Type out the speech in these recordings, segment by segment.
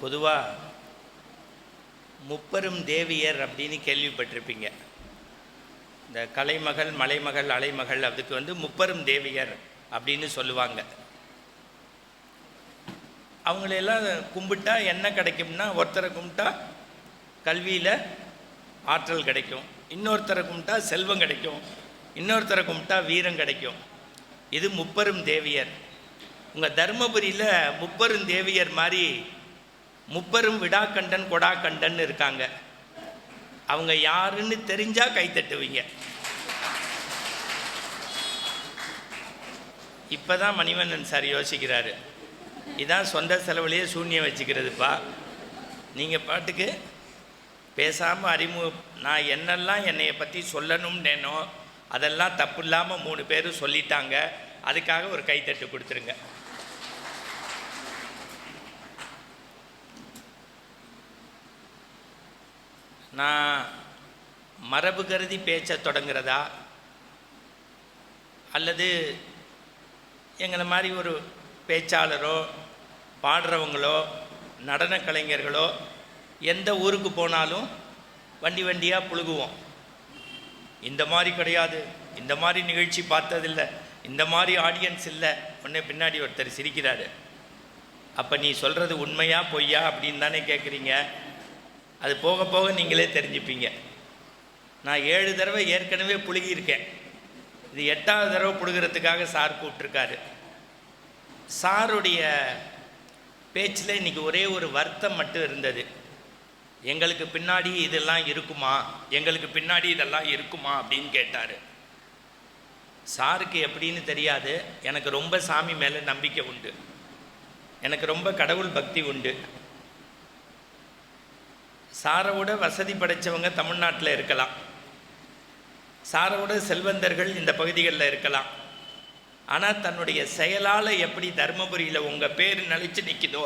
பொதுவாக முப்பெரும் தேவியர் அப்படின்னு கேள்விப்பட்டிருப்பீங்க. இந்த கலைமகள், மலைமகள், அலைமகள், அதுக்கு முப்பெரும் தேவியர் அப்படின்னு சொல்லுவாங்க. அவங்களெல்லாம் கும்பிட்டா என்ன கிடைக்கும்னா, ஒருத்தரை கும்பிட்டா கல்வியில் ஆற்றல் கிடைக்கும், இன்னொருத்தரை கும்பிட்டா செல்வம் கிடைக்கும், இன்னொருத்தரை கும்பிட்டா வீரம் கிடைக்கும். இது முப்பெரும் தேவியர். உங்கள் தருமபுரியில் முப்பெரும் தேவியர் மாதிரி முப்பெரும் விடாக்கண்டன் கொடாக்கண்டன் இருக்காங்க. அவங்க யாருன்னு தெரிஞ்சால் கைத்தட்டுவீங்க. இப்போ தான் மணிவண்ணன் சார் யோசிக்கிறாரு, இதான் சொந்த செலவுலேயே சூன்யம் வச்சுக்கிறதுப்பா. நீங்கள் பாட்டுக்கு பேசாமல் நான் என்னெல்லாம் என்னையை பற்றி சொல்லணும்னேனோ அதெல்லாம் தப்பு இல்லாமல் 3 பேரும் சொல்லிட்டாங்க. அதுக்காக ஒரு கைத்தட்டு கொடுத்துருங்க. நான் மரபு கருதி பேச்ச தொடங்குறதா அல்லது எங்களை மாதிரி ஒரு பேச்சாளரோ பாடுறவங்களோ நடன கலைஞர்களோ எந்த ஊருக்கு போனாலும் வண்டியாக புழுகுவோம். இந்த மாதிரி கிடையாது, இந்த மாதிரி நிகழ்ச்சி பார்த்ததில்லை, இந்த மாதிரி ஆடியன்ஸ் இல்லை. உடனே பின்னாடி ஒருத்தர் சிரிக்கிறாரு. அப்போ நீ சொல்கிறது உண்மையா பொய்யா அப்படின்னு தானே கேட்குறீங்க. அது போக போக நீங்களே தெரிஞ்சுப்பீங்க. நான் 7 தடவை ஏற்கனவே புழுகியிருக்கேன். இது 8வது தடவை புழுகிறதுக்காக சார் கூப்பிட்ருக்காரு. சாருடைய பேச்சில் இன்றைக்கி ஒரே ஒரு வருத்தம் மட்டும் இருந்தது. எங்களுக்கு பின்னாடி இதெல்லாம் இருக்குமா, எங்களுக்கு பின்னாடி இதெல்லாம் இருக்குமா அப்படின்னு கேட்டார். சாருக்கு எப்படின்னு தெரியாது, எனக்கு ரொம்ப சாமி மேலே நம்பிக்கை உண்டு, எனக்கு ரொம்ப கடவுள் பக்தி உண்டு. சாரோட வசதி படைத்தவங்க தமிழ்நாட்டில் இருக்கலாம், சாரோட செல்வந்தர்கள் இந்த பகுதிகளில் இருக்கலாம். ஆனால் தன்னுடைய செயலால் எப்படி தருமபுரியில் உங்கள் பேர் நிலைச்சு நிற்கிதோ,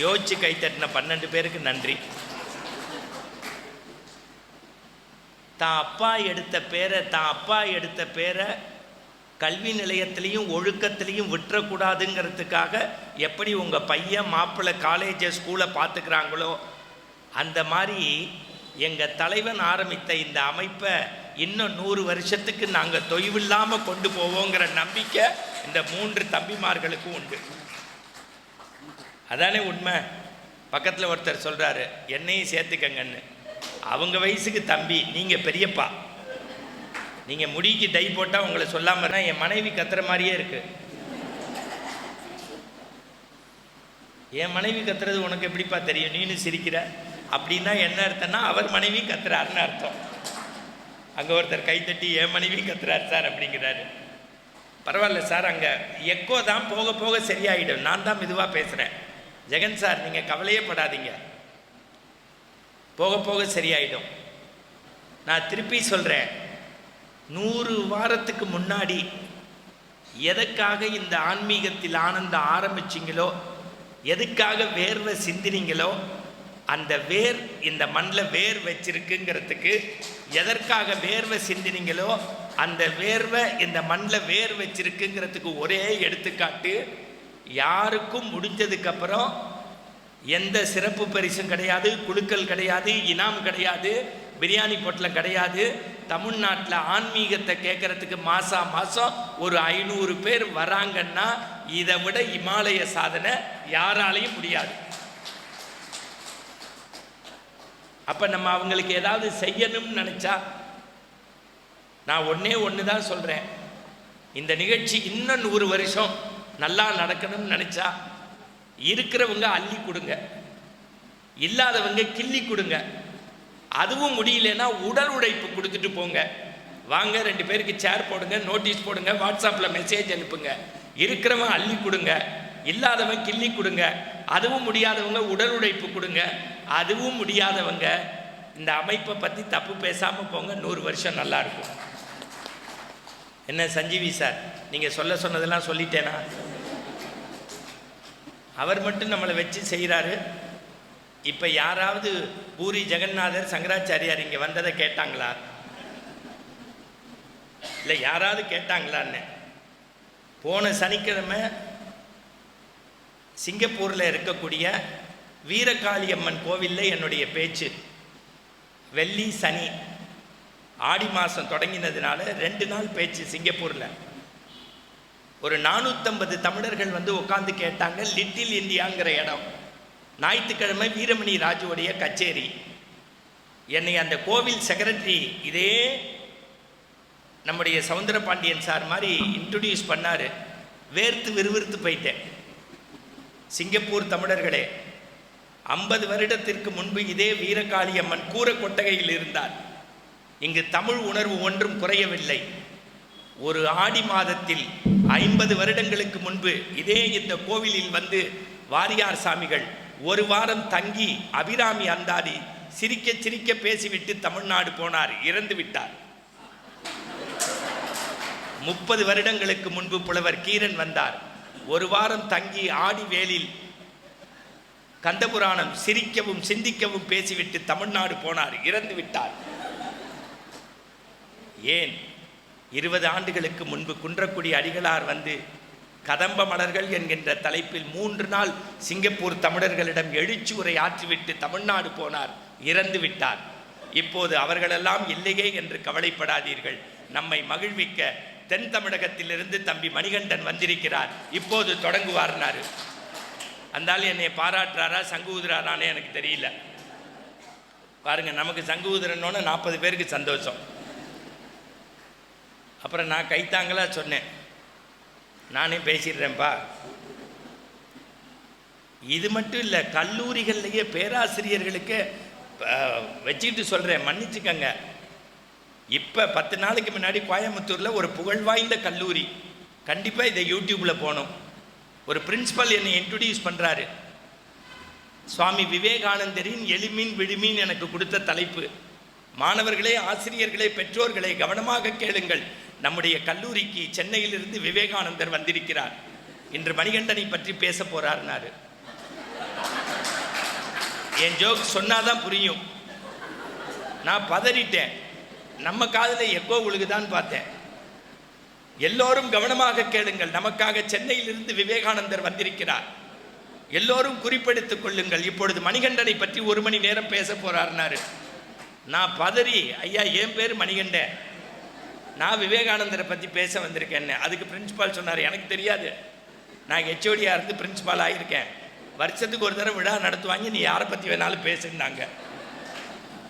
யோசிச்சு கைத்தட்டின 12 பேருக்கு நன்றி. தான் அப்பா எடுத்த பேரை கல்வி நிலையத்திலையும் ஒழுக்கத்திலையும் விட்டுறக்கூடாதுங்கிறதுக்காக எப்படி உங்கள் பையன் மாப்பிள்ளை காலேஜை ஸ்கூலை பார்த்துக்கிறாங்களோ அந்த மாதிரி எங்கள் தலைவன் ஆரம்பித்த இந்த அமைப்பை இன்னும் 100 வருஷத்துக்கு நாங்கள் தொய்வில்லாமல் கொண்டு போவோங்கிற நம்பிக்கை இந்த 3 தம்பிமார்களுக்கும் உண்டு. அதானே உண்மை. பக்கத்தில் ஒருத்தர் சொல்கிறாரு, என்னையும் சேர்த்துக்கங்கன்னு. அவங்க வயசுக்கு தம்பி, நீங்கள் பெரியப்பா. நீங்கள் முடிக்கு டை போட்டால் உங்களை சொல்லாமல் என் மனைவி கத்துற மாதிரியே இருக்குது. என் மனைவி கத்துறது உனக்கு எப்படிப்பா தெரியும், நீனு சிரிக்கிற அப்படின்னா என்ன அர்த்தம்னா அவர் மனைவி கத்துறாருன்னு அர்த்தம். அங்கே ஒருத்தர் கைத்தட்டி என் மனைவி கத்துறாரு சார் அப்படிங்கிறாரு. பரவாயில்ல சார், அங்கே எக்கோ தான், போக போக சரியாயிடும். நான் தான் மெதுவாக பேசுகிறேன். ஜெகன் சார் நீங்கள் கவலையே படாதீங்க, போக போக சரியாயிடும். நான் திருப்பி சொல்கிறேன், 100 வாரத்துக்கு முன்னாடி எதுக்காக இந்த ஆன்மீகத்தில் ஆனந்தம் ஆரம்பிச்சிங்களோ, எதுக்காக வேர்வை சிந்தினீங்களோ, அந்த வேர் இந்த மண்ணில் வேர் வச்சிருக்குங்கிறதுக்கு, எதற்காக வேர்வை சிந்தினீங்களோ அந்த வேர்வை இந்த மண்ணில் வேர் வச்சிருக்குங்கிறதுக்கு ஒரே எடுத்துக்காட்டு. யாருக்கும் முடிஞ்சதுக்கப்புறம் எந்த சிறப்பு பரிசும் கிடையாது, குழுக்கள் கிடையாது, இனாம் கிடையாது, பிரியாணி பொட்டலம் கிடையாது. தமிழ்நாட்டில் ஆன்மீகத்தை கேட்கறதுக்கு மாதம் ஒரு 500 பேர் வராங்கன்னா இதை விட இமாலய சாதனை யாராலையும் முடியாது. அப்போ நம்ம அவங்களுக்கு ஏதாவது செய்யணும்னு நினச்சா, நான் ஒன்று தான் சொல்கிறேன், இந்த நிகழ்ச்சி இன்னும் 100 வருஷம் நல்லா நடக்கணும்னு நினச்சா இருக்கிறவங்க அள்ளி கொடுங்க, இல்லாதவங்க கிள்ளி கொடுங்க. அதுவும் முடியலன்னா உடல் உழைப்பு கொடுத்துட்டு போங்க. வாங்க 2 பேருக்கு சேர் போடுங்க, நோட்டீஸ் போடுங்க, வாட்ஸ்அப்பில் மெசேஜ் அனுப்புங்க. இருக்கிறவன் அள்ளி கொடுங்க, இல்லாதவன் கிள்ளி கொடுங்க. அதுவும் முடியாதவங்க உடல் உழைப்பு கொடுங்க. அதுவும் முடியாதவங்க இந்த அமைப்பை பற்றி தப்பு பேசாமல் போங்க. 100 வருஷம் நல்லா இருக்கும். என்ன சஞ்சீவி சார், நீங்கள் சொன்னதெல்லாம் சொல்லிட்டேனா? அவர் மட்டும் நம்மளை வச்சு செய்கிறாரு. இப்போ யாராவது பூரி ஜெகநாதர் சங்கராச்சாரியார் இங்கே வந்ததை கேட்டாங்களா? இல்லை யாராவது கேட்டாங்களான்னு. போன சனிக்கிழமை சிங்கப்பூரில் இருக்கக்கூடிய வீரகாளியம்மன் கோவிலில் என்னுடைய பேச்சு. வெள்ளி சனி ஆடி மாதம் தொடங்கினதுனால 2 நாள் பேச்சு சிங்கப்பூரில். ஒரு 450 தமிழர்கள் வந்து உட்காந்து கேட்டாங்க. லிட்டில் இந்தியாங்கிற இடம். ஞாயிற்றுக்கிழமை வீரமணி ராஜுவுடைய கச்சேரி. என்னை அந்த கோவில் செக்ரட்டரி இதே நம்முடைய சவுந்தரபாண்டியன் சார் மாதிரி இன்ட்ரடியூஸ் பண்ணார். வேர்த்து விறுவிறுத்து போயிட்டேன். சிங்கப்பூர் தமிழர்களே, 50 வருடத்திற்கு முன்பு இதே வீரகாளியம்மன் கூர கொட்டகையில் இருந்தார். இங்கு தமிழ் உணர்வு ஒன்றும் குறையவில்லை. ஒரு ஆடி மாதத்தில் 50 வருடங்களுக்கு முன்பு இதே இந்த கோவிலில் வந்து வாரியார் சாமிகள் 1 வாரம் தங்கி அபிராமி அந்தாதி சிரிக்க சிரிக்க பேசிவிட்டு தமிழ்நாடு போனார், இறந்து விட்டார். 30 வருடங்களுக்கு முன்பு புலவர் கீரன் வந்தார். 1 வாரம் தங்கி ஆடி வேலில் கந்தபுராணம் சிரிக்கவும் சிந்திக்கவும் பேசிவிட்டு தமிழ்நாடு போனார், இறந்து விட்டார். ஏன் 20 ஆண்டுகளுக்கு முன்பு குன்றக்குடி அடிகளார் வந்து கதம்ப மலர்கள் என்கின்ற தலைப்பில் 3 நாள் சிங்கப்பூர் தமிழர்களிடம் எழுச்சி உரை ஆற்றிவிட்டு தமிழ்நாடு போனார், இறந்து விட்டார். இப்போது அவர்களெல்லாம் இல்லையே என்று கவலைப்படாதீர்கள். நம்மை மகிழ்விக்க தென் தமிழகத்திலிருந்து தம்பி மணிகண்டன் வந்திருக்கிறார், இப்போது தொடங்குவார்னாரு. அந்தாலும் என்னை பாராட்டுறாரா சங்கு ஊதுறாரானே எனக்கு தெரியல. பாருங்க, நமக்கு சங்கு ஊதுறனோன்னு 40 பேருக்கு சந்தோஷம். அப்புறம் நான் கைத்தாங்களா சொன்னேன், நானே பேசிடுறேன்ப்பா. இது மட்டும் இல்லை, கல்லூரிகள்லேயே பேராசிரியர்களுக்கு வச்சுக்கிட்டு சொல்கிறேன், மன்னிச்சுக்கங்க. இப்போ 10 நாளைக்கு முன்னாடி கோயம்புத்தூரில் ஒரு புகழ்வாய்ந்த கல்லூரி, கண்டிப்பாக இதை யூடியூப்பில் போகணும், ஒரு பிரின்சிபல் என்னை இன்ட்ரடியூஸ் பண்ணுறாரு. சுவாமி விவேகானந்தரின் எளிமீன் விழுமீன் எனக்கு கொடுத்த தலைப்பு. மாணவர்களே, ஆசிரியர்களே, பெற்றோர்களே கவனமாக கேளுங்கள். நம்முடைய கல்லூரிக்கு சென்னையிலிருந்து விவேகானந்தர் வந்திருக்கிறார். இன்று மணிகண்டனை பற்றி பேச போறார்னாரு. என் ஜோக் சொன்னாதான் புரியும். நான் பதறிட்டேன். நம்ம காதில் எக்கோ உழுகுதான் பார்த்தேன். எல்லோரும் கவனமாக கேளுங்கள், நமக்காக சென்னையிலிருந்து விவேகானந்தர் வந்திருக்கிறார். எல்லோரும் குறிப்பெடுத்துக் கொள்ளுங்கள். இப்பொழுது மணிகண்டனை பற்றி 1 மணி நேரம் பேச போறார்னாரு. நான் பதறி, ஐயா என் பேர் மணிகண்டன், நான் விவேகானந்தரை பற்றி பேச வந்திருக்கேன்னு. அதுக்கு பிரின்சிபால் சொன்னார், எனக்கு தெரியாது, நான் ஹெச்ஓடியாக இருந்து பிரின்சிபால் ஆகியிருக்கேன், வருஷத்துக்கு ஒரு தடவை விழா நடத்துவாங்க, நீ யாரை பற்றி வேணாலும் பேசுனாங்க.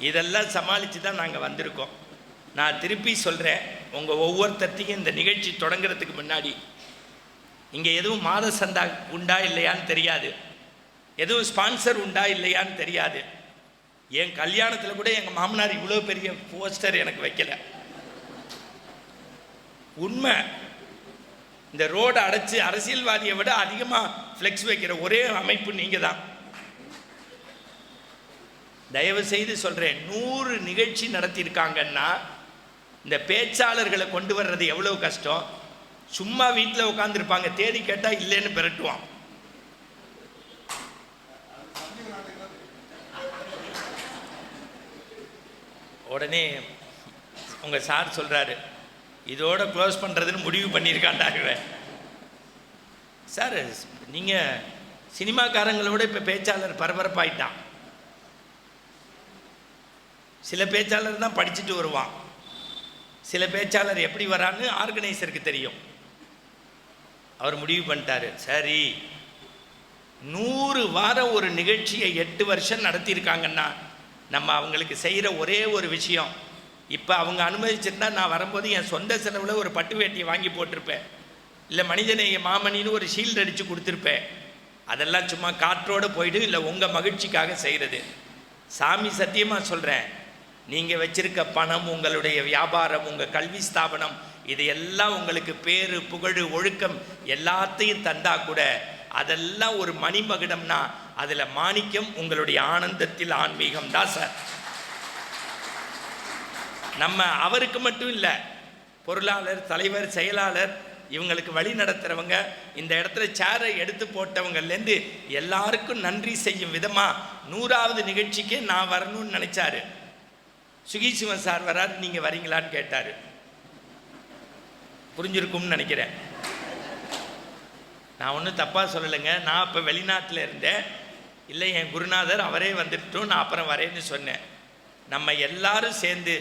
இதெல்லாம் சமாளித்து தான் நாங்கள் வந்திருக்கோம். நான் திருப்பி சொல்கிறேன், உங்கள் ஒவ்வொருத்தையும் இந்த நிகழ்ச்சி தொடங்குறதுக்கு முன்னாடி இங்கே எதுவும் மாத சந்தா உண்டா இல்லையான்னு தெரியாது, எதுவும் ஸ்பான்சர் உண்டா இல்லையான்னு தெரியாது. என் கல்யாணத்தில் கூட எங்கள் மாமனார் இவ்வளோ பெரிய போஸ்டர் எனக்கு வைக்கல. உண்மை, இந்த ரோடை அடைச்சி அரசியல்வாதியை விட அதிகமாக ஃப்ளெக்ஸ் வைக்கிற ஒரே அமைப்பு நீங்கள் தான். தயவு செய்து சொல்கிறேன், 100 நிகழ்ச்சி நடத்தியிருக்காங்கன்னா இந்த பேச்சாளர்களை கொண்டு வர்றது எவ்வளோ கஷ்டம். சும்மா வீட்டில் உட்காந்துருப்பாங்க, தேடி கேட்டால் இல்லைன்னு பெரட்டுவான். உடனே உங்கள் சார் சொல்கிறாரு, இதோட க்ளோஸ் பண்ணுறதுன்னு முடிவு பண்ணியிருக்காண்டாருவேன். சார், நீங்கள் சினிமாக்காரங்களோட இப்போ பேச்சாளர் பரபரப்பாயிட்டான். சில பேச்சாளர் தான் படிச்சுட்டு வருவான், சில பேச்சாளர் எப்படி வரான்னு ஆர்கனைசருக்கு தெரியும். அவர் முடிவு பண்ணிட்டாரு, சரி 100 வாரம் ஒரு நிகழ்ச்சியை 8 வருஷம் நடத்தியிருக்காங்கன்னா நம்ம அவங்களுக்கு செய்கிற ஒரே ஒரு விஷயம், இப்போ அவங்க அனுமதிச்சிருந்தா நான் வரும்போது என் சொந்த செலவில் ஒரு பட்டு வேட்டியை வாங்கி போட்டிருப்பேன், இல்லை மனிதநேய மாமணின்னு ஒரு ஷீல்டு அடித்து கொடுத்துருப்பேன். அதெல்லாம் சும்மா காற்றோடு போயிடு, இல்லை உங்கள் மகிழ்ச்சிக்காக செய்கிறது. சாமி சத்தியமாக சொல்கிறேன், நீங்கள் வச்சிருக்க பணம், உங்களுடைய வியாபாரம், உங்கள் கல்வி ஸ்தாபனம், இது எல்லாம் உங்களுக்கு பேரு புகழ் ஒழுக்கம் எல்லாத்தையும் தந்தா கூட அதெல்லாம் ஒரு மணிமகுடம்னா அதில் மாணிக்கம் உங்களுடைய ஆனந்தத்தில் ஆன்மீகம் தான் சார். நம்ம அவருக்கு மட்டும் இல்லை, பொருளாளர், தலைவர், செயலாளர், இவங்களுக்கு வழி நடத்துகிறவங்க, இந்த இடத்துல சேரை எடுத்து போட்டவங்கலேருந்து எல்லாருக்கும் நன்றி செய்யும் விதமாக 100வது நிகழ்ச்சிக்கே நான் வரணும்னு நினச்சாரு. சுகி சிவன் சார் வராரு, நீங்கள் வரீங்களான்னு கேட்டார். புரிஞ்சிருக்கும்னு நினைக்கிறேன். நான் ஒன்றும் தப்பாக சொல்லலைங்க. நான் இப்போ வெளிநாட்டில் இருந்தேன். இல்லை, என் குருநாதர் அவரே வந்துட்டோம், நான் அப்புறம் வரேன்னு சொன்னேன். நம்ம எல்லாரும் சேர்ந்து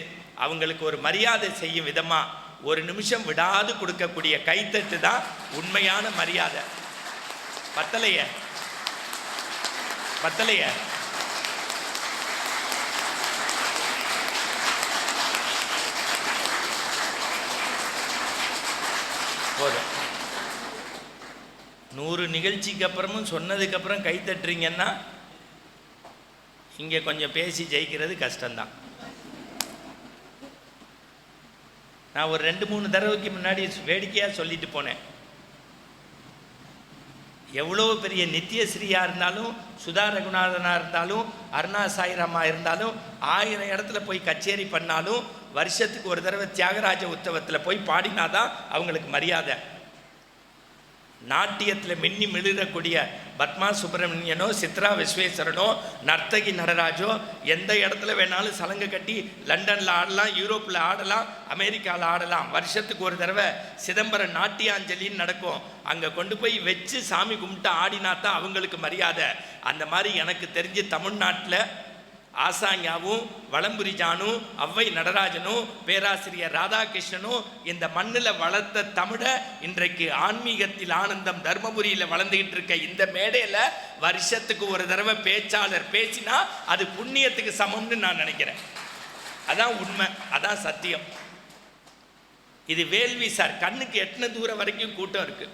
அவங்களுக்கு ஒரு மரியாதை செய்யும் விதமாக ஒரு நிமிஷம் விடாது கொடுக்கக்கூடிய கைத்தட்டு தான் உண்மையான மரியாதை. பத்தலைய பத்தலைய போதும். 100 நிகழ்ச்சிக்கு அப்புறமும் சொன்னதுக்கப்புறம் கை தட்டுறீங்கன்னா இங்கே கொஞ்சம் பேசி ஜெயிக்கிறது கஷ்டம்தான். நான் ஒரு 2-3 தடவைக்கு முன்னாடி வேடிக்கையாக சொல்லிட்டு போனேன். எவ்வளோ பெரிய நித்யஸ்ரீயாக இருந்தாலும், சுதா ரகுநாதனாக இருந்தாலும், அருணா சாய்ராமா இருந்தாலும், 1000 இடத்துல போய் கச்சேரி பண்ணாலும், வருஷத்துக்கு ஒரு தடவை தியாகராஜ உற்சவத்தில் போய் பாடினாதான் அவங்களுக்கு மரியாதை. நாட்டியத்தில் மின்னி மிளிரக்கூடிய பத்மா சுப்பிரமணியனோ, சித்ரா விஸ்வேஸ்வரனோ, நர்த்தகி நடராஜோ எந்த இடத்துல வேணாலும் சலங்கை கட்டி லண்டனில் ஆடலாம், யூரோப்பில் ஆடலாம், அமெரிக்காவில் ஆடலாம். வருஷத்துக்கு ஒரு தடவை சிதம்பரம் நாட்டியாஞ்சலின்னு நடக்கும். அங்கே கொண்டு போய் வச்சு சாமி கும்பிட்டு ஆடினாத்தான் அவங்களுக்கு மரியாதை. அந்த மாதிரி எனக்கு தெரிஞ்சு தமிழ்நாட்டில் ஆசாங்யாவும், வளம்புரிஜானும், அவ்வை நடராஜனும், பேராசிரியர் ராதாகிருஷ்ணனும் இந்த மண்ணில் வளர்த்த தமிழை இன்றைக்கு ஆன்மீகத்தில் ஆனந்தம் தர்மபுரியில் வளர்ந்துகிட்டு இருக்க இந்த மேடையில் வருஷத்துக்கு ஒரு தடவை பேச்சாளர் பேசினா அது புண்ணியத்துக்கு சமம்னு நான் நினைக்கிறேன். அதான் உண்மை, அதான் சத்தியம். இது வேள்வி சார். கண்ணுக்கு எட்டின தூரம் வரைக்கும் கூட்டம் இருக்கு.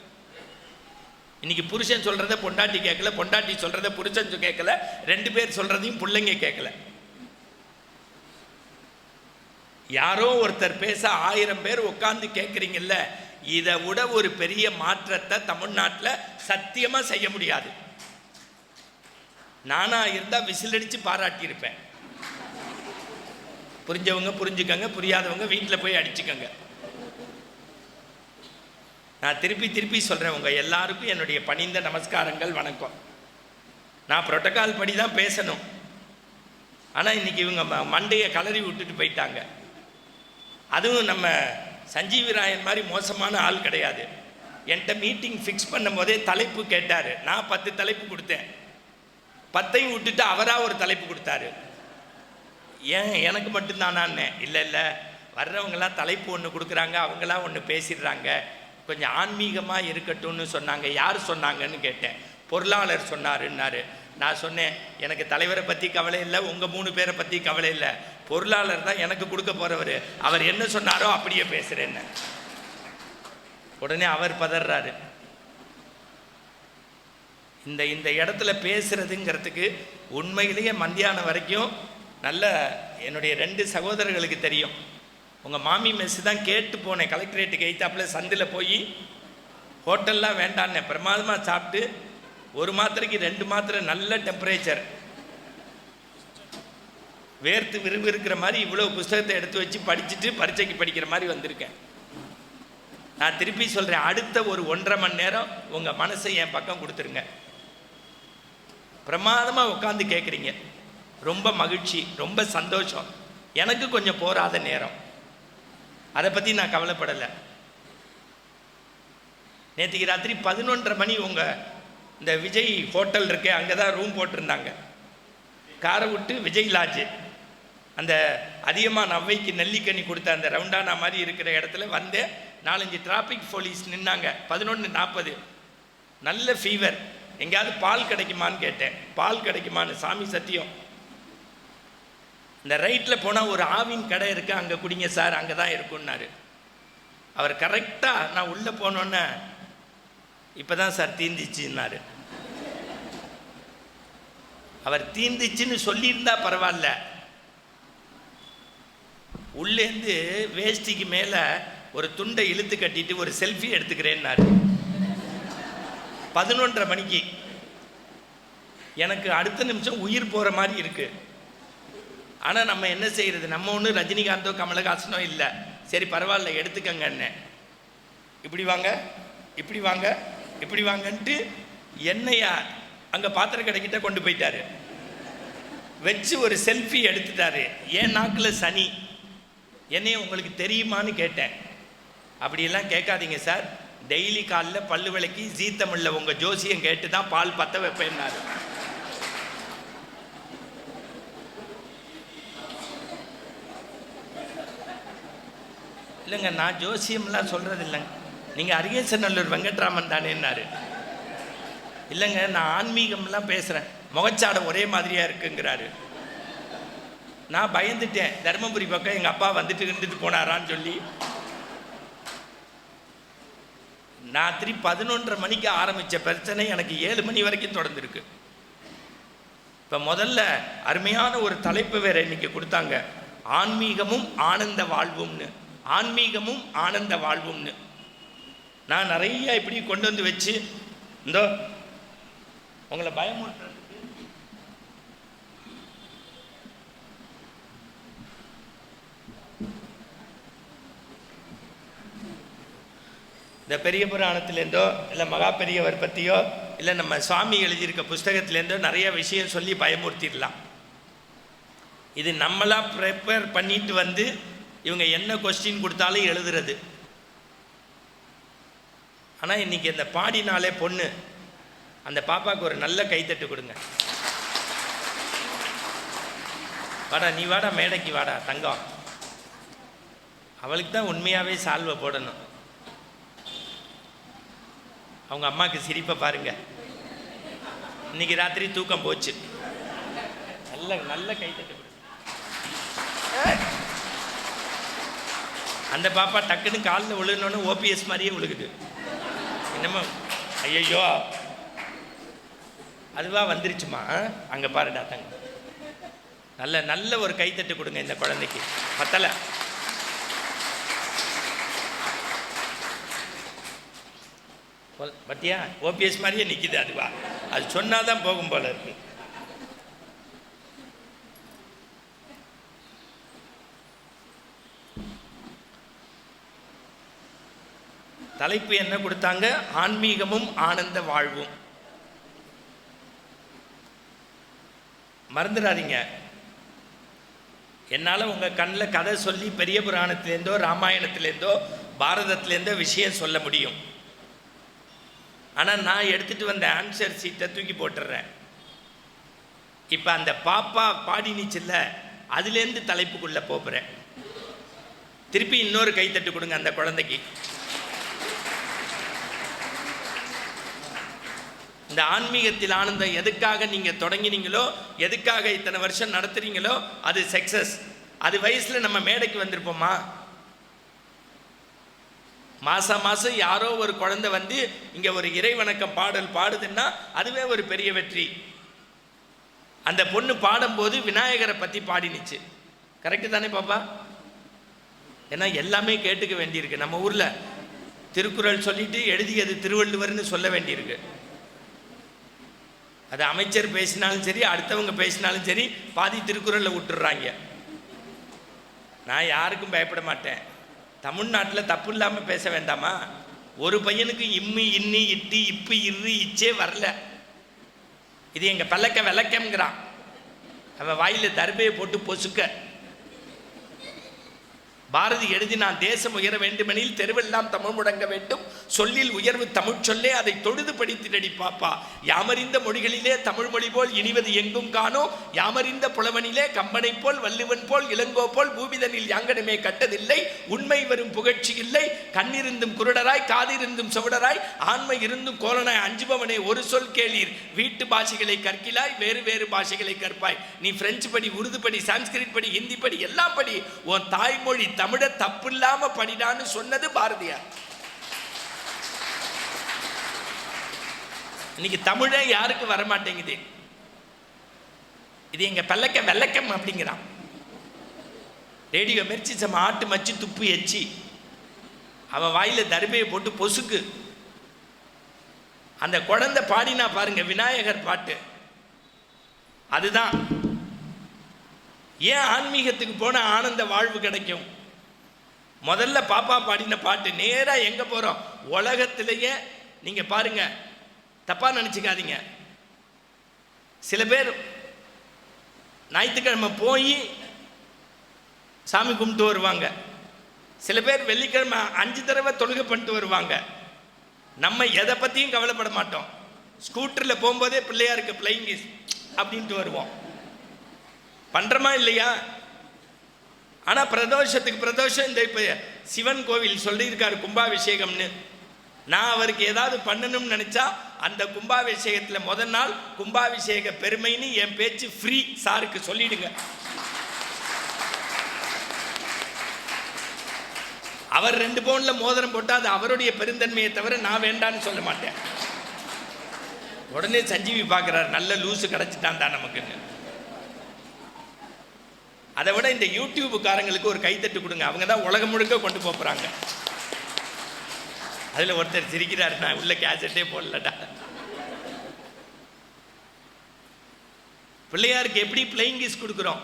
இன்னைக்கு புருஷன் சொல்றத பொண்டாட்டி கேட்கல, பொண்டாட்டி சொல்றத புருஷன் கேட்கல, 2 பேர் சொல்றதையும் பிள்ளைங்க கேட்கல. யாரோ ஒருத்தர் பேச 1000 பேர் உட்கார்ந்து கேட்குறீங்கல்ல, இதை விட ஒரு பெரிய மாற்றத்தை தமிழ்நாட்டில் சத்தியமா செய்ய முடியாது. நானா இருந்தா விசிலடிச்சு பாராட்டியிருப்பேன். புரிஞ்சவங்க புரிஞ்சுக்கங்க, புரியாதவங்க வீட்டில் போய் அடிச்சுக்கங்க. நான் திருப்பி சொல்கிறேன், உங்கள் எல்லாருக்கும் என்னுடைய பணிந்த நமஸ்காரங்கள், வணக்கம். நான் புரோட்டோகால் படி தான் பேசணும். ஆனால் இன்றைக்கி இவங்க மண்டையை கலறி விட்டுட்டு போயிட்டாங்க. அதுவும் நம்ம சஞ்சீவி ராயன் மாதிரி மோசமான ஆள் கிடையாது. என்கிட்ட மீட்டிங் ஃபிக்ஸ் பண்ணும் போதே தலைப்பு கேட்டார். நான் 10 தலைப்பு கொடுத்தேன். 10ஐயும் விட்டுட்டு அவராக ஒரு தலைப்பு கொடுத்தாரு. ஏன் எனக்கு மட்டும்தானான்னு? இல்லை, வர்றவங்களாம் தலைப்பு ஒன்று கொடுக்குறாங்க, அவங்களாம் ஒன்று பேசிடுறாங்க, கொஞ்சம் ஆன்மீகமாக இருக்கட்டும்னு சொன்னாங்க. யார் சொன்னாங்கன்னு கேட்டேன். பொருளாளர் சொன்னாருன்னாரு. நான் சொன்னேன், எனக்கு தலைவரை பற்றி கவலை இல்லை, உங்கள் 3 பேரை பற்றி கவலை இல்லை, பொருளாளர் தான் எனக்கு கொடுக்க போகிறவர், அவர் என்ன சொன்னாரோ அப்படியே பேசுகிறேன்னு. உடனே அவர் பதறாரு. இந்த இடத்துல பேசுறதுங்கிறதுக்கு உண்மையிலேயே மத்தியானம் வரைக்கும் நல்ல என்னுடைய 2 சகோதரர்களுக்கு தெரியும். உங்கள் மாமி மெஸ் தான் கேட்டு போனேன். கலெக்டரேட்டுக்கு எய்த்தாப்பில் சந்தில் போய் ஹோட்டல்லாம் வேண்டான்னு பிரமாதமாக சாப்பிட்டு 1 மாத்திரைக்கு 2 மாத்திரை நல்ல டெம்பரேச்சர், வேர்த்து விறுவிறுக்கிற மாதிரி இவ்வளோ புஸ்தகத்தை எடுத்து வச்சு படிச்சுட்டு பரீட்சைக்கு படிக்கிற மாதிரி வந்திருக்கேன். நான் திருப்பி சொல்கிறேன், அடுத்த ஒரு 1.5 மணி நேரம் உங்கள் மனசை என் பக்கம் கொடுத்துருங்க. பிரமாதமாக உட்காந்து கேட்குறீங்க, ரொம்ப மகிழ்ச்சி, ரொம்ப சந்தோஷம். எனக்கு கொஞ்சம் போராத நேரம், அதை பற்றி நான் கவலைப்படலை. நேற்றுக்கு ராத்திரி 11:30 மணி உங்கள் இந்த விஜய் ஹோட்டல் இருக்கே, அங்கே தான் ரூம் போட்டிருந்தாங்க. காரை விட்டு விஜய் லாட்ஜு, அந்த அதிகமாக நவ்வைக்கு நெல்லிக்கனி கொடுத்த அந்த ரவுண்டானா மாதிரி இருக்கிற இடத்துல வந்து 4-5 டிராஃபிக் போலீஸ் நின்னாங்க. 11:40, நல்ல ஃபீவர். எங்கேயாவது பால் கிடைக்குமான்னு கேட்டேன். பால் கிடைக்குமான்னு, சாமி சத்தியம். இந்த ரைட்டில் போனால் ஒரு ஆவின் கடை இருக்குது, அங்கே குடிங்க சார், அங்கே தான் இருக்குன்னாரு. அவர் கரெக்டாக நான் உள்ளே போனோன்னே, இப்போ தான் சார் தீந்துச்சுன்னாரு. அவர் தீந்துச்சுன்னு சொல்லியிருந்தா பரவாயில்ல, உள்ளேருந்து வேஷ்டிக்கு மேலே ஒரு துண்டை இழுத்து கட்டிட்டு ஒரு செல்ஃபி எடுத்துக்கிறேன்னாரு. 11:30 மணிக்கு. எனக்கு அடுத்த நிமிஷம் உயிர் போகிற மாதிரி இருக்குது. ஆனால் நம்ம என்ன செய்கிறது? நம்ம ஒன்றும் ரஜினிகாந்தோ கமலஹாசனோ இல்லை. சரி பரவாயில்ல எடுத்துக்கங்கன்னு, இப்படி வாங்க, இப்படி வாங்க, இப்படி வாங்கன்ட்டு என்னையா அங்கே பாத்திர கடைக்கிட்ட கொண்டு போயிட்டாரு. வச்சு ஒரு செல்ஃபி எடுத்துட்டாரு. என் நாக்கில் சனி. என்னைய உங்களுக்கு தெரியுமான்னு கேட்டேன். அப்படியெல்லாம் கேட்காதீங்க சார். டெய்லி காலைல பல்லு விளக்கி ஜீ தமிழில் உங்கள் ஜோசியம் கேட்டு தான் பால் பற்ற வைப்பேன்னாரு. இல்லைங்க, நான் ஜோசியம்லாம் சொல்கிறது இல்லைங்க. நீங்கள் அரியசநல்லூர் வெங்கட்ராமன் தானேன்னாரு. இல்லைங்க, நான் ஆன்மீகம்லாம் பேசுகிறேன், முகச்சாடை ஒரே மாதிரியாக இருக்குங்கிறாரு. நான் பயந்துட்டேன், தருமபுரி பக்கம் எங்கள் அப்பா வந்துட்டு இருந்துட்டு போனாரான்னு சொல்லி. ராத்திரி 11:30 மணிக்கு ஆரம்பித்த பிரச்சனை எனக்கு 7 மணி வரைக்கும் தொடர்ந்துருக்கு. இப்போ முதல்ல அருமையான ஒரு தலைப்பு வேறு இன்னைக்கு கொடுத்தாங்க, ஆன்மீகமும் ஆனந்த வாழ்வும்னு. ஆன்மீகமும் ஆனந்த வாழ்வும்னு நான் நிறைய இப்படி கொண்டு வந்து வச்சு இந்த உங்களை பயமுறுத்துறதுக்கு இந்த பெரிய புராணத்திலேருந்தோ இல்லை மகா பெரியவர் பற்றியோ இல்லை நம்ம சுவாமி எழுதியிருக்க புஸ்தகத்திலேருந்தோ நிறைய விஷயம் சொல்லி பயமுறுத்திடலாம். இது நம்மளாக ப்ரிப்பேர் பண்ணிட்டு வந்து இவங்க என்ன கொஸ்டின் கொடுத்தாலும் எழுதுறது. ஆனால் இன்றைக்கி இந்த பாடினாலே பொண்ணு, அந்த பாப்பாவுக்கு ஒரு நல்ல கைத்தட்டு கொடுங்க. வாடா, நீ வாடா, மேடைக்கு வாடா தங்கம். அவளுக்கு தான் உண்மையாகவே சால்வை போடணும். அவங்க அம்மாவுக்கு சிரிப்பை பாருங்க. இன்னைக்கு ராத்திரி தூக்கம் போச்சு. நல்ல நல்ல கைத்தட்டு கொடுங்க. அந்த பாப்பா டக்குன்னு காலில் விழுகணுன்னு ஓபிஎஸ் மாதிரியே விழுகுது. என்னமோ ஐயோ அதுவா வந்துருச்சுமா. அங்கே பாருடா தங்க, நல்ல நல்ல ஒரு கைத்தட்டு கொடுங்க இந்த குழந்தைக்கு. பத்தலை பத்தியா, ஓபிஎஸ் மாதிரியே நிற்கிது. அதுவா அது சொன்னாதான் போகும் போல இருக்கு. தலைப்பு என்ன கொடுத்தாங்க? ஆன்மீகமும் ஆனந்த வாழ்வும். மறந்துடாதீங்க, என்னால் உங்கள் கண்ணில் கதை சொல்லி பெரிய புராணத்திலேருந்தோ ராமாயணத்திலேருந்தோ பாரதத்திலேருந்தோ விஷயம் சொல்ல முடியும். ஆனால் நான் எடுத்துகிட்டு வந்த ஆன்சர் சீட்டை தூக்கி போட்டுடுறேன். இப்போ அந்த பாப்பா பாடினிச்சில்ல, அதுலேருந்து தலைப்புக்குள்ளே போகிறேன். திருப்பி இன்னொரு கைத்தட்டு கொடுங்க அந்த குழந்தைக்கு. இந்த ஆன்மீகத்தில் ஆனந்தம் எதுக்காக நீங்கள் தொடங்கினீங்களோ, எதுக்காக இத்தனை வருஷம் நடத்துறீங்களோ, அது சக்ஸஸ். அது வயசில் நம்ம மேடைக்கு வந்திருப்போமா? மாதம் மாதம் யாரோ ஒரு குழந்தை வந்து இங்கே ஒரு இறைவணக்கம் பாடல் பாடுதுன்னா அதுவே ஒரு பெரிய வெற்றி. அந்த பொண்ணு பாடும்போது விநாயகரை பற்றி பாடினுச்சு. கரெக்டு தானே பாப்பா? ஏன்னா எல்லாமே கேட்டுக்க வேண்டியிருக்கு. நம்ம ஊரில் திருக்குறள் சொல்லிட்டு எழுதியது திருவள்ளுவர்னு சொல்ல வேண்டியிருக்கு. அது அமைச்சர் பேசினாலும் சரி, அடுத்தவங்க பேசினாலும் சரி, பாதி திருக்குறளில் விட்டுடுறாங்க. நான் யாருக்கும் பயப்பட மாட்டேன். தமிழ்நாட்டில் தப்பு இல்லாமல் பேச வேண்டாமா? ஒரு பையனுக்கு இம்மி இன்னி இட்டி இப்பு இரு இச்சே வரல. இது எங்கள் பல்லக்க விளக்கம்ங்கிறான். அவன் வாயில் தர்பையை போட்டு பொசுக்க. பாரதி எழுதினான், தேசம் உயர வேண்டுமெனில் தெருவெல்லாம் தமிழ் முழங்க வேண்டும், சொல்லில் உயர்வு தமிழ் சொல்லே அதை தொழுது படித்திடடி பாப்பா, யாமறிந்த மொழிகளிலே தமிழ் மொழி போல் இனிவது எங்கும் காணோ, யாமறிந்த புலவனிலே கம்பனை போல் வள்ளுவன் போல் இளங்கோ போல் பூமிதனில் யாங்கனமே கட்டதில்லை, உண்மை வரும் புகழ்ச்சி இல்லை, கண்ணிருந்தும் குருடராய் காதிருந்தும் செவிடராய் ஆண்மை இருந்தும் கோலனாய் அஞ்சுபவனே ஒரு சொல் கேளீர், வீட்டு பாஷைகளை கற்கிலாய் வேறு வேறு பாஷைகளை கற்பாய். நீ பிரெஞ்சு படி, உருது படி, சான்ஸ்கிரிட் படி, ஹிந்தி படி, எல்லாம் படி, உன் தாய்மொழி தமிழ தப்பு இல்லாம படிடான்னு சொன்னது பாரதியார். இன்னைக்கு தமிழே யாருக்கு வரமாட்டேங்குது. இது எங்க பல்லக்க வெள்ளக்கம் அப்படிங்கிறான். ரேடியோ மெர்ச்சி சம ஆட்டு மச்சு துப்பு எச்சி, அவன் வாயில தர்பையை போட்டு பொசுக்கு. அந்த குழந்தை பாடினா பாருங்க, விநாயகர் பாட்டு. அதுதான் ஏன் ஆன்மீகத்துக்கு போன ஆனந்த வாழ்வு கிடைக்கும். முதல்ல பாப்பா பாடின பாட்டு. நேராக எங்கே போகிறோம்? உலகத்திலேயே நீங்கள் பாருங்க, தப்பாக நினச்சிக்காதீங்க. சில பேர் ஞாயிற்றுக்கிழமை போய் சாமி கும்பிட்டு வருவாங்க. சில பேர் வெள்ளிக்கிழமை 5 தடவை தொழுகை பண்ணிட்டு வருவாங்க. நம்ம எதை பற்றியும் கவலைப்பட மாட்டோம். ஸ்கூட்டரில் போகும்போதே பிள்ளையாருக்கு பிளைங் இஸ் அப்படின்ட்டு வருவோம். பண்ணுறோமா இல்லையா? ஆனால் பிரதோஷம் இந்த இப்போ சிவன் கோவில் சொல்லியிருக்காரு கும்பாபிஷேகம்னு. நான் அவருக்கு ஏதாவது பண்ணணும்னு நினச்சா அந்த கும்பாபிஷேகத்தில் முதல் நாள் கும்பாபிஷேக பெருமைன்னு என் பேச்சு ஃப்ரீ சாருக்கு சொல்லிடுங்க. அவர் 2 பவுனில் மோதிரம் போட்டால் அது அவருடைய பெருந்தன்மையை தவிர நான் வேண்டான்னு சொல்ல மாட்டேன். உடனே சஞ்சீவி பார்க்குறாரு, நல்ல லூசு கிடச்சிட்டான் தான் நமக்குன்னு. அதை விட இந்த யூடியூபுக்காரங்களுக்கு ஒரு கைத்தட்டு கொடுங்க. அவங்க தான் உலகம் முழுக்க கொண்டு போகிறாங்க. அதில் ஒருத்தர் சிரிக்கிறார், நான் உள்ள கேசட்டே போடலடா. பிள்ளையாருக்கு எப்படி பிளைங் கிஸ் கொடுக்குறோம்?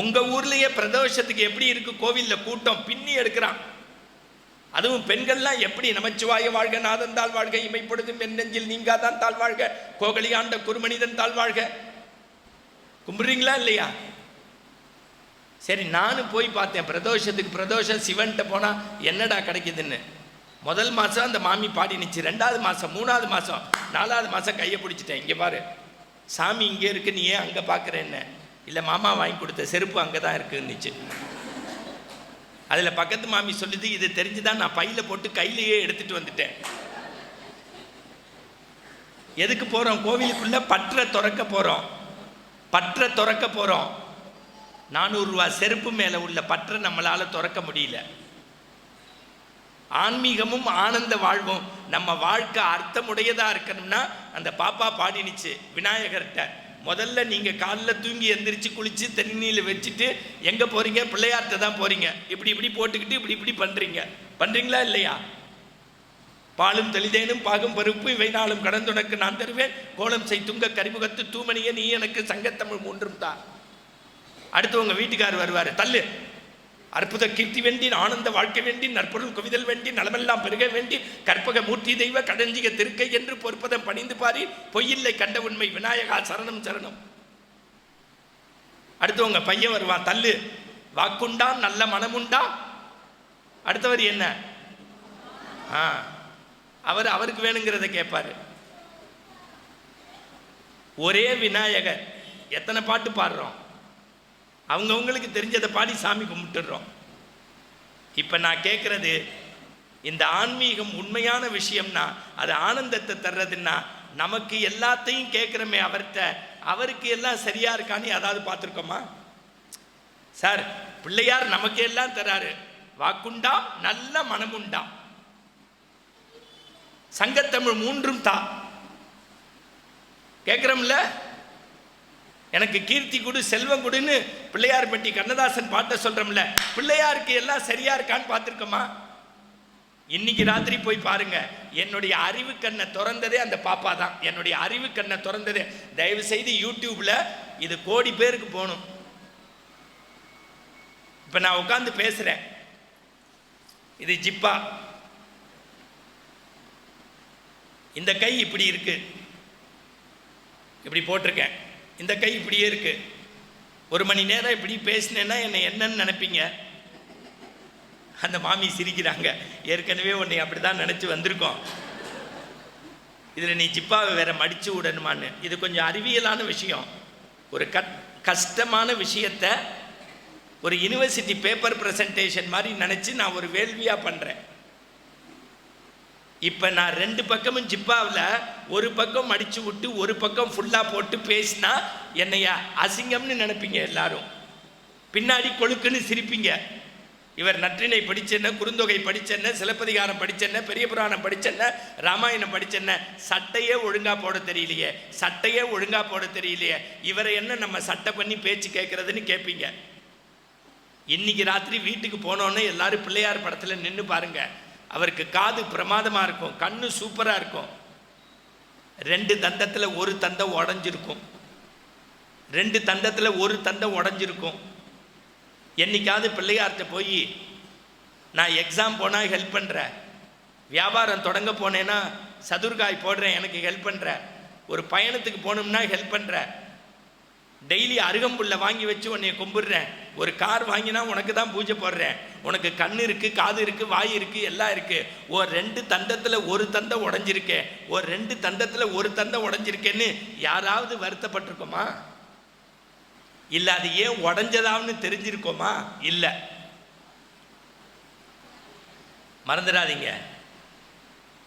உங்கள் ஊர்லேயே பிரதோஷத்துக்கு எப்படி இருக்கு? கோவிலில் கூட்டம் பின்னி எடுக்கிறான். அதுவும் பெண்கள்லாம் எப்படி நமச்சிவாய வாழ்க, நாதன் தாழ் வாழ்க, இமைப்படுதும் என் நெஞ்சில் நீங்காதான் தாழ் வாழ்க, கோகலி ஆண்ட குருமனிதன் தாழ் வாழ்க. கும்பிட்றீங்களா இல்லையா? சரி, நானும் போய் பார்த்தேன் பிரதோஷத்துக்கு. பிரதோஷம் சிவன்கிட்ட போனால் என்னடா கிடைக்குதுன்னு. முதல் மாதம் அந்த மாமி பாடினுச்சு, 2வது மாதம், 3வது மாதம், 4வது மாதம் கையை பிடிச்சிட்டேன். இங்கே பாரு சாமி இங்கே இருக்கு, நீ ஏன் அங்கே பார்க்குற என்ன? இல்லை மாமா வாங்கி கொடுத்த செருப்பு அங்கே தான் இருக்குன்னுச்சு. அதில் பக்கத்து மாமி சொல்லுது, இது தெரிஞ்சுதான் நான் பையில் போட்டு கையிலேயே எடுத்துகிட்டு வந்துட்டேன். எதுக்கு போகிறோம்? கோவிலுக்குள்ளே பற்ற திறக்க போகிறோம். 400 ரூபா செருப்பு மேலே உள்ள பற்ற நம்மளால் திறக்க முடியல. ஆன்மீகமும் ஆனந்த வாழ்வும் நம்ம வாழ்க்கை அர்த்தமுடையதாக இருக்கணும்னா அந்த பாப்பா பாடினுச்சு விநாயகர்கிட்ட, முதல்ல நீங்கள் காலில் தூங்கி எந்திரிச்சு குளித்து தண்ணியில் வச்சுட்டு எங்கே போகிறீங்க? பிள்ளையார்கிட்ட தான் போகிறீங்க. இப்படி போட்டுக்கிட்டு இப்படி பண்ணுறீங்களா இல்லையா? பாலும் தெளிதேனும் பாகும் பருப்பு இவை நாளும் கடந்துனக்கு நான் தருவேன், கோலம் செய் துங்க கரிமுகத்து தூமணிய நீ எனக்கு சங்கத்தமிழ் 3 தான். அடுத்து உங்கள் வீட்டுக்காரர் வருவார், தள்ளு, அற்புத கீர்த்தி வேண்டி, ஆனந்த வாழ்க்கை வேண்டி, நற்பொருள் குவிதல் வேண்டி, நலமெல்லாம் பெருக வேண்டி, கற்பக மூர்த்தி தெய்வ கடஞ்சிக திருக்கை என்று பொறுப்பதம் பணிந்து பாரி, பொய்யில்லை கண்ட உண்மை விநாயகா சரணம் சரணம். அடுத்து உங்கள் பையன் வருவான், தள்ளு, வாக்குண்டான் நல்ல மனமுண்டான். அடுத்தவர் என்ன? அவருக்கு வேணுங்கிறத கேட்பாரு. ஒரே விநாயகர், எத்தனை பாட்டு பாடுறோம்? அவங்கவுங்களுக்கு தெரிஞ்சதை பாடி சாமி கும்பிட்டுடுறோம். இப்போ நான் கேட்குறது, இந்த ஆன்மீகம் உண்மையான விஷயம்னா அது ஆனந்தத்தை தர்றதுன்னா நமக்கு எல்லாத்தையும் கேட்குறோமே அவர்கிட்ட, அவருக்கு எல்லாம் சரியாக இருக்கான்னு அதாவது பார்த்துருக்கோமா? சார், பிள்ளையார் நமக்கு எல்லாம் தராரு, வாக்குண்டா நல்ல மனமுண்டா, சங்கத்தமிழ் 3 தான் கேட்குறோம்ல. எனக்கு கீர்த்தி கொடு, செல்வம் கொடுன்னு பிள்ளையார் பட்டி கண்ணதாசன் பாட்ட சொல்கிறோம்ல, பிள்ளையாருக்கு எல்லாம் சரியா இருக்கான்னு பார்த்துருக்கோமா? இன்னைக்கு ராத்திரி போய் பாருங்க. என்னுடைய அறிவு கண்ணை திறந்ததே அந்த பாப்பா தான். என்னுடைய அறிவு கண்ணை திறந்ததே. தயவு செய்து யூடியூப்ல இது 1 கோடி பேருக்கு போகணும். இப்போ நான் உட்காந்து பேசுகிறேன், இது ஜிப்பா, இந்த கை இப்படி இருக்கு, இப்படி போட்டிருக்கேன், இந்த கை இப்படியே இருக்கு. 1 மணி நேரம் இப்படி பேசினேன்னா என்னை என்னன்னு நினைப்பீங்க? அந்த மாமி சிரிக்கிறாங்க, ஏற்கனவே உன்னை அப்படி தான் நினச்சி வந்திருக்கோம், இதில் நீ ஜிப்பாவை வேற மடித்து விடணுமான்னு. இது கொஞ்சம் அறிவியலான விஷயம். ஒரு கஷ்டமான விஷயத்தை ஒரு யூனிவர்சிட்டி பேப்பர் ப்ரெசன்டேஷன் மாதிரி நினச்சி நான் ஒரு வேள்வியாக பண்ணுறேன். இப்போ நான் 2 பக்கமும் ஜிப்பாவில் ஒரு பக்கம் மடித்து விட்டு ஒரு பக்கம் ஃபுல்லாக போட்டு பேசினா என்னைய அசிங்கம்னு நினைப்பீங்க எல்லாரும். பின்னாடி கொழுக்குன்னு சிரிப்பீங்க. இவர் நற்றினை படிச்சென்ன, குறுந்தொகை படிச்சென்ன, சிலப்பதிகாரம் படிச்சென்ன, பெரிய புராணம் படிச்சென்ன, ராமாயணம் படிச்சென்ன, சட்டையே ஒழுங்காக போட தெரியலையே, இவரை என்ன நம்ம சட்டை பண்ணி பேச்சு கேட்குறதுன்னு கேட்பீங்க. இன்னைக்கு ராத்திரி வீட்டுக்கு போனோன்னே எல்லாரும் பிள்ளையார் படத்தில் நின்று பாருங்க. அவருக்கு காது பிரமாதமாக இருக்கும், கண்ணு சூப்பராக இருக்கும், 2 தந்தத்தில் ஒரு தந்தம் உடஞ்சிருக்கும், 2 தந்தத்தில் ஒரு தந்தம் உடஞ்சிருக்கும். என்னைக்காவது பிள்ளையார்கிட்ட போய் நான் எக்ஸாம் போனால் ஹெல்ப் பண்ணுறேன், வியாபாரம் தொடங்க போனேன்னா சதுர்காய் போடுறேன் எனக்கு ஹெல்ப் பண்ணுறேன், ஒரு பயணத்துக்கு போகணும்னா ஹெல்ப் பண்ணுறேன், டெய்லி அருகம்புல்லை வாங்கி வச்சு உன்னைய கும்பிடுறேன், ஒரு கார் வாங்கினா உனக்கு தான் பூஜை போடுறேன், உனக்கு கண் இருக்குது, காது இருக்குது, வாய் இருக்குது, எல்லாம் இருக்குது. ஒரு 2 தந்தத்தில் ஒரு தந்தை உடஞ்சிருக்கேன், ஒரு 2 தந்தத்தில் ஒரு தந்தை உடஞ்சிருக்கேன்னு யாராவது வருத்தப்பட்டிருக்கோமா? இல்லை அது ஏன் உடஞ்சதான்னு தெரிஞ்சிருக்கோமா? இல்லை. மறந்துடாதீங்க.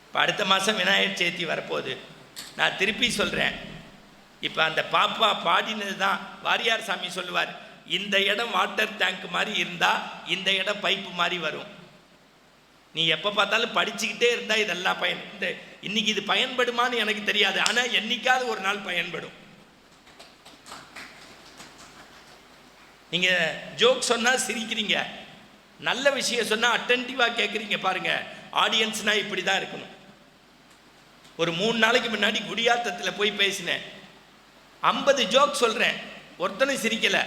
இப்போ அடுத்த மாதம் விநாயகர் சதுர்த்தி வரப்போகுது. நான் திருப்பி சொல்கிறேன், இப்போ அந்த பாப்பா பாடினது தான் வாரியார் சாமி சொல்லுவார், இந்த இடம் வாட்டர் டேங்க் மாதிரி இருந்தால் இந்த இடம் பைப்பு மாதிரி வரும். நீ எப்போ பார்த்தாலும் படிச்சுக்கிட்டே இருந்தால் இதெல்லாம் இன்னைக்கு இது பயன்படுமான்னு எனக்கு தெரியாது, ஆனால் என்னைக்காவது ஒரு நாள் பயன்படும். நீங்கள் ஜோக் சொன்னால் சிரிக்கிறீங்க, நல்ல விஷயம் சொன்னால் அட்டென்டிவாக கேட்குறீங்க. பாருங்கள், ஆடியன்ஸ்னால் இப்படி தான் இருக்கணும். ஒரு 3 நாளைக்கு முன்னாடி குடியாத்தத்தில் போய் பேசினேன். 50 ஜோக் சொல்கிறேன், ஒருத்தனும் சிரிக்கலை.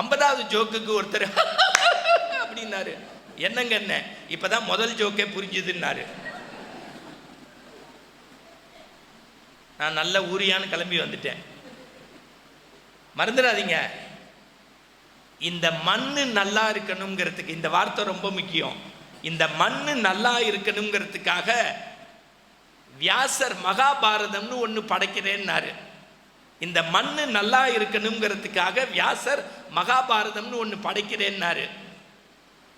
50வது ஜோக்குக்கு ஒருத்தர் அப்படின்னாரு. என்னங்க என்ன, இப்போ தான் முதல் ஜோக்கே புரிஞ்சுதுன்னாரு. நான் நல்ல ஊரியான்னு கிளம்பி வந்துட்டேன். மறந்துடாதீங்க, இந்த மண்ணு நல்லா இருக்கணுங்கிறதுக்கு இந்த வார்த்தை ரொம்ப முக்கியம். இந்த மண்ணு நல்லா இருக்கணுங்கிறதுக்காக வியாசர் மகாபாரதம்னு ஒன்று படைக்கிறேன்னாரு. இந்த மண்ணு நல்லா இருக்கணுங்கிறதுக்காக வியாசர் மகாபாரதம்னு ஒன்று படைக்கிறேன்னாரு.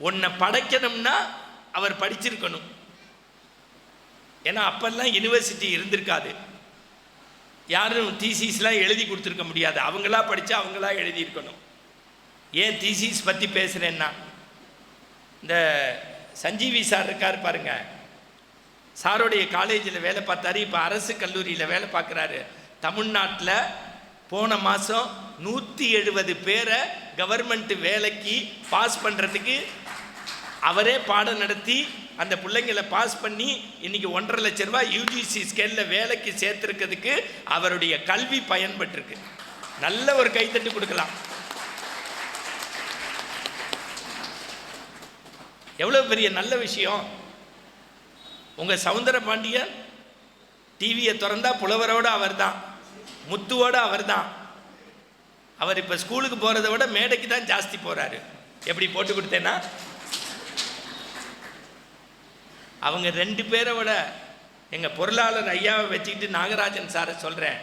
ஒன்றை படைக்கணும்னா அவர் படிச்சிருக்கணும். ஏன்னா அப்பெல்லாம் யூனிவர்சிட்டி இருந்திருக்காது, யாரும் தீசிஸ்லாம் எழுதி கொடுத்துருக்க முடியாது. அவங்களா படித்தா அவங்களா எழுதியிருக்கணும். ஏன் தீசிஸ் பற்றி பேசுகிறேன்னா, இந்த சஞ்சீவி சார் இருக்கார் பாருங்க, சாருடைய காலேஜில் வேலை பார்த்தாரு, இப்போ அரசு கல்லூரியில் வேலை பார்க்குறாரு. தமிழ்நாட்டில் போன மாதம் 170 பேரை கவர்மெண்ட் வேலைக்கு பாஸ் பண்ணுறதுக்கு அவரே பாடம் நடத்தி அந்த பிள்ளைங்களை பாஸ் பண்ணி இன்னைக்கு 1.5 லட்ச ரூபாய் யூஜிசி ஸ்கேலில் வேலைக்கு சேர்த்துருக்கிறதுக்கு அவருடைய கல்வி பயன்பட்டுருக்கு. நல்ல ஒரு கைத்தட்டு கொடுக்கலாம். எவ்வளோ பெரிய நல்ல விஷயம். உங்கள் சவுந்தர பாண்டியன் டிவியை திறந்தா புலவரோடு அவர் தான், முத்துவோடு அவர் தான். அவர் இப்போ ஸ்கூலுக்கு போகிறத விட மேடைக்கு தான் ஜாஸ்தி போகிறாரு. எப்படி போட்டு கொடுத்தேன்னா, அவங்க 2 பேரை விட எங்கள் பொருளாளர் ஐயாவை வச்சுக்கிட்டு நாகராஜன் சாரை சொல்கிறேன்,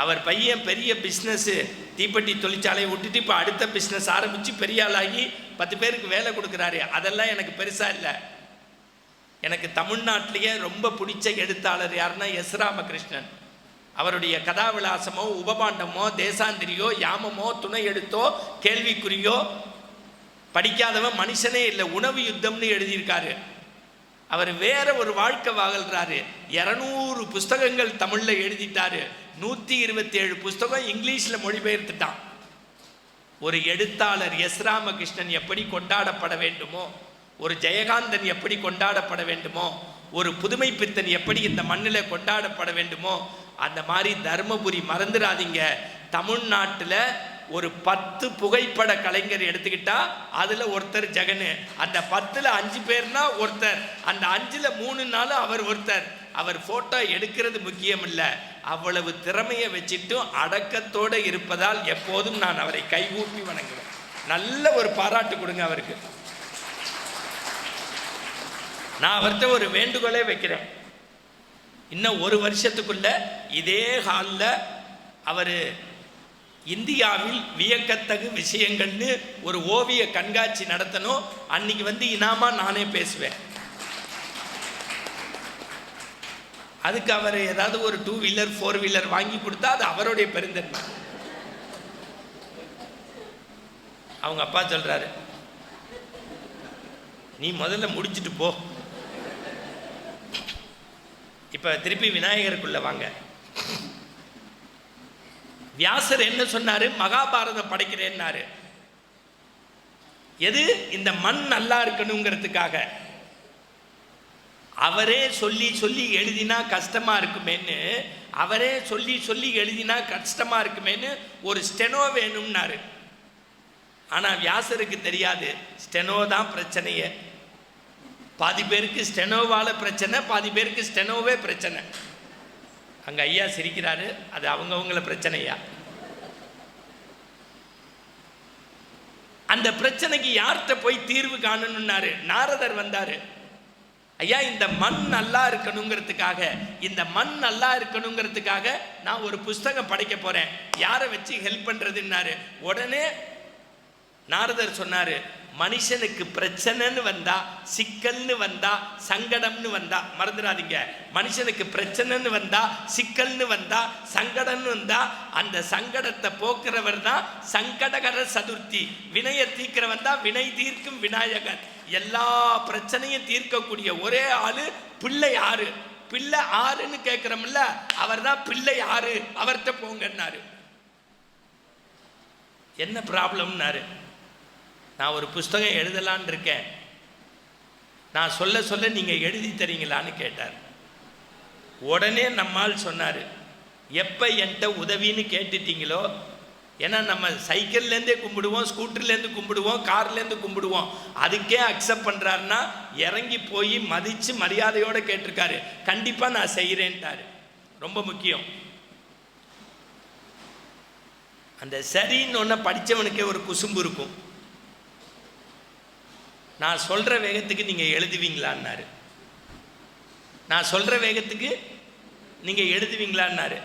அவர் பையன் பெரிய பிஸ்னஸ்ஸு தீப்பெட்டி தொழிற்சாலையை விட்டுட்டு இப்போ அடுத்த பிஸ்னஸ் ஆரம்பித்து பெரிய ஆளாகி 10 பேருக்கு வேலை கொடுக்குறாரு. அதெல்லாம் எனக்கு பெருசாக இல்லை. எனக்கு தமிழ்நாட்டிலேயே ரொம்ப பிடிச்ச எழுத்தாளர் யாருன்னா எஸ் ராமகிருஷ்ணன். அவருடைய கதாவிலாசமோ உபபாண்டமோ தேசாந்திரியோ யாமமோ துணை எழுத்தோ கேள்விக்குறியோ படிக்காதவன் மனுஷனே இல்லை. உணவு யுத்தம்னு எழுதியிருக்காரு. அவர் வேற ஒரு வாழ்க்கை வாழ்கிறாரு. 200 புஸ்தகங்கள் தமிழில் எழுதிட்டாரு. 127 புஸ்தகம் இங்கிலீஷில் மொழிபெயர்த்துட்டான். ஒரு எழுத்தாளர் எஸ் ராமகிருஷ்ணன் எப்படி கொண்டாடப்பட வேண்டுமோ, ஒரு ஜெயகாந்தன் எப்படி கொண்டாடப்பட வேண்டுமோ, ஒரு புதுமை பித்தன் எப்படி இந்த மண்ணில் கொண்டாடப்பட வேண்டுமோ, அந்த மாதிரி தர்மபுரி மறந்துடாதீங்க. தமிழ்நாட்டில் ஒரு 10 புகைப்பட கலைஞர் எடுத்துக்கிட்டா அதில் ஒருத்தர் ஜெகனு. அந்த 10ல் 5 பேர்னா ஒருத்தர், அந்த 5ல் 3 நாள் அவர் ஒருத்தர். அவர் ஃபோட்டோ எடுக்கிறது முக்கியம் இல்லை, அவ்வளவு திறமையை வச்சுட்டும் அடக்கத்தோடு இருப்பதால் எப்போதும் நான் அவரை கைகூப்பி வணங்குவேன். நல்ல ஒரு பாராட்டு கொடுங்க அவருக்கு. நான் அவர்கிட்ட ஒரு வேண்டுகோளே வைக்கிறேன். இன்னும் 1 வருஷத்துக்குள்ள இதே ஹாலில் அவர் இந்தியாவில் வியக்கத்தகு விஷயங்கள்னு ஒரு ஓவிய கண்காட்சி நடத்தணும். அன்னைக்கு வந்து இனாமா நானே பேசுவேன். அதுக்கு அவர் ஏதாவது ஒரு 2 வீலர் 4 வீலர் வாங்கி கொடுத்தா அது அவருடைய பெருந்தன்மை. அவங்க அப்பா சொல்றாரு, நீ முதல்ல முடிச்சுட்டு போ. இப்ப திருப்பி விநாயகருக்குள்ள வாங்க. வியாசர் என்ன சொன்னாரு? மகாபாரதம் படைக்கிறேன்னாரு. எது? இந்த மண் நல்லா இருக்கணுங்கிறதுக்காக. அவரே சொல்லி சொல்லி எழுதினா கஷ்டமா இருக்குமேன்னு, அவரே சொல்லி சொல்லி எழுதினா கஷ்டமா இருக்குமேன்னு ஒரு ஸ்டெனோ வேணும்னாரு. ஆனா வியாசருக்கு தெரியாது, ஸ்டெனோ தான் பிரச்சனையே. பாதி பேருக்கு ஸ்டெனோவால பிரச்சனை, பாதி பேருக்கு ஸ்டெனோவே பிரச்சனை. அங்க ஐயா சிரிக்கிறாரு, அது அவங்கவுங்கள பிரச்சனையா. அந்த பிரச்சனைக்கு யார்கிட்ட போய் தீர்வு காணணும்னாரு. நாரதர் வந்தாரு. ஐயா, இந்த மண் நல்லா இருக்கணுங்கிறதுக்காக, இந்த மண் நல்லா இருக்கணுங்கிறதுக்காக நான் ஒரு புஸ்தகம் படைக்க போறேன், யாரை வச்சு ஹெல்ப் பண்றதுன்னாரு. உடனே நாரதர் சொன்னாரு, மனுஷனுக்கு பிரச்சனைன்னு வந்தா, சிக்கல்னு வந்தா, சங்கடம்னு வந்தா, மறந்துடாதீங்க, மனுஷனுக்கு பிரச்சனைன்னு வந்தா, சிக்கல்னு வந்தா, சங்கடம்னு வந்தா, அந்த சங்கடத்தை போக்குறவர் தான் சங்கடகர சதுர்த்தி. வினையை தீர்க்கிறவன் தான் வினை தீர்க்கும் விநாயகர். எல்லா பிரச்சனையும் தீர்க்கக்கூடிய ஒரே ஆளு பிள்ளை ஆறு. பிள்ளை ஆறுன்னு கேட்கிறோம்ல, அவர் தான் பிள்ளை ஆறு, அவர்கிட்ட போங்கன்னாரு. என்ன ப்ராப்ளம்னாரு. நான் ஒரு புஸ்தகம் எழுதலான் இருக்கேன், நான் சொல்ல சொல்ல நீங்க எழுதி தரீங்களான்னு கேட்டார். உடனே நம்மால் சொன்னார், எப்போ என்கிட்ட உதவின்னு கேட்டுட்டீங்களோ, ஏன்னா நம்ம சைக்கிள்லேருந்தே கும்பிடுவோம், ஸ்கூட்டர்லேருந்து கும்பிடுவோம், கார்லேருந்து கும்பிடுவோம், அதுக்கே அக்செப்ட் பண்ணுறாருன்னா இறங்கி போய் மதித்து மரியாதையோடு கேட்டிருக்காரு. கண்டிப்பாக நான் செய்கிறேன்ட்டாரு. ரொம்ப முக்கியம். அந்த சரின்னு ஒன்று படித்தவனுக்கே ஒரு குசும்பு இருக்கும். நான் சொல்கிற வேகத்துக்கு நீங்கள் எழுதுவீங்களான்னாரு. நான் சொல்கிற வேகத்துக்கு நீங்கள் எழுதுவீங்களான்னாரு.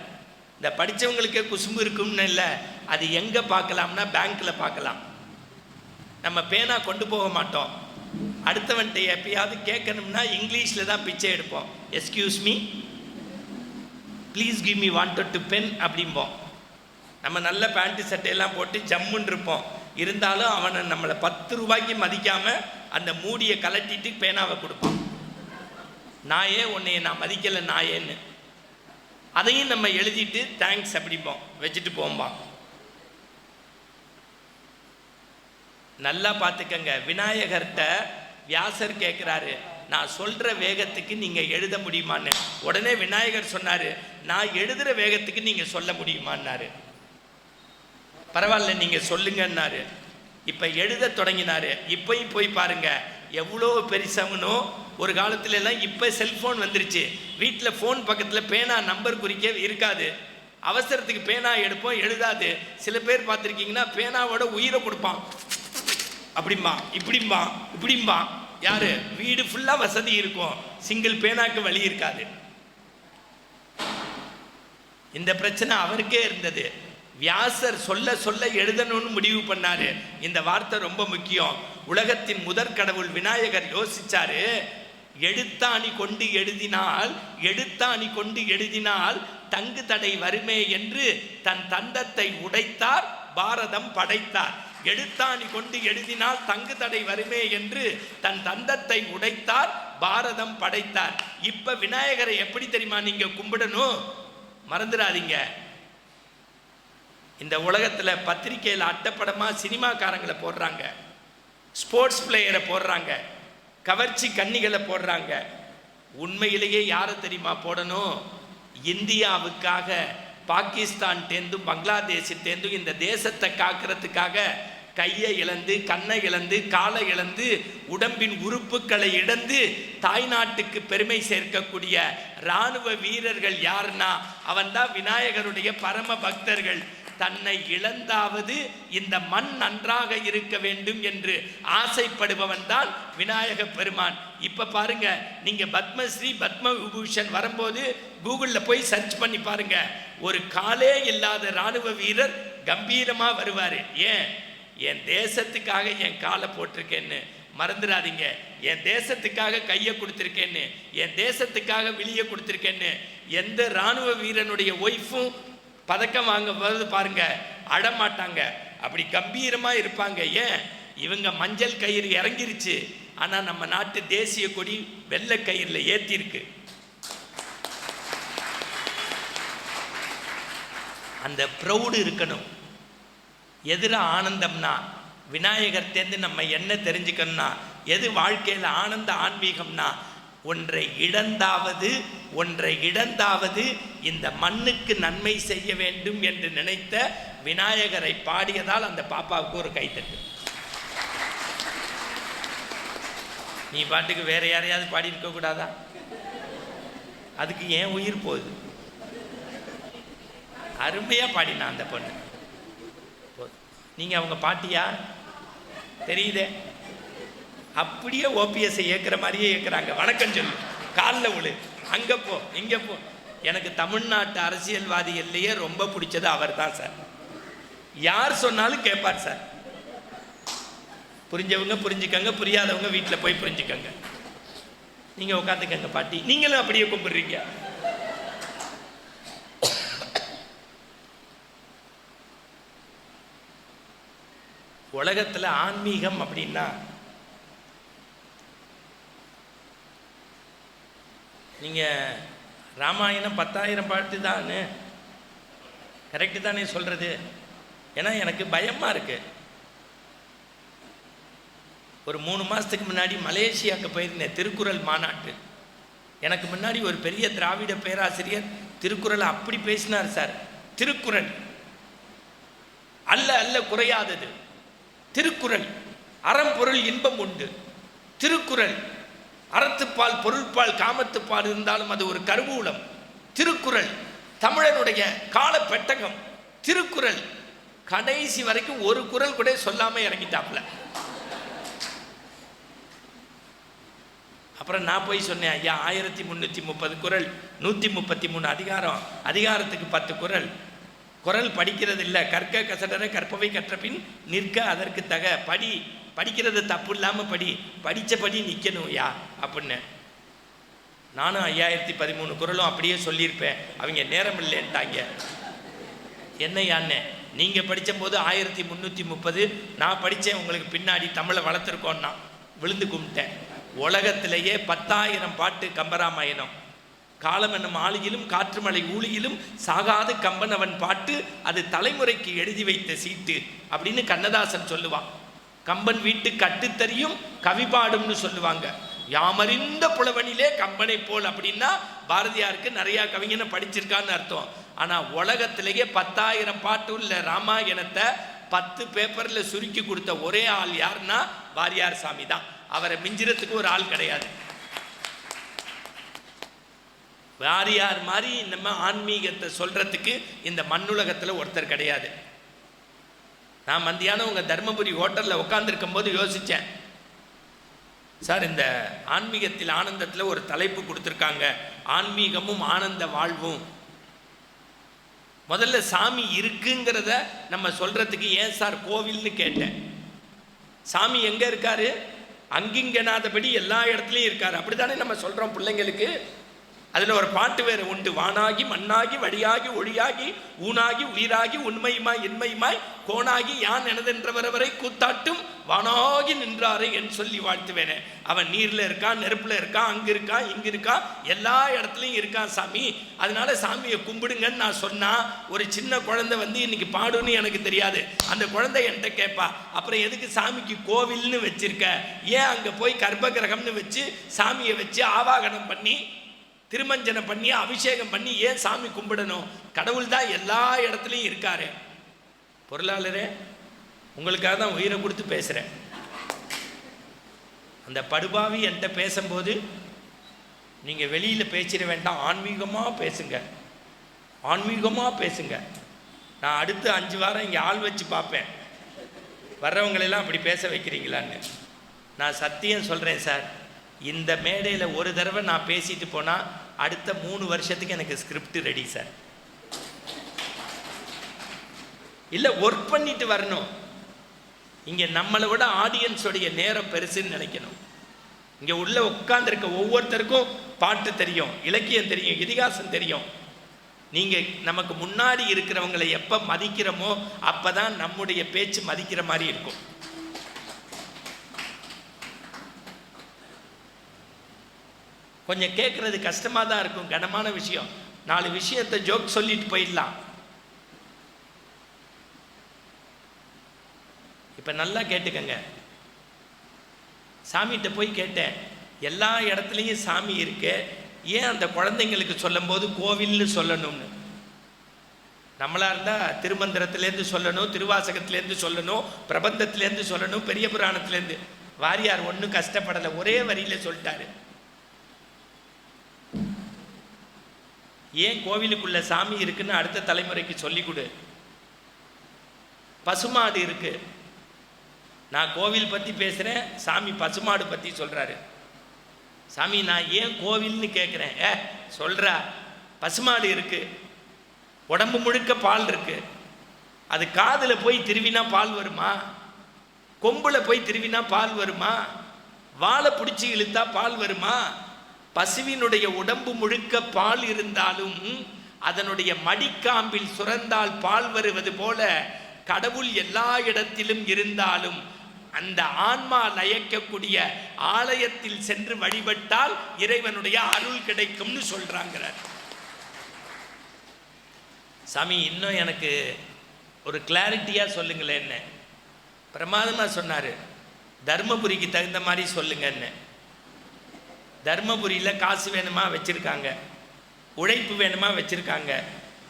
இந்த படித்தவங்களுக்கே குசும்பு இருக்கும்னு இல்லை, அது எங்கே பார்க்கலாம்னா பேங்க்கில் பார்க்கலாம். நம்ம பேனா கொண்டு போக மாட்டோம், அடுத்தவன்ட்ட எப்பயாவது கேட்கணும்னா இங்கிலீஷில் தான் பிச்சை எடுப்போம். Excuse me, please give me wanted to pen அப்படிம்போம். நம்ம நல்ல பேண்ட்டு சட்டையெல்லாம் போட்டு ஜம்முன்னு இருப்போம், இருந்தாலும் அவனை நம்மளை 10 ரூபாய்க்கு மதிக்காமல் அந்த மூடியை கலட்டிட்டு பேனாவை கொடுப்பான். நாயே உன்னைய நான் மதிக்கலை நாயேன்னு. அதையும் நம்ம எழுதிட்டு தேங்க்ஸ் அப்படிம்போம், வச்சுட்டு போம்போம். நல்லா பார்த்துக்கங்க. விநாயகர்கிட்ட வியாசர் கேட்குறாரு, நான் சொல்கிற வேகத்துக்கு நீங்கள் எழுத முடியுமான்னு. உடனே விநாயகர் சொன்னார், நான் எழுதுகிற வேகத்துக்கு நீங்கள் சொல்ல முடியுமான்னாரு. பரவாயில்ல நீங்கள் சொல்லுங்கன்னாரு. இப்போ எழுத தொடங்கினார். இப்போயும் போய் பாருங்க, எவ்வளோ பெருசவனோ. ஒரு காலத்துல எல்லாம் இப்போ செல்ஃபோன் வந்துருச்சு, வீட்டில் ஃபோன் பக்கத்தில் பேனா நம்பர் குறிக்க இருக்காது, அவசரத்துக்கு பேனா எடுப்போம், எழுதாது. சில பேர் பார்த்துருக்கீங்கன்னா பேனாவோட உயிரை கொடுப்பான், அப்படிம்பா இப்படிம்பா இப்படிம்பா. யாரு வீடு ஃபுல்லாக வசதி இருக்கும், சிங்கிள் பேனாக்கு வழி இருக்காது. இந்த பிரச்சனை அவருக்கே இருந்தது. வியாசர் சொல்ல சொல்ல எழுதணும்னு முடிவு பண்ணாரு. இந்த வார்த்தை ரொம்ப முக்கியம். உலகத்தின் முதற் கடவுள் விநாயகர் யோசிச்சாரு, எழுத்தாணி கொண்டு எழுதினால், எழுத்தாணி கொண்டு எழுதினால் தங்கு தடை வருமே என்று தன் தந்தத்தை உடைத்தார், பாரதம் படைத்தார். எழுத்தாணி கொண்டு எழுதினால் தங்கு தடை வருமே என்று தன் தந்தத்தை உடைத்தார், பாரதம் படைத்தார். இப்ப விநாயகரை எப்படி தெரியுமா நீங்க கும்பிடணும், மறந்துடாதீங்க. இந்த உலகத்தில் பத்திரிக்கையில் அட்டப்படமாக சினிமாக்காரங்களை போடுறாங்க, ஸ்போர்ட்ஸ் பிளேயரை போடுறாங்க, கவர்ச்சி கன்னிகளை போடுறாங்க. உண்மையிலேயே யாரை தெரியுமா போடணும்? இந்தியாவுக்காக, பாகிஸ்தான்டேந்தும் பங்களாதேஷிட்டேந்தும் இந்த தேசத்தை காக்கிறதுக்காக கையை இழந்து, கண்ணை இழந்து, காலை இழந்து, உடம்பின் உறுப்புகளை இழந்து தாய்நாட்டுக்கு பெருமை சேர்க்கக்கூடிய இராணுவ வீரர்கள் யாருன்னா அவன் தான் விநாயகருடைய பரம பக்தர்கள். தன்னை இழந்தாவது இந்த மண் நன்றாக இருக்க வேண்டும் என்று ஆசைப்படுபவன் தான் விநாயக பெருமான். இப்ப பாருங்க, நீங்க பத்மஸ்ரீ பத்ம விபூஷன் வரும்போது கூகுளில் போய் சர்ச் பண்ணி பாருங்க, ஒரு காலே இல்லாத இராணுவ வீரர் கம்பீரமா வருவாரு. ஏன்? என் தேசத்துக்காக என் காலை போட்டிருக்கேன்னு. மறந்துடாதீங்க, என் தேசத்துக்காக கையை கொடுத்துருக்கேன்னு, என் தேசத்துக்காக வெளியே கொடுத்துருக்கேன்னு. எந்த இராணுவ வீரனுடைய ஒய்ஃபும் பதக்கம் வாங்க போது பாருங்க அழமாட்டாங்க, அப்படி கம்பீரமா இருப்பாங்க. ஏன்? இவங்க மஞ்சள் கயிறு இறங்கிருச்சு, ஆனா நம்ம நாட்டு தேசிய கொடி வெள்ளை கயிறுல ஏத்திருக்கு. அந்த ப்ரௌடு இருக்கணும். எதிர ஆனந்தம்னா விநாயகர்டேந்து நம்ம என்ன தெரிஞ்சுக்கணும்னா, எது வாழ்க்கையில் ஆனந்த ஆன்மீகம்னா, ஒன்றை இழந்தாவது இந்த மண்ணுக்கு நன்மை செய்ய வேண்டும் என்று நினைத்த விநாயகரை பாடியதால் அந்த பாப்பாவுக்கு ஒரு கைத்தட்டு. நீ பாட்டுக்கு வேற யாரையாவது பாடி இருக்க கூடாதா? அதுக்கு ஏன் உயிர் போகுது? அருமையா பாடினா அந்த பொண்ணு. நீங்க அவங்க பாட்டியா? தெரியுதே. அப்படியே ஓபிஎஸ்ஸை ஏற்கிற மாதிரியே ஏற்கிறாங்க. வணக்கம் சொல்லு, காலில் விழு, அங்கே போ இங்கே போ. எனக்கு தமிழ்நாட்டு அரசியல்வாதிகள்லேயே ரொம்ப பிடிச்சது அவர் தான் சார். யார் சொன்னாலும் கேட்பார் சார். புரிஞ்சவங்க புரிஞ்சுக்கங்க, புரியாதவங்க வீட்டில் போய் புரிஞ்சுக்கங்க. நீங்கள் உட்காந்துக்கங்க பாட்டி, நீங்களும் அப்படியே கும்பிடுறீங்க. உலகத்தில் ஆன்மீகம் அப்படின்னா நீங்கள் ராமாயணம் 10,000 பாட்டு தான், கரெக்டு தானே சொல்கிறது? ஏன்னா எனக்கு பயமாக இருக்குது. ஒரு 3 மாதத்துக்கு முன்னாடி மலேசியாவுக்கு போயிருந்தேன், திருக்குறள் மாநாட்டு. எனக்கு முன்னாடி ஒரு பெரிய திராவிட பேராசிரியர் திருக்குறளை அப்படி பேசினார் சார். திருக்குறள் அல்ல அல்ல குறையாதது, திருக்குறள் அறம்பொருள் இன்பம் உண்டு, திருக்குறள் அறத்துப்பால் பொருள்பால் காமத்துப்பால் இருந்தாலும் அது ஒரு கருவூலம், திருக்குறள் தமிழனுடைய கால பெட்டகம், திருக்குறள் கடைசி வரைக்கும் ஒரு குறள் கூட சொல்லாம இறங்கிட்டாப்ல. அப்புறம் நான் போய் சொன்னேன், ஐயா 1330 குறள், 133 அதிகாரம், அதிகாரத்துக்கு 10 குறள், குறள் படிக்கிறது இல்லை, கற்க கசடர கற்பவை கற்ற பின் நிற்க அதற்கு தக, படிக்கிறது தப்பு இல்லாமல் படித்தபடி நிற்கணும் யா அப்படின்னு. நானும் 5013 குறளும் அப்படியே சொல்லியிருப்பேன். அவங்க நேரம் இல்லைன்ட்டாங்க. என்ன யான்னே, நீங்கள் படித்த போது 1330, நான் படித்தேன் உங்களுக்கு பின்னாடி தமிழை வளர்த்துருக்கோன்னா விழுந்து கும்பிட்டேன். உலகத்திலேயே 10,000 பாட்டு கம்பராமாயணம். காலம் என்னும் ஆளியிலும் காற்று மலை ஊழியிலும் சாகாது கம்பன் அவன் பாட்டு, அது தலைமுறைக்கு எழுதி வைத்த சீட்டு அப்படின்னு கண்ணதாசன் சொல்லுவான். கம்பன் வீட்டு கட்டுத்தறியும் கவி பாடும்னு சொல்லுவாங்க. யாமறிந்த புலவனிலே கம்பனை போல் அப்படின்னா பாரதியாருக்கு நிறையா கவிஞனை படிச்சிருக்கான்னு அர்த்தம். ஆனால் உலகத்திலேயே 10,000 பாட்டு உள்ள ராமாயணத்தை 10 பேப்பரில் சுருக்கி கொடுத்த ஒரே ஆள் யாருன்னா வாரியார் சாமி தான். அவரை மிஞ்சிறதுக்கு ஒரு ஆள் கிடையாது. வாரியார் மாதிரி நம்ம ஆன்மீகத்தை சொல்கிறதுக்கு இந்த மண்ணுலகத்தில் ஒருத்தர் கிடையாது. நான் மத்தியானம் உங்கள் தர்மபுரி ஹோட்டலில் உட்காந்துருக்கும் போது யோசித்தேன், சார் இந்த ஆன்மீகத்தில் ஆனந்தத்தில் ஒரு தலைப்பு கொடுத்துருக்காங்க, ஆன்மீகமும் ஆனந்த வாழ்வும். முதல்ல சாமி இருக்குங்கிறத நம்ம சொல்கிறதுக்கு ஏன் சார் கோவில்னு கேட்டேன். சாமி எங்கே இருக்காரு? அங்கிங்கனாதபடி எல்லா இடத்துலையும் இருக்கார். அப்படி தானே நம்ம சொல்கிறோம் பிள்ளைங்களுக்கு. அதில் ஒரு பாட்டு வேறு உண்டு, வானாகி மண்ணாகி வழியாகி ஒளியாகி ஊனாகி உயிராகி உண்மையுமாய் இன்மையுமாய் கோனாகி யான் எனதென்றவரை கூத்தாட்டும் வானாகி நின்றாரை என் சொல்லி வாழ்த்துவேனே. அவன் நீரில் இருக்கான், நெருப்பில் இருக்கான், அங்கே இருக்கான், இங்கே இருக்கான், எல்லா இடத்துலையும் இருக்கான் சாமி. அதனால சாமியை கும்பிடுங்கன்னு நான் சொன்னால் ஒரு சின்ன குழந்தை வந்து இன்னைக்கு பாடுன்னு எனக்கு தெரியாது. அந்த குழந்தை என்கிட்ட கேட்பா, அப்புறம் எதுக்கு சாமிக்கு கோவில்னு வச்சிருக்க? ஏன் அங்கே போய் கர்ப்பகிரகம்னு வச்சு சாமியை வச்சு ஆவாகனம் பண்ணி திருமஞ்சனம் பண்ணி அபிஷேகம் பண்ணி ஏன் சாமி கும்பிடணும்? கடவுள் தான் எல்லா இடத்துலையும் இருக்காரு. பொருளாளரே, உங்களுக்காக தான் உயிரை கொடுத்து பேசுகிறேன். அந்த படுபாவி என்கிட்ட பேசும்போது நீங்கள் வெளியில் பேசிட வேண்டாம், ஆன்மீகமாக பேசுங்க, ஆன்மீகமாக பேசுங்க. நான் அடுத்த 5 வாரம் இங்கே ஆள் வச்சு பார்ப்பேன், வர்றவங்களெல்லாம் அப்படி பேச வைக்கிறீங்களான்னு. நான் சத்தியம் சொல்கிறேன் சார், இந்த மேடையில் ஒரு தடவை நான் பேசிட்டு போனால் அடுத்த 3 வருஷத்துக்கு எனக்கு ஸ்கிரிப்ட் ரெடி சார். இல்லை ஒர்க் பண்ணிட்டு வரணும். இங்கே நம்மளை விட ஆடியன்ஸோடைய நேரம் பெருசுன்னு நினைக்கணும். இங்கே உள்ள உட்கார்ந்துருக்க ஒவ்வொருத்தருக்கும் பாட்டு தெரியும், இலக்கியம் தெரியும், இதிகாசம் தெரியும். நீங்கள் நமக்கு முன்னாடி இருக்கிறவங்களை எப்போ மதிக்கிறோமோ அப்போ தான் நம்முடைய பேச்சு மதிக்கிற மாதிரி இருக்கும். கொஞ்சம் கேட்குறது கஷ்டமாக தான் இருக்கும், கனமான விஷயம். 4 விஷயத்தை ஜோக் சொல்லிட்டு போயிடலாம். இப்போ நல்லா கேட்டுக்கங்க. சாமிகிட்ட போய் கேட்டேன், எல்லா இடத்துலையும் சாமி இருக்கு, ஏன் அந்த குழந்தைங்களுக்கு சொல்லும் போது கோவில்னு சொல்லணும்னு. நம்மளாக இருந்தால் திருமந்திரத்துலேருந்து சொல்லணும், திருவாசகத்துலேருந்து சொல்லணும், பிரபந்தத்துலேருந்து சொல்லணும், பெரிய புராணத்துலேருந்து. வாரியார் ஒன்றும் கஷ்டப்படலை, ஒரே வரியில் சொல்லிட்டாரு. ஏன் கோவிலுக்குள்ள சாமி இருக்குன்னு அடுத்த தலைமுறைக்கு சொல்லி கொடு. பசுமாடு இருக்கு, நான் கோவில் பற்றி பேசுகிறேன், சாமி பசுமாடு பற்றி சொல்கிறாரு. சாமி நான் ஏன் கோவில்னு கேட்குறேன். சொல்கிறா, பசுமாடு இருக்குது, உடம்பு முழுக்க பால் இருக்குது, அது காதில் போய் திருவினா பால் வருமா? கொம்பில் போய் திருவினா பால் வருமா? வாழை பிடிச்சி இழுத்தா பால் வருமா? பசுவினுடைய உடம்பு முழுக்க பால் இருந்தாலும் அதனுடைய மடிக்காம்பில் சுரந்தால் பால் வருவது போல கடவுள் எல்லா இடத்திலும் இருந்தாலும் அந்த ஆன்மா லயக்கக்கூடிய ஆலயத்தில் சென்று வழிபட்டால் இறைவனுடைய அருள் கிடைக்கும்னு சொல்றாங்க. சாமி இன்னும் எனக்கு ஒரு கிளாரிட்டியா சொல்லுங்களேன். என்ன பிரமாதமா சொன்னாரு. தர்மபுரிக்கு தகுந்த மாதிரி சொல்லுங்கன்னு. தர்மபுரியில் காசு வேணுமா வச்சிருக்காங்க, உழைப்பு வேணுமா வச்சிருக்காங்க,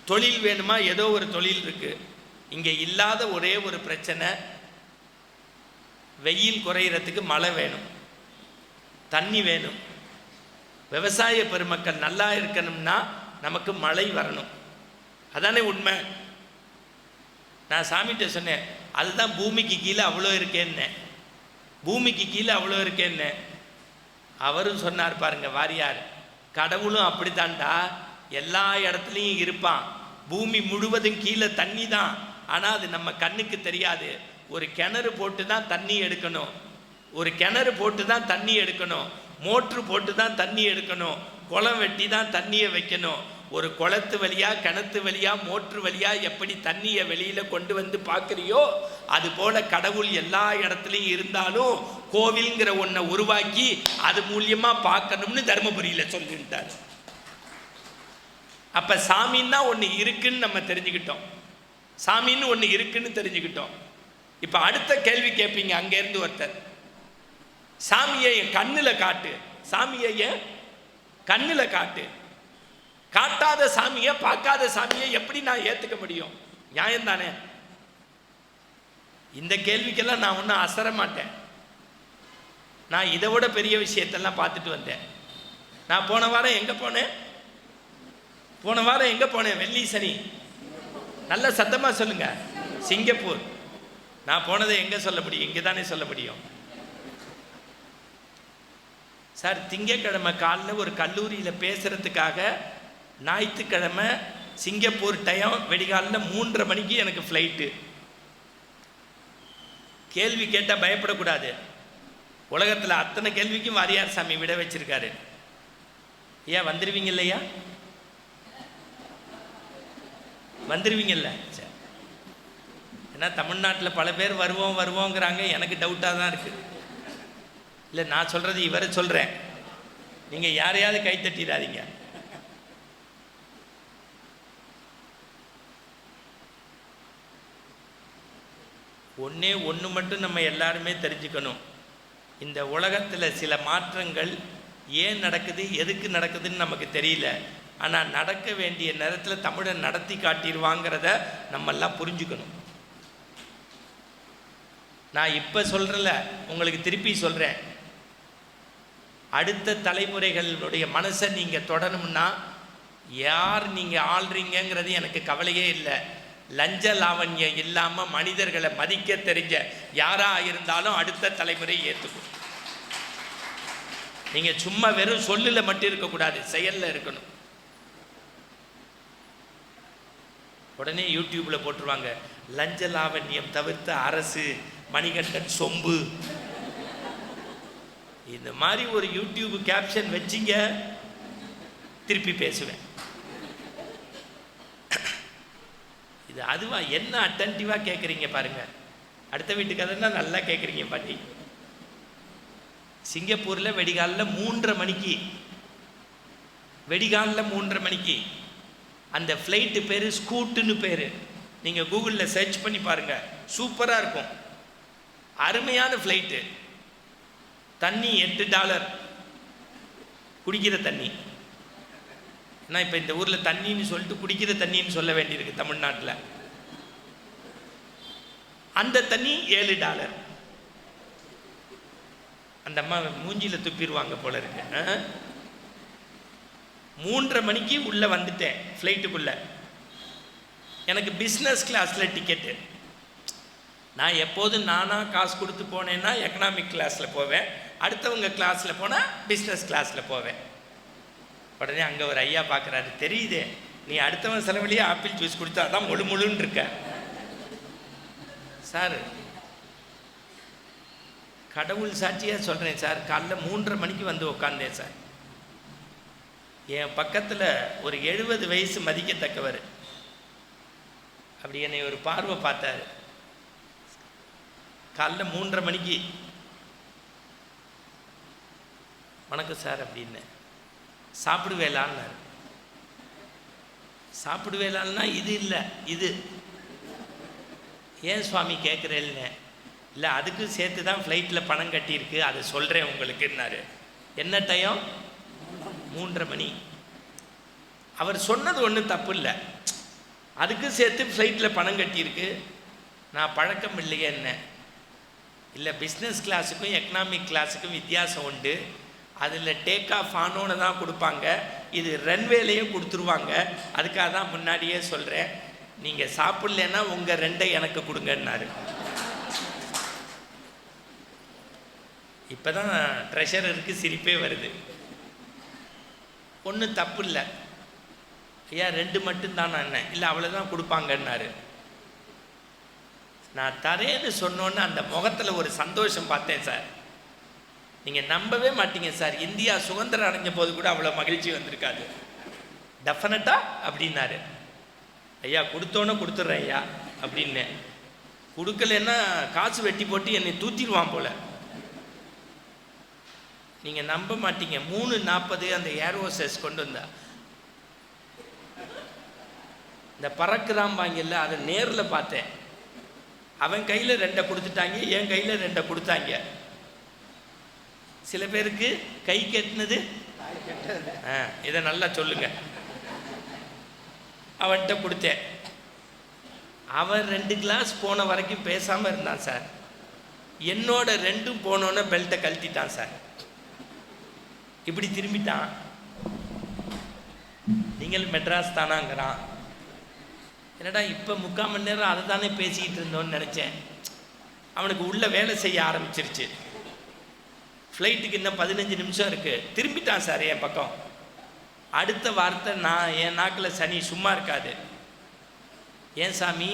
தொழில் வேணுமா ஏதோ ஒரு தொழில் இருக்கு. இங்கே இல்லாத ஒரே ஒரு பிரச்சனை, வெயில் குறையிறதுக்கு மழை வேணும், தண்ணி வேணும். விவசாய பெருமக்கள் நல்லா இருக்கணும்னா நமக்கு மழை வரணும். அதானே உண்மை. நான் சாமிகிட்ட சொன்னேன், அதுதான் பூமிக்கு கீழே அவ்வளோ இருக்கேன்னு. பூமிக்கு கீழே அவ்வளோ இருக்கேன்னு அவரும் சொன்னார் பாருங்க வாரியார். கடவுளும் அப்படித்தான்டா, எல்லா இடத்துலையும் இருப்பான். பூமி முழுவதும் கீழே தண்ணி தான், ஆனால் அது நம்ம கண்ணுக்கு தெரியாது. ஒரு கிணறு போட்டு தான் தண்ணி எடுக்கணும், ஒரு கிணறு போட்டு தான் தண்ணி எடுக்கணும், மோட்ரு போட்டு தான் தண்ணி எடுக்கணும், குளம் வெட்டி தான் தண்ணியை வைக்கணும். ஒரு குளத்து வழியா கிணத்து வழியா மோட்ரு வழியா எப்படி தண்ணியை வெளியில கொண்டு வந்து பார்க்குறியோ அது போல கடவுள் எல்லா இடத்துலையும் இருந்தாலும் கோவில்ங்கிற ஒன்றை உருவாக்கி அது மூலியமா பார்க்கணும்னு தர்மபுரியில சொல்லிட்டாரு. அப்ப சாமின்னா ஒன்று இருக்குன்னு நம்ம தெரிஞ்சுக்கிட்டோம், சாமின்னு ஒன்று இருக்குன்னு தெரிஞ்சுக்கிட்டோம். இப்ப அடுத்த கேள்வி கேட்பீங்க அங்க இருந்து ஒருத்தர், சாமியை என் கண்ணுல காட்டு, சாமியை என் கண்ணுல காட்டு. காட்டாத சாமியை பார்க்காத சாமியை எப்படி நான் ஏத்துக்க முடியும்? நியாயம் தானே? இந்த கேள்விக்கெல்லாம் நான் ஒன்றும் அசர மாட்டேன். நான் இதை விட பெரிய விஷயத்தெல்லாம் பார்த்துட்டு வந்தேன். நான் போன வாரம் எங்க போனேன்? வெள்ளி சனி. நல்ல சத்தமா சொல்லுங்க. சிங்கப்பூர். நான் போனதை எங்க சொல்ல முடியும்? இங்கே தானே சொல்ல முடியும். சார், திங்கக்கிழமை காலையில் ஒரு கல்லூரியில் பேசுறதுக்காக ஞாயிற்றுக்கிழமை சிங்கப்பூர் டைம் வெடிகாலில் 3:30 மணிக்கு எனக்கு ஃப்ளைட்டு. கேள்வி கேட்டால் பயப்படக்கூடாது. உலகத்தில் அத்தனை கேள்விக்கும் வாரியார் சாமி விட வச்சிருக்காரு. ஐயா வந்துடுவீங்க இல்லையா? வந்துடுவீங்கல்ல? சரி. ஏன்னா தமிழ்நாட்டில் பல பேர் வருவோங்கிறாங்க. எனக்கு டவுட்டாக தான் இருக்கு. இல்லை, நான் சொல்றது இவரை சொல்கிறேன், நீங்கள் யாரையாவது கை தட்டிடாதீங்க. ஒன்று மட்டும் நம்ம எல்லாருமே தெரிஞ்சுக்கணும். இந்த உலகத்தில் சில மாற்றங்கள் ஏன் நடக்குது, எதுக்கு நடக்குதுன்னு நமக்கு தெரியல. ஆனால் நடக்க வேண்டிய நேரத்தில் தமிழன் நடத்தி காட்டிடுவாங்கிறத நம்மெல்லாம் புரிஞ்சுக்கணும். நான் இப்போ சொல்கிறல, உங்களுக்கு திருப்பி சொல்கிறேன். அடுத்த தலைமுறைகளுடைய மனசை நீங்கள் தொடணும்னா யார் நீங்கள் ஆள்றீங்கிறது எனக்கு கவலையே இல்லை. லஞ்ச லாவண்யம் இல்லாமல் மனிதர்களை மதிக்க தெரிஞ்ச யாரா இருந்தாலும் அடுத்த தலைமுறை ஏற்றுக்கும். நீங்கள் சும்மா வெறும் சொல்லில் மட்டும் இருக்கக்கூடாது, செயலில் இருக்கணும். உடனே யூடியூப்பில் போட்டுருவாங்க, லஞ்ச லாவண்யம் தவிர்த்த அரசு, மணிகண்டன் சொம்பு. இந்த மாதிரி ஒரு யூடியூப் கேப்ஷன் வச்சிங்க, திருப்பி பேசுவேன். இது அதுவா என்ன அட்டன்டிவாக கேட்குறீங்க பாருங்க. அடுத்த வீட்டு கதைன்னா நல்லா கேட்குறீங்க பாட்டி. சிங்கப்பூரில் வெடிகாலில் 3:30 மணிக்கு, வெடிகாலில் 3:30 மணிக்கு அந்த ஃப்ளைட்டு பேர் ஸ்கூட்டுன்னு பேர். நீங்கள் கூகுளில் சர்ச் பண்ணி பாருங்கள், சூப்பராக இருக்கும். அருமையான ஃப்ளைட்டு. தண்ணி $8 குடிக்கிற தண்ணி. ஏன்னா இப்போ இந்த ஊரில் தண்ணின்னு சொல்லிட்டு குடிக்கிற தண்ணின்னு சொல்ல வேண்டியிருக்கு தமிழ்நாட்டில். அந்த தண்ணி $7. அந்த அம்மா மூஞ்சியில் துப்பிடுவாங்க போல இருக்கு. 3:30 மணிக்கு உள்ளே வந்துட்டேன் ஃப்ளைட்டுக்குள்ளே. எனக்கு பிஸ்னஸ் கிளாஸில் டிக்கெட்டு. நான் எப்போதும் நானாக காசு கொடுத்து போனேன்னா எக்கனாமிக் கிளாஸில் போவேன், அடுத்தவங்க கிளாஸில் போனால் பிஸ்னஸ் கிளாஸில் போவேன். உடனே அங்கே ஒரு ஐயா பார்க்குறாரு, தெரியுதே நீ அடுத்தவன் செலவுலேயே ஆப்பிள் ஜூஸ் கொடுத்தா தான் முழுன்னு இருக்க. சார் கடவுள் சாட்சியாக சொல்கிறேன் சார், காலைல 3:30 மணிக்கு வந்து உட்காந்தேன் சார். என் பக்கத்தில் ஒரு 70 வயசு மதிக்கத்தக்கவர் அப்படி என்னை ஒரு பார்வை பார்த்தாரு. காலைல 3:30 மணிக்கு வணக்கம் சார் அப்படின்னு. சாப்பிடுவேலான்னாரு. சாப்பிடுவேலான்னா இது இல்லை, இது ஏன் சுவாமி கேட்குறேன்னு. இல்லை அதுக்கும் சேர்த்து தான் ஃப்ளைட்டில் பணம் கட்டியிருக்கு, அதை சொல்கிறேன் உங்களுக்குன்னாரு. என்ன டைம்? 3:30 மணி. அவர் சொன்னது ஒன்றும் தப்பு இல்லை, அதுக்கும் சேர்த்து ஃப்ளைட்டில் பணம் கட்டியிருக்கு, நான் பழக்கம் இல்லையே என்ன. இல்லை பிஸ்னஸ் கிளாஸுக்கும் எக்கனாமிக் கிளாஸுக்கும் வித்தியாசம் உண்டு. அதில் டேக் ஆஃப் ஆனோன்னு தான் கொடுப்பாங்க, இது ரன்வேலையும் கொடுத்துருவாங்க. அதுக்காக தான் முன்னாடியே சொல்கிறேன், நீங்கள் சாப்பிட்லன்னா உங்கள் 2 எனக்கு கொடுங்கன்னாரு. இப்போ தான் ட்ரெஷரருக்கு சிரிப்பே வருது. ஒன்றும் தப்பு இல்லை ஐயா, 2 மட்டும்தான். நான் என்ன இல்லை அவ்வளோதான் கொடுப்பாங்கன்னாரு. நான் தரேன்னு சொன்னோன்னு அந்த முகத்தில் ஒரு சந்தோஷம் பார்த்தேன் சார். நீங்கள் நம்பவே மாட்டீங்க சார், இந்தியா சுதந்திரம் அடைஞ்ச போது கூட அவ்வளோ மகிழ்ச்சி வந்திருக்காது. டெஃபினட்டா அப்படின்னாரு. ஐயா கொடுத்தோன்னே கொடுத்துட்றேன் ஐயா அப்படின்னு. கொடுக்கலன்னா காசு வெட்டி போட்டு என்னை தூத்திடுவான் போல. நீங்கள் நம்ப மாட்டீங்க, 3:40 அந்த ஏர்ஹோஸ்டஸ் கொண்டு வந்தா இந்த பறக்குறான் வாங்கல, அதை நேரில் பார்த்தேன். அவன் கையில் 2 கொடுத்துட்டாங்க, என் கையில் 2 கொடுத்தாங்க. சில பேருக்கு கை கட்டினது இதை நல்லா சொல்லுங்க. அவன்கிட்ட கொடுத்தேன். அவன் 2 கிளாஸ் போன வரைக்கும் பேசாமல் இருந்தான் சார். என்னோட 2ம் போனோன்னே பெல்ட்டை கழட்டிட்டான் சார். இப்படி திரும்பிட்டான். நீங்கள் மெட்ராஸ் தானாங்கிறான். என்னடா இப்போ 3/4 மணி நேரம் அதை தானே பேசிக்கிட்டு இருந்தோன்னு நினச்சேன். அவனுக்கு உள்ளே வேலை செய்ய ஆரம்பிச்சிருச்சு. ஃப்ளைட்டுக்கு இன்னும் 15 நிமிஷம் இருக்குது. திரும்பிட்டான் சார் என் பக்கம். அடுத்த வார்த்தை, நான் என் நாக்கில் சனி சும்மா இருக்காது. ஏன் சாமி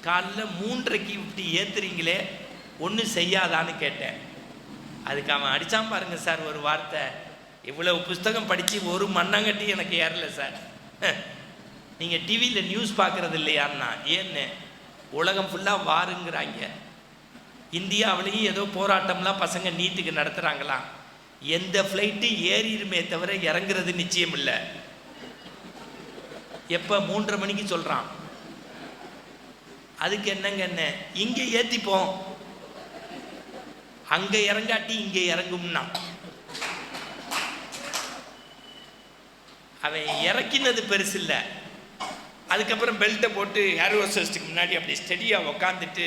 காலைல 3:30க்கு இப்படி ஏற்றுறீங்களே, ஒன்றும் செய்யாதான்னு கேட்டேன். அதுக்கு அவன் அடித்தான் பாருங்க சார் ஒரு வார்த்தை, இவ்வளவு புஸ்தகம் படித்து ஒரு மண்ணாங்கட்டி எனக்கு ஏறல சார். நீங்கள் டிவியில் நியூஸ் பார்க்குறது இல்லையான்னா. ஏன்னு? உலகம் ஃபுல்லாக வாருங்கிறாங்க. இந்தியாவிலையும் ஏதோ போராட்டம்லாம் பசங்க நீட்டுக்கு நடத்துகிறாங்களாம். எந்த ஃப்ளைட்டு ஏறிடுமே தவிர இறங்குறது நிச்சயம் இல்லை. எப்போ? 3:30 மணிக்கு சொல்கிறான். அதுக்கு என்னங்க என்ன, இங்கே ஏற்றிப்போம், அங்கே இறங்காட்டி இங்கே இறங்கும்னா. அவன் இறக்கினது பெருசு இல்லை. அதுக்கப்புறம் பெல்ட்டை போட்டு ஏர் ஹோஸ்டஸ்க்கு முன்னாடி அப்படி ஸ்டெடியாக உக்காந்துட்டு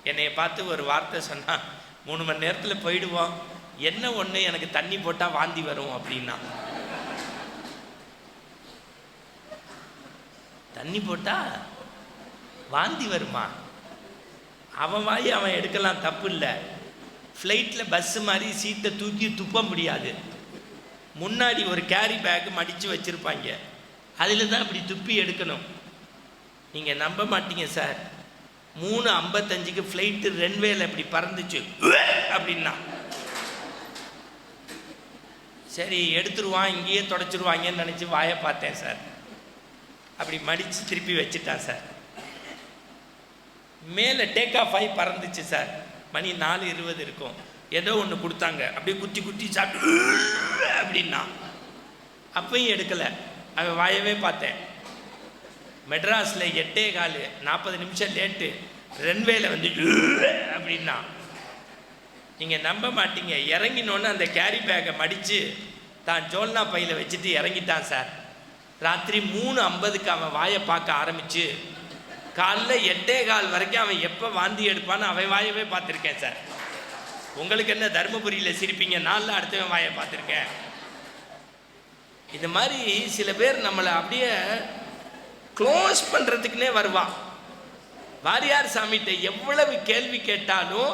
என்னை பார்த்து ஒரு வார்த்தை சொன்னான், 3 மணி நேரத்தில் போயிடுவோம், என்ன ஒன்று எனக்கு தண்ணி போட்டால் வாந்தி வரும் அப்படின்னா. தண்ணி போட்டால் வாந்தி வருமா? அவன் வாய் அவன் எடுக்கலாம், தப்பு இல்லை. ஃப்ளைட்டில் பஸ்ஸு மாதிரி சீட்டை தூக்கி துப்ப முடியாது. முன்னாடி ஒரு கேரி பேக் மடித்து வச்சுருப்பாங்க, அதில் தான் அப்படி துப்பி எடுக்கணும். நீங்கள் நம்ப மாட்டீங்க சார், 3:55க்கு ஃப்ளைட்டு ரன்வேல இப்படி பறந்துச்சு அப்படின்னா. சரி எடுத்துருவான், இங்கேயே தொடச்சிருவாங்கன்னு நினச்சி வாயை பார்த்தேன் சார். அப்படி மடித்து திருப்பி வச்சுட்டான் சார். மேலே டேக் ஆஃப் ஆகி பறந்துச்சு சார். மணி 4:20 இருக்கும். ஏதோ ஒன்று கொடுத்தாங்க, அப்படியே குத்தி குத்தி சாப்பிட்டு அப்படின்னா. அப்பையும் எடுக்கலை, அவன் வாயவே பார்த்தேன். மெட்ராஸில் 8:15, 40 நிமிஷம் லேட்டு, ரன்வேல வந்து அப்படின்னா. நீங்கள் நம்ப மாட்டீங்க, இறங்கினோன்னு அந்த கேரி பேக்கை மடித்து தான் ஜோல்னா பையில் வச்சுட்டு இறங்கிட்டான் சார். ராத்திரி 3:50க்கு அவன் வாயை பார்க்க ஆரம்பித்து காலைல 8:15 வரைக்கும் அவன் எப்போ வாந்தி எடுப்பான்னு அவன் வாயவே பார்த்துருக்கேன் சார். உங்களுக்கு என்ன தருமபுரியில் சிரிப்பீங்க, நாளில் அடுத்தவன் வாயை பார்த்துருக்கேன். இது மாதிரி சில பேர் நம்மளை அப்படியே க்ளோஸ் பண்ணுறதுக்குன்னே வருவான். வாரியார் சாமிகிட்ட எவ்வளவு கேள்வி கேட்டாலும்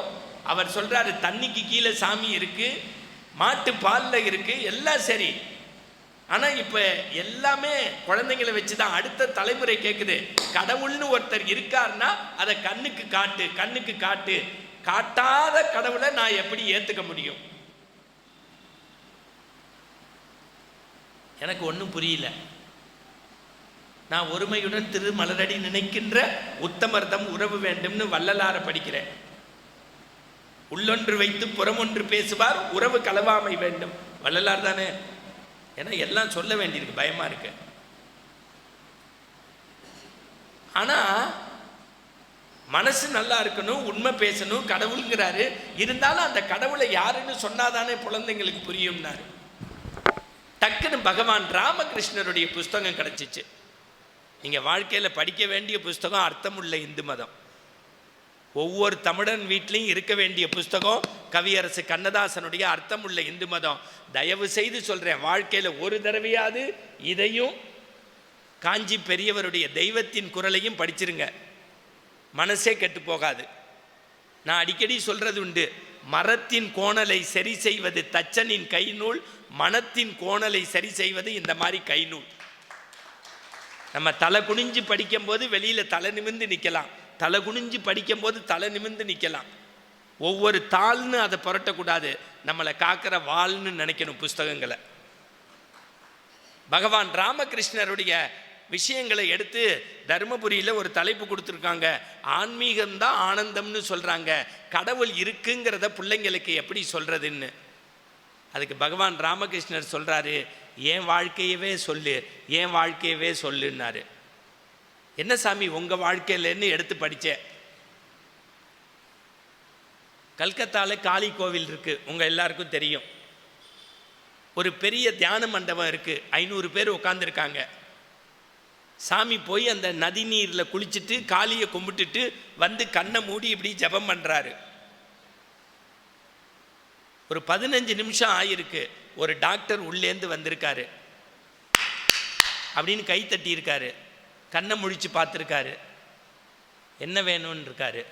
அவர் சொல்றாரு, தண்ணிக்கு கீழே சாமி இருக்கு, மாட்டு பாலில் இருக்கு, எல்லாம் சரி. ஆனால் இப்போ எல்லாமே குழந்தைங்களை வச்சு தான் அடுத்த தலைமுறை கேட்குது. கடவுள்னு ஒருத்தர் இருக்காருன்னா அதை கண்ணுக்கு காட்டு, கண்ணுக்கு காட்டு. காட்டாத கடவுளை நான் எப்படி ஏற்றுக்க முடியும்? எனக்கு ஒன்றும் புரியல. நான் ஒருமையுடன் திரு மலரடி நினைக்கின்ற உத்தமர்தம் உறவு வேண்டும்னு வள்ளலார படிக்கிறேன். உள்ளொன்று வைத்து புறமொன்று பேசுவார், உறவு களவாமை வேண்டும். வள்ளலார் தானே. ஏன்னா எல்லாம் சொல்ல வேண்டியிருக்கு, பயமா இருக்கு. ஆனா மனசு நல்லா இருக்கணும், உண்மை பேசணும், கடவுள்ங்கிறாரு. இருந்தாலும் அந்த கடவுளை யாருன்னு சொன்னாதானே குழந்தைங்களுக்கு புரியும்னாரு. டக்குன்னு பகவான் ராமகிருஷ்ணருடைய புஸ்தகம் கிடைச்சிச்சு. நீங்க வாழ்க்கையில படிக்க வேண்டிய புஸ்தகம் அர்த்தமுள்ள இந்து மதம். ஒவ்வொரு தமிழன் வீட்லையும் இருக்க வேண்டிய புஸ்தகம் கவியரசு கண்ணதாசனுடைய அர்த்தமுள்ள இந்து மதம். தயவு செய்து சொல்றேன், வாழ்க்கையில ஒரு தடவையாவது இதையும் காஞ்சி பெரியவருடைய தெய்வத்தின் குரலையும் படிச்சிருங்க. மனசே கெட்டு போகாது. நான் அடிக்கடி சொல்றது உண்டு, மரத்தின் கோணலை சரி செய்வது தச்சனின் கைநூல், மனத்தின் கோணலை சரி செய்வது இந்த மாதிரி கைநூல். நம்ம தலை குனிஞ்சு படிக்கும் போது வெளியில தலை நிமிர்ந்து நிற்கலாம், தலை குனிஞ்சு படிக்கும் போது தலை நிமிர்ந்து நிற்கலாம். ஒவ்வொரு தாள்னு அதை புரட்டக்கூடாது, நம்மளை காக்கிற வாள்னு நினைக்கணும் புஸ்தகங்களை. பகவான் ராமகிருஷ்ணருடைய விஷயங்களை எடுத்து தர்மபுரியில் ஒரு தலைப்பு கொடுத்துருக்காங்க. ஆன்மீகம்தான் ஆனந்தம்னு சொல்றாங்க. கடவுள் இருக்குங்கிறத பிள்ளைங்களுக்கு எப்படி சொல்றதுன்னு. அதுக்கு பகவான் ராமகிருஷ்ணர் சொல்றாரு, என் வாழ்க்கையவே சொல்லு, என் வாழ்க்கையவே சொல்லுன்னாரு. என்ன சாமி உங்க வாழ்க்கையிலன்னு எடுத்து படித்தேன். கல்கத்தாவில் காளி கோவில் இருக்கு, உங்க எல்லாருக்கும் தெரியும். ஒரு பெரிய தியான மண்டபம் இருக்கு, 500 பேர் உட்காந்துருக்காங்க. சாமி போய் அந்த நதி நீரில் குளிச்சுட்டு காளியை கும்பிட்டுட்டு வந்து கண்ணை மூடி இப்படி ஜபம் பண்றாரு. ஒரு 15 நிமிஷம் ஆயிருக்கு. ஒரு டாக்டர் உள்ளேந்து வந்திருக்காரு, அப்படின்னு கை தட்டி இருக்காரு, கண்ணை முழிச்சு பார்த்துருக்காரு. என்ன வேணும்னு இருக்காரு.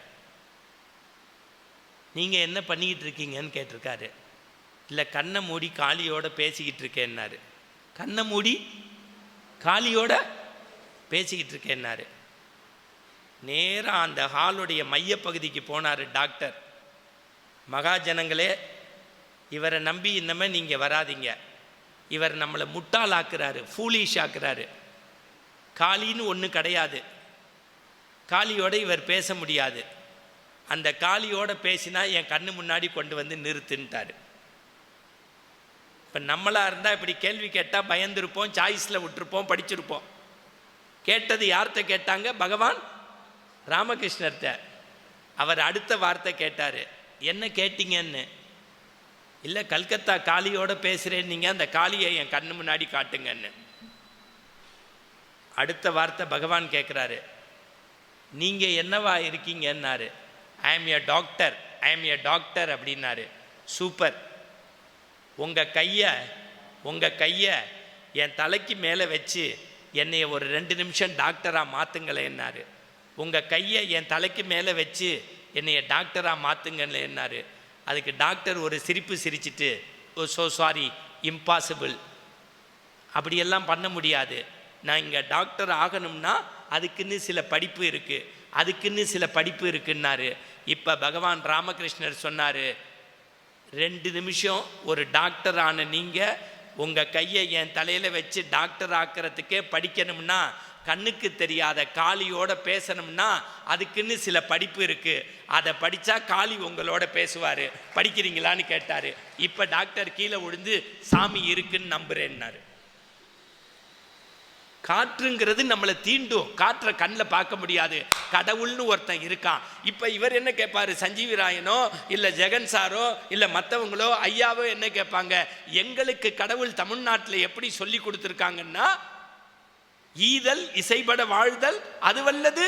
நீங்க என்ன பண்ணிக்கிட்டு இருக்கீங்கன்னு கேட்டிருக்காரு. இல்லை கண்ணை மூடி காளியோட பேசிக்கிட்டு இருக்கேன்னாரு. கண்ணை மூடி காளியோட பேசிக்கிட்டு இருக்கேன்னாரு. நேராக அந்த ஹாலுடைய மையப்பகுதிக்கு போனார் டாக்டர். மகாஜனங்களே, இவரை நம்பி இன்னமே நீங்கள் வராதிங்க, இவர் நம்மளை முட்டாளாக்குறாரு, ஃபூலிஷ் ஆக்குறாரு. காளின்னு ஒன்று கிடையாது, காளியோட இவர் பேச முடியாது. அந்த காளியோட பேசினா என் கண்ணு முன்னாடி கொண்டு வந்து நிறுத்துன்ட்டாரு. இப்போ நம்மளாக இருந்தால் இப்படி கேள்வி கேட்டால் பயந்துருப்போம், சாய்ஸில் விட்டுருப்போம், படிச்சிருப்போம். கேட்டது யார்கிட்ட கேட்டாங்க? பகவான் ராமகிருஷ்ணர்கிட்ட. அவர் அடுத்த வார்த்தை கேட்டார், என்ன கேட்டீங்கன்னு. இல்லை கல்கத்தா காளியோட பேசுகிறேன், நீங்கள் அந்த காளியை என் கண்ணு முன்னாடி காட்டுங்கன்னு. அடுத்த வார்த்தை பகவான் கேட்குறாரு, நீங்கள் என்னவா இருக்கீங்கன்னாரு. ஐ ஆம் எ டாக்டர், ஐ ஆம் எ டாக்டர் அப்படின்னாரு. சூப்பர், உங்கள் கையை என் தலைக்கு மேலே வச்சு என்னைய ஒரு 2 நிமிஷம் டாக்டராக மாற்றுங்களேன்னாரு. உங்கள் கையை என் தலைக்கு மேலே வச்சு என்னைய டாக்டராக மாற்றுங்களேன்னாரு. அதுக்கு டாக்டர் ஒரு சிரிப்பு சிரிச்சிட்டு, ஓ ஸோ சாரி, இம்பாசிபிள், அப்படியெல்லாம் பண்ண முடியாது. நான் இங்கே டாக்டர் ஆகணும்னா அதுக்குன்னு சில படிப்பு இருக்குது, அதுக்குன்னு சில படிப்பு இருக்குன்னாரு. இப்போ பகவான் ராமகிருஷ்ணர் சொன்னார், 2 நிமிஷம் ஒரு டாக்டர் ஆன நீங்கள் உங்கள் கையை என் தலையில் வச்சு டாக்டர் ஆக்கிறதுக்கே படிக்கணும்னா, கண்ணுக்கு தெரியாத காளியோட பேசணும்னா அதுக்குன்னு சில படிப்பு இருக்குது, அதை படித்தா காளி உங்களோட பேசுவார், படிக்கிறீங்களான்னு கேட்டார். இப்போ டாக்டர் கீழே விழுந்து சாமி இருக்குன்னு நம்புறேன்னாரு. காற்றுங்கிறது நம்மளை தீண்டும், காற்றை கண்ணில் பார்க்க முடியாது, கடவுள்னு ஒருத்தன் இருக்கான். இப்போ இவர் என்ன கேட்பாரு, சஞ்சீவி ராயனோ இல்லை ஜெகன் சாரோ இல்லை மற்றவங்களோ ஐயாவோ என்ன கேட்பாங்க, எங்களுக்கு கடவுள் தமிழ்நாட்டில் எப்படி சொல்லி கொடுத்துருக்காங்கன்னா, ஈதல் இசைபட வாழ்தல் அதுவல்லது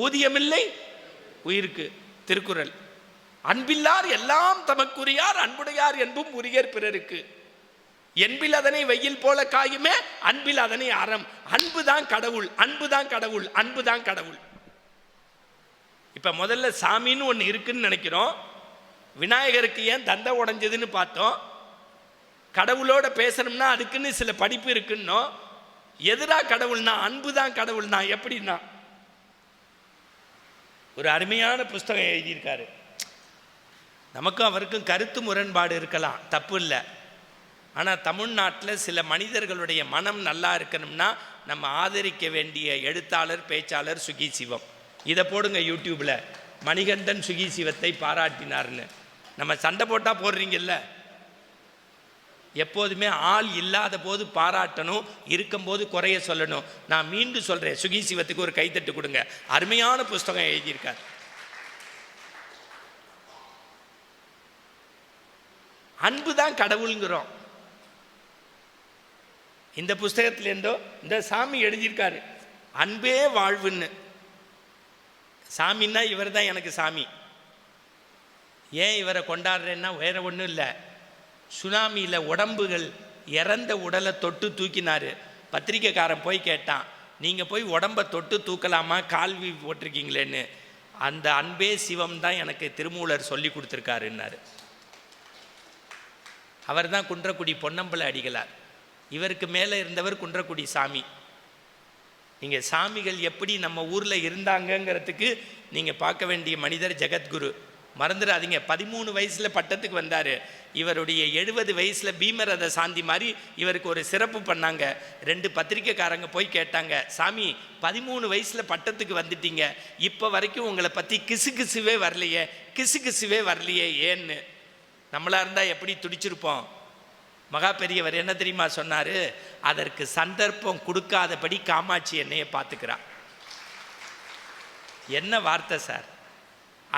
ஊதியமில்லை உயிருக்கு. திருக்குறள். அன்பில்லார் எல்லாம் தமக்குரியார், அன்புடையார் என்பும் உரியர் பிறருக்கு. என்பில் அதனை வெயில் போல காயுமே, அன்பில் அதனை அறம். அன்புதான் கடவுள், அன்புதான் கடவுள், அன்புதான் கடவுள். இப்போ முதல்ல சாமின்னு ஒன்று இருக்குன்னு நினைக்கிறோம். விநாயகருக்கு ஏன் தந்தை உடைஞ்சதுன்னு பார்த்தோம். கடவுளோட பேசணும்னா அதுக்குன்னு சில படிப்பு இருக்குன்னோ. எதிராக கடவுள்னா அன்பு தான் கடவுள்னா எப்படின்னா, ஒரு அருமையான புஸ்தகம் எழுதியிருக்காரு. நமக்கும் அவருக்கும் கருத்து முரண்பாடு இருக்கலாம், தப்பு இல்லை. ஆனால் தமிழ்நாட்டில் சில மனிதர்களுடைய மனம் நல்லா இருக்கணும்னா நம்ம ஆதரிக்க வேண்டிய எழுத்தாளர் பேச்சாளர் சுகி சிவம். இதை போடுங்க யூடியூப்பில், மணிகண்டன் சுகி சிவத்தை பாராட்டினார்னு. நம்ம சண்டை போட்டால் போடுறீங்கல்ல, எப்போதுமே ஆள் இல்லாத போது பாராட்டணும், இருக்கும்போது குறைய சொல்லணும். நான் மீண்டும் சொல்கிறேன், சுகி சிவத்துக்கு ஒரு கைத்தட்டு கொடுங்க. அருமையான புஸ்தகம் எழுதியிருக்கார். அன்பு தான் கடவுளுங்கிறோம். இந்த புஸ்தகத்திலேருந்தோ இந்த சாமி எழுதியிருக்காரு, அன்பே வாழ்வுன்னு. சாமின்னா இவர் தான் எனக்கு சாமி. ஏன் இவரை கொண்டாடுறேன்னா வேற ஒன்றும் இல்லை. சுனாமியில் உடம்புகள் இறந்த உடலை தொட்டு தூக்கினார். பத்திரிக்கைக்காரன் போய் கேட்டான், நீங்கள் போய் உடம்பை தொட்டு தூக்கலாமா, கால்வி போட்டிருக்கீங்களேன்னு. அந்த அன்பே சிவம் தான் எனக்கு திருமூலர் சொல்லி கொடுத்துருக்காருன்னாரு. அவர் தான் குன்றக்குடி பொன்னம்பல அடிகளார். இவருக்கு மேலே இருந்தவர் குன்றக்குடி சாமி. நீங்கள் சாமிகள் எப்படி நம்ம ஊரில் இருந்தாங்கங்கிறதுக்கு நீங்கள் பார்க்க வேண்டிய மனிதர் ஜெகத்குரு. மறந்துடாதீங்க, 13 வயசில் பட்டத்துக்கு வந்தார். இவருடைய 70 வயசில் பீமரத சாந்தி மாதிரி இவருக்கு ஒரு சிறப்பு பண்ணாங்க. 2 பத்திரிக்கைக்காரங்க போய் கேட்டாங்க, சாமி 13 வயசில் பட்டத்துக்கு வந்துட்டீங்க, இப்போ வரைக்கும் உங்களை பற்றி கிசுகிசுவே வரலையே ஏன்னு. நம்மளாக இருந்தால் எப்படி துடிச்சிருப்போம். மகா பெரியவர் என்ன தெரியுமா சொன்னார்? அதற்கு சந்தர்ப்பம் கொடுக்காதபடி காமாட்சி என்னையை பார்த்துக்கிறான். என்ன வார்த்தை சார்!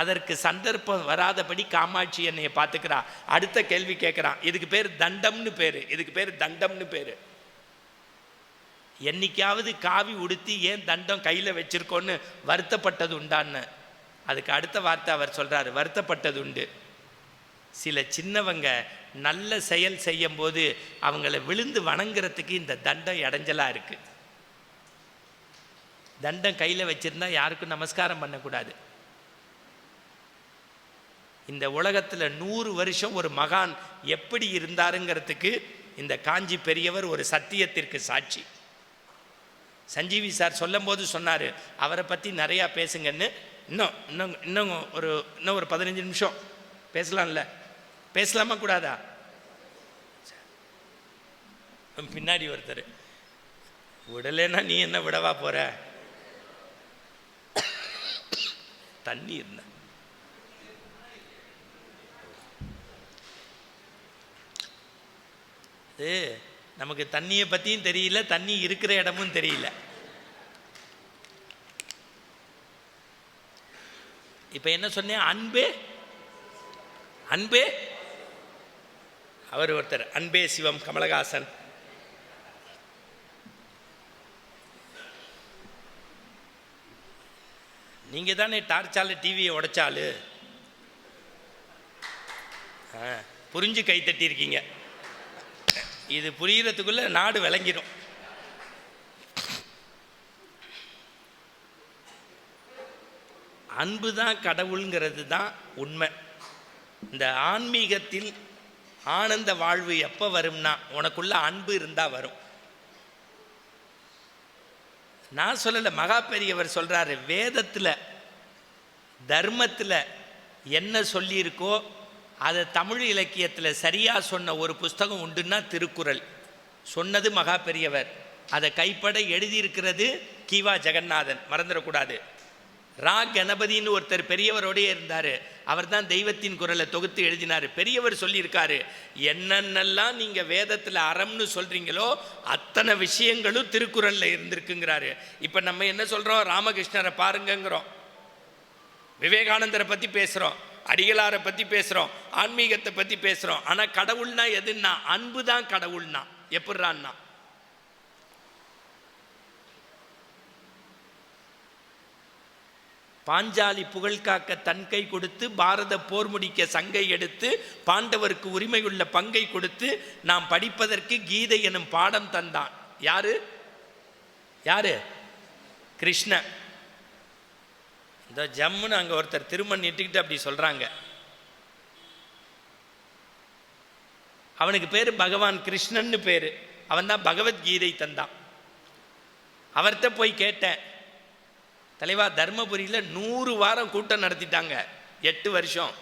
அதற்கு சந்தர்ப்பம் வராதபடி காமாட்சி என்னையை பார்த்துக்கிறா. அடுத்த கேள்வி கேட்குறான், இதுக்கு பேர் தண்டம்னு பேர். என்னைக்காவது காவி உடுத்தி ஏன் தண்டம் கையில் வச்சிருக்கோன்னு வருத்தப்பட்டது உண்டான்னு. அதுக்கு அடுத்த வார்த்தை அவர் சொல்கிறார், வருத்தப்பட்டது உண்டு. சில சின்னவங்க நல்ல செயல் செய்யும் போது அவங்கள விழுந்து வணங்குறதுக்கு இந்த தண்டம் இடைஞ்சலாக இருக்குது. தண்டம் கையில் வச்சுருந்தா யாருக்கும் நமஸ்காரம் பண்ணக்கூடாது. இந்த உலகத்தில் 100 வருஷம் ஒரு மகான் எப்படி இருந்தாருங்கிறதுக்கு இந்த காஞ்சி பெரியவர் ஒரு சத்தியத்திற்கு சாட்சி. சஞ்சீவி சார் சொல்லும் போது சொன்னார், அவரை பற்றி நிறையா பேசுங்கன்னு. இன்னும் ஒரு 15 நிமிஷம் பேசலாம்ல? பேசலாமா கூடாதா? பின்னாடி ஒருத்தர், விடலைன்னா நீ என்ன விடவா போற? தண்ணி இருந்த இது நமக்கு தண்ணியை பற்றியும் தெரியல, தண்ணி இருக்கிற இடமும் தெரியல. இப்போ என்ன சொன்னேன்? அன்பே அவர் ஒருத்தர், அன்பே சிவம் கமலஹாசன். நீங்கள் தானே டார்ச்சால டிவியை உடைச்சாலு, புரிஞ்சு கை தட்டியிருக்கீங்க. இது புரிகிறதுக்குள்ள நாடு விளங்கிடும். அன்பு தான் கடவுளுங்கிறது தான் உண்மை. இந்த ஆன்மீகத்தில் ஆனந்த வாழ்வு எப்போ வரும்னா உனக்குள்ள அன்பு இருந்தால் வரும். நான் சொல்லலை, மகா பெரியவர் சொல்கிறாரு, வேதத்தில் தர்மத்தில் என்ன சொல்லியிருக்கோ அதை தமிழ் இலக்கியத்தில் சரியாக சொன்ன ஒரு புஸ்தகம் உண்டுன்னா திருக்குறள். சொன்னது மகா பெரியவர், அதை கைப்பட எழுதியிருக்கிறது கீவா ஜெகநாதன், மறந்துடக்கூடாது. ரா கணபதினு ஒருத்தர் பெரியவரோடே இருந்தார், அவர் தான் தெய்வத்தின் குரலை தொகுத்து எழுதினார். பெரியவர் சொல்லியிருக்காரு, என்னென்னலாம் நீங்கள் வேதத்தில் அறம்னு சொல்கிறீங்களோ அத்தனை விஷயங்களும் திருக்குறளில் இருந்திருக்குங்கிறாரு. இப்போ நம்ம என்ன சொல்கிறோம்? ராமகிருஷ்ணரை பாருங்கங்கிறோம், விவேகானந்தரை பற்றி பேசுகிறோம், அடிகளாரை பற்றி பேசுகிறோம், ஆன்மீகத்தை பற்றி பேசுகிறோம். ஆனால் கடவுள்னா எதுன்னா அன்பு தான் கடவுள்னா. எப்படிறான்னா, பாஞ்சாலி புகழ் காக்க தன் கை கொடுத்து, பாரத போர் முடிக்க சங்கை எடுத்து, பாண்டவருக்கு உரிமையுள்ள பங்கை கொடுத்து, நாம் படிப்பதற்கு கீதை எனும் பாடம் தந்தான். யாரு? கிருஷ்ண. இந்த ஜம்முன்னு அங்கே ஒருத்தர் திருமண் இட்டுக்கிட்டு அப்படி சொல்கிறாங்க. அவனுக்கு பேர் பகவான் கிருஷ்ணன்னு பேர். அவன் தான் பகவத்கீதை தந்தான். அவர்கிட்ட போய் கேட்டேன், தலைவா தர்மபுரியில் 100 வாரம் கூட்டம் நடத்திட்டாங்க, 8 வருஷம்,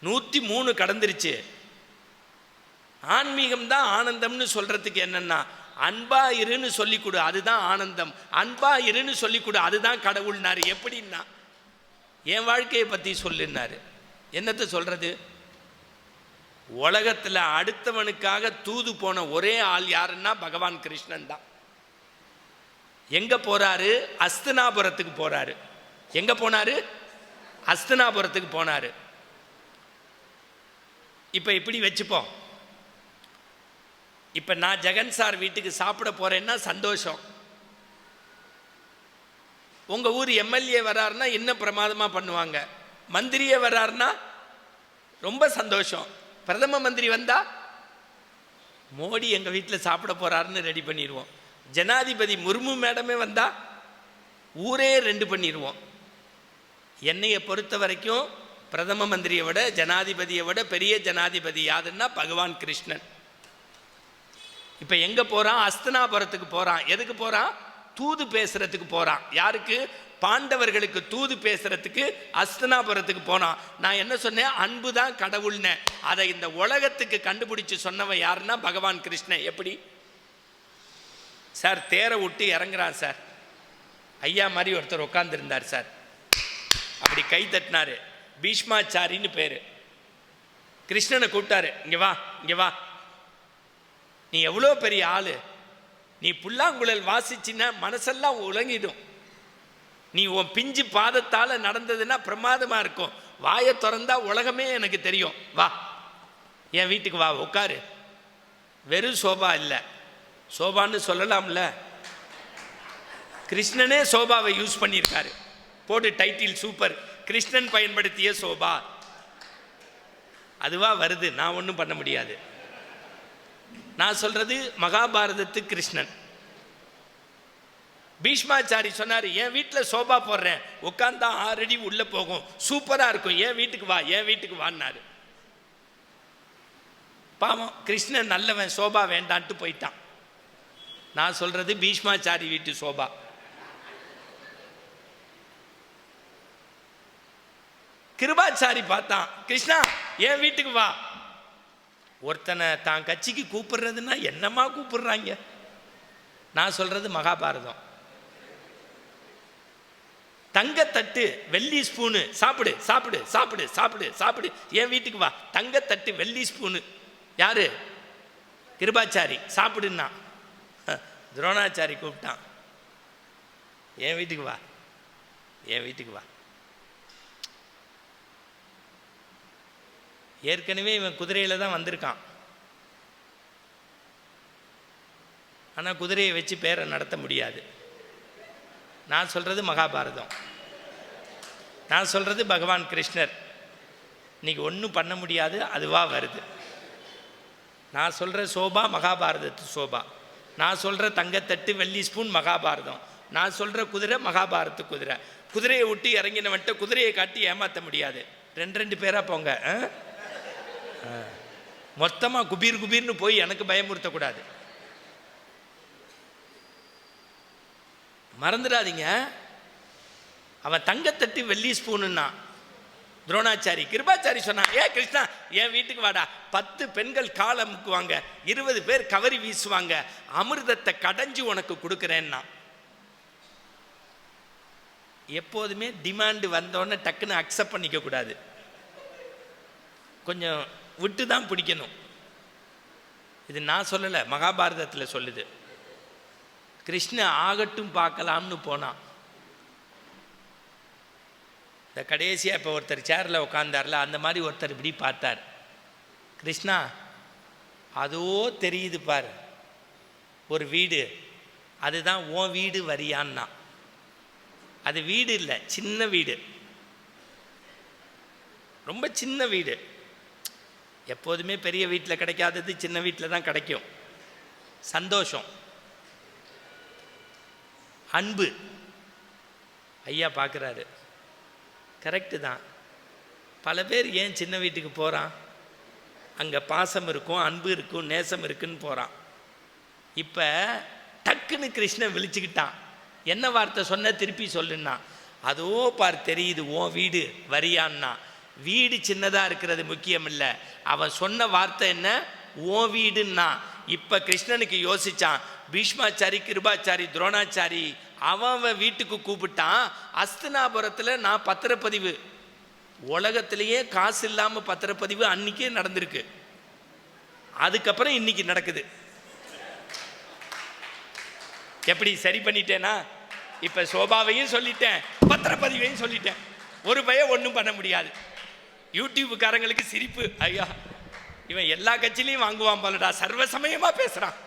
103 கடந்துருச்சு. ஆன்மீகம் தான் ஆனந்தம்னு சொல்கிறதுக்கு என்னென்னா, அன்பா இருன்னு சொல்லி கொடு, அதுதான் ஆனந்தம். அன்பா இருன்னு சொல்லி கொடு, அதுதான் கடவுள்னாரு. எப்படின்னா, என் வாழ்க்கையை பற்றி சொல்லுன்னாரு. என்னத்தை சொல்கிறது? உலகத்தில் அடுத்தவனுக்காக தூது போன ஒரே ஆள் யாருன்னா பகவான் கிருஷ்ணன் தான். எங்கே போகிறாரு? அஸ்தினாபுரத்துக்கு போகிறாரு. எங்கே போனார்? அஸ்தினாபுரத்துக்கு போனார். இப்போ இப்படி வச்சுப்போம், இப்போ நான் ஜெகன் சார் வீட்டுக்கு சாப்பிட போகிறேன்னா சந்தோஷம். உங்கள் ஊர் எம்எல்ஏ வர்றாருன்னா இன்னும் பிரமாதமாக பண்ணுவாங்க. மந்திரியே வர்றாருன்னா ரொம்ப சந்தோஷம். பிரதம மந்திரி வந்தால் மோடி எங்கள் வீட்டில் சாப்பிட போகிறாருன்னு ரெடி பண்ணிடுவோம். ஜனாதிபதி முர்மு மேடமே வந்தால் ஊரே 2 பண்ணிடுவோம். என்னையை பொறுத்த வரைக்கும் பிரதம மந்திரியை விட ஜனாதிபதியை விட பெரிய ஜனாதிபதி யாருன்னா பகவான் கிருஷ்ணன். இப்போ எங்கே போகிறான்? அஸ்தினாபுரத்துக்கு போகிறான். எதுக்கு போகிறான்? தூது பேசுகிறதுக்கு போகிறான். யாருக்கு? பாண்டவர்களுக்கு தூது பேசுகிறதுக்கு அஸ்தினாபுரத்துக்கு போனான். நான் என்ன சொன்னேன்? அன்பு தான் கடவுள்னு. அதை இந்த உலகத்துக்கு கண்டுபிடிச்சு சொன்னவன் யாருன்னா பகவான் கிருஷ்ணன். எப்படி சார்? தேரை விட்டு இறங்குறான் சார், ஐயா மாதிரி ஒருத்தர் உட்காந்துருந்தார் சார், அப்படி கை தட்டினார். பீஷ்மாச்சாரின்னு பேர். கிருஷ்ணனை கூப்பிட்டாரு, இங்கே வா, இங்கே வா, நீ எவ்வளோ பெரிய ஆள், நீ புல்லாங்குழல் வாசிச்சின்னா மனசெல்லாம் உலங்கிடும், நீ உன் பிஞ்சு பாதத்தால் நடந்ததுன்னா பிரமாதமாக இருக்கும், வாயை திறந்தா உலகமே எனக்கு தெரியும், வா என் வீட்டுக்கு வா, உட்காரு. வெறும் சோபா இல்லை, சோபான்னு சொல்லலாம்ல, கிருஷ்ணனே சோபாவை யூஸ் பண்ணியிருக்காரு. போட்டு டைட்டில் சூப்பர், கிருஷ்ணன் பயன்படுத்திய சோபா. அதுவா வருது, நான் ஒன்றும் பண்ண முடியாது. நான் சொல்றது மகாபாரதத்து கிருஷ்ணன். பீஷ்மாச்சாரி சொன்னார், என் வீட்டில் சோபா போடுறேன், உட்காந்தா 6 அடி உள்ளே போகும், சூப்பராக இருக்கும், என் வீட்டுக்கு வா, என் வீட்டுக்கு வான்னாரு. பாவம் கிருஷ்ணன் நல்லவன், சோபா வேண்டான்ட்டு போயிட்டான். நான் சொல்றது பீஷ்மாச்சாரி வீட்டு சோபா. கிருபாச்சாரி பார்த்தான், கிருஷ்ணா என் வீட்டுக்கு வா. ஒருத்தனை தான் கட்சிக்கு கூப்பிடுறதுன்னா என்னமா கூப்பிடுறாங்க. நான் சொல்றது மகாபாரதம். தங்கத்தட்டு வெள்ளி ஸ்பூனு, சாப்பிடு சாப்பிடு சாப்பிடு சாப்பிடு சாப்பிடு, என் வீட்டுக்கு வா. தங்கத்தட்டு வெள்ளி ஸ்பூனு யாரு? கிருபாச்சாரி. சாப்பிடுன்னா துரோணாச்சாரி கூப்பிட்டான், என் வீட்டுக்கு வா, என் வீட்டுக்கு வா. ஏற்கனவே இவன் குதிரையில் தான் வந்திருக்கான், ஆனால் குதிரையை வச்சு பேரை நடத்த முடியாது. நான் சொல்கிறது மகாபாரதம், நான் சொல்கிறது பகவான் கிருஷ்ணர். இன்றைக்கி ஒன்றும் பண்ண முடியாது, அதுவாக வருது. நான் சொல்கிற சோபா மகாபாரதத்து சோபா, நான் சொல்கிற தங்கத்தட்டு வெள்ளி ஸ்பூன் மகாபாரதம், நான் சொல்கிற குதிரை மகாபாரத்து குதிரை. குதிரையை விட்டு இறங்கினவன்ட்டு குதிரையை காட்டி ஏமாற்ற முடியாது. 2 பேராக போங்க, மொத்தமாக குபீர் குபீர்னு போய் எனக்கு பயமுறுத்தக்கூடாது. மறந்துடாதீங்க, அவன் தங்கத்தட்டு வெள்ளி ஸ்பூனுன்னா துரோணாச்சாரி. கிருபாச்சாரி சொன்னான், ஏ கிருஷ்ணா என் வீட்டுக்கு வாடா, 10 பெண்கள் காலை முக்குவாங்க, 20 பேர் கவரி வீசுவாங்க, அமிர்தத்தை கடைஞ்சி உனக்கு கொடுக்குறேன்னா. எப்போதுமே டிமாண்டு வந்தோடனே டக்குன்னு அக்செப்ட் பண்ணிக்க கூடாது, கொஞ்சம் விட்டு தான் பிடிக்கணும். இது நான் சொல்லலை, மகாபாரதத்தில் சொல்லுது. கிருஷ்ணன் ஆகட்டும் பார்க்கலாம்னு போனான். இந்த கடைசியாக இப்போ ஒருத்தர் சேரில் உட்காந்தார்ல, அந்த மாதிரி ஒருத்தர் இப்படி பார்த்தார். கிருஷ்ணா அதோ தெரியுது பார் ஒரு வீடு, அதுதான் உன் வீடு வரியான்னா. அது வீடு இல்லை, சின்ன வீடு, ரொம்ப சின்ன வீடு. எப்போதுமே பெரிய வீட்டில் கிடைக்காதது சின்ன வீட்டில் தான் கிடைக்கும். சந்தோஷம், அன்பு. ஐயா பார்க்குறாரு, கரெக்டு தான். பல பேர் ஏன் சின்ன வீட்டுக்கு போகிறான்? அங்கே பாசம் இருக்கும், அன்பு இருக்கும், நேசம் இருக்குன்னு போகிறான். இப்போ டக்குன்னு கிருஷ்ணன் விழிச்சுக்கிட்டான். என்ன வார்த்தை சொன்ன திருப்பி சொல்லுன்னா, அதோ பார் தெரியுது உன் வீடு வரியான்னா. வீடு சின்னதாக இருக்கிறது முக்கியம் இல்லை, அவன் சொன்ன வார்த்தை என்ன, உன் வீடுன்னா. இப்போ கிருஷ்ணனுக்கு யோசிச்சான், பீஷ்மாச்சாரி, கிருபாச்சாரி, துரோணாச்சாரி அவன் வீட்டுக்கு கூப்பிட்டான். அஸ்தினாபுரத்தில் நான் பத்திரப்பதிவு, உலகத்திலேயே காசு இல்லாமல் பத்திரப்பதிவு அன்னைக்கே நடந்திருக்கு. அதுக்கப்புறம் இன்னைக்கு நடக்குது. எப்படி சரி பண்ணிட்டேனா? இப்போ சோபாவையும் சொல்லிட்டேன், பத்திரப்பதிவையும் சொல்லிட்டேன். ஒரு பையன் ஒன்றும் பண்ண முடியாது. யூடியூப்புக்காரங்களுக்கு சிரிப்பு, ஐயா இவன் எல்லா கட்சியிலையும் வாங்குவான் போலடா, சர்வசமயமாக பேசுகிறான்.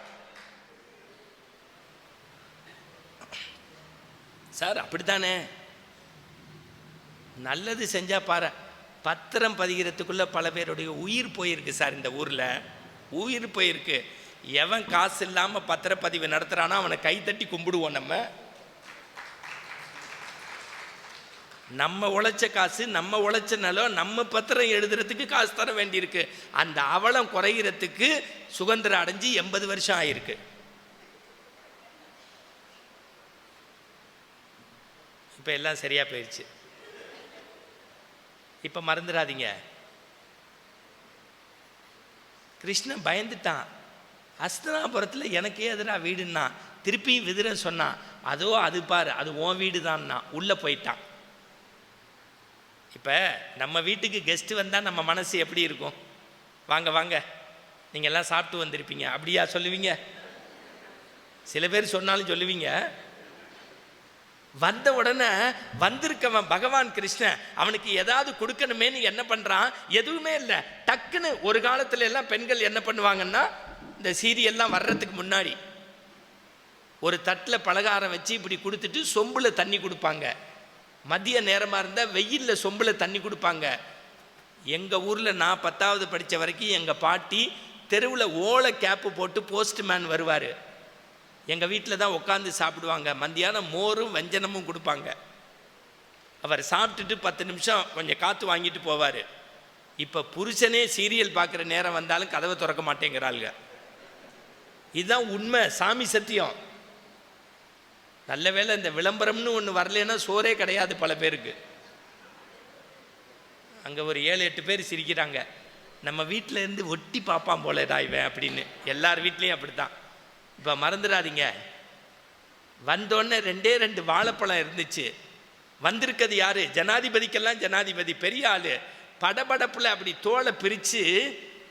சார் அப்படித்தானே, நல்லது செஞ்சால் பாரு. பத்திரம் பதிகிறதுக்குள்ளே பல பேருடைய உயிர் போயிருக்கு சார். இந்த ஊரில் உயிர் போயிருக்கு. எவன் காசு இல்லாமல் பத்திரப்பதிவு நடத்துகிறானோ அவனை கைத்தட்டி கும்பிடுவோம். நம்ம உழைச்ச காசு, நம்ம உழைச்ச நிலம், நம்ம பத்திரம் எழுதுறதுக்கு காசு தர வேண்டியிருக்கு. அந்த அவலம் குறைகிறதுக்கு சுதந்திரம் அடைஞ்சு 80 வருஷம் ஆயிருக்கு. இப்போ எல்லாம் சரியாக போயிடுச்சு. இப்போ மறந்துடாதீங்க, கிருஷ்ணன் பயந்துட்டான். அஸ்தினாபுரத்தில் எனக்கே எதிராக வீடுன்னா. திருப்பியும் விதுரன் சொன்னான், அதோ அது பாரு அது உன் வீடு தான்னா. உள்ளே போயிட்டான். இப்போ நம்ம வீட்டுக்கு கெஸ்ட்டு வந்தால் நம்ம மனசு எப்படி இருக்கும்? வாங்க வாங்க, நீங்கள் எல்லாம் சாப்பிட்டு வந்திருப்பீங்க, அப்படியா சொல்லுவீங்க? சில பேர் சொன்னாலும் சொல்லுவீங்க. வந்த உடனே வந்திருக்கவன் பகவான் கிருஷ்ணன், அவனுக்கு ஏதாவது கொடுக்கணுமேனு என்ன பண்ணுறான்? எதுவுமே இல்லை. டக்குன்னு ஒரு காலத்துல எல்லாம் பெண்கள் என்ன பண்ணுவாங்கன்னா, இந்த சீரியல்லாம் வர்றதுக்கு முன்னாடி ஒரு தட்டில் பலகாரம் வச்சு இப்படி கொடுத்துட்டு சொம்பில் தண்ணி கொடுப்பாங்க. மதிய நேரமாக இருந்தால் வெயிலில் சொம்பில் தண்ணி கொடுப்பாங்க. எங்கள் ஊரில் நான் 10வது படித்த வரைக்கும் எங்கள் பாட்டி தெருவில் ஓலை கேப்பு போட்டு போஸ்ட்மேன் வருவார். எங்கள் வீட்டில் தான் உட்காந்து சாப்பிடுவாங்க. மத்தியானம் மோரும் வெஞ்சனமும் கொடுப்பாங்க. அவர் சாப்பிட்டுட்டு 10 நிமிஷம் கொஞ்சம் காற்று வாங்கிட்டு போவார். இப்போ புருஷனே சீரியல் பார்க்குற நேரம் வந்தாலும் கதவை திறக்க மாட்டேங்கிறாளுங்க. இதுதான் உண்மை, சாமி சத்தியம். நல்ல வேளை இந்த விளம்பரம்னு ஒன்று வரலன்னா சோறே கிடையாது பல பேருக்கு. அங்கே ஒரு 7-8 பேர் சிரிக்கிறாங்க, நம்ம வீட்டில் இருந்து ஒட்டி பார்ப்பான் போலடா இவன் அப்படின்னு. எல்லார் வீட்லேயும் அப்படித்தான். இப்போ மறந்துடாதீங்க, வந்தோடனே 2 வாழைப்பழம் இருந்துச்சு. வந்திருக்கிறது யாரு? ஜனாதிபதிக்கெல்லாம் ஜனாதிபதி, பெரிய ஆளு. படபடப்பில் அப்படி தோலை பிரித்து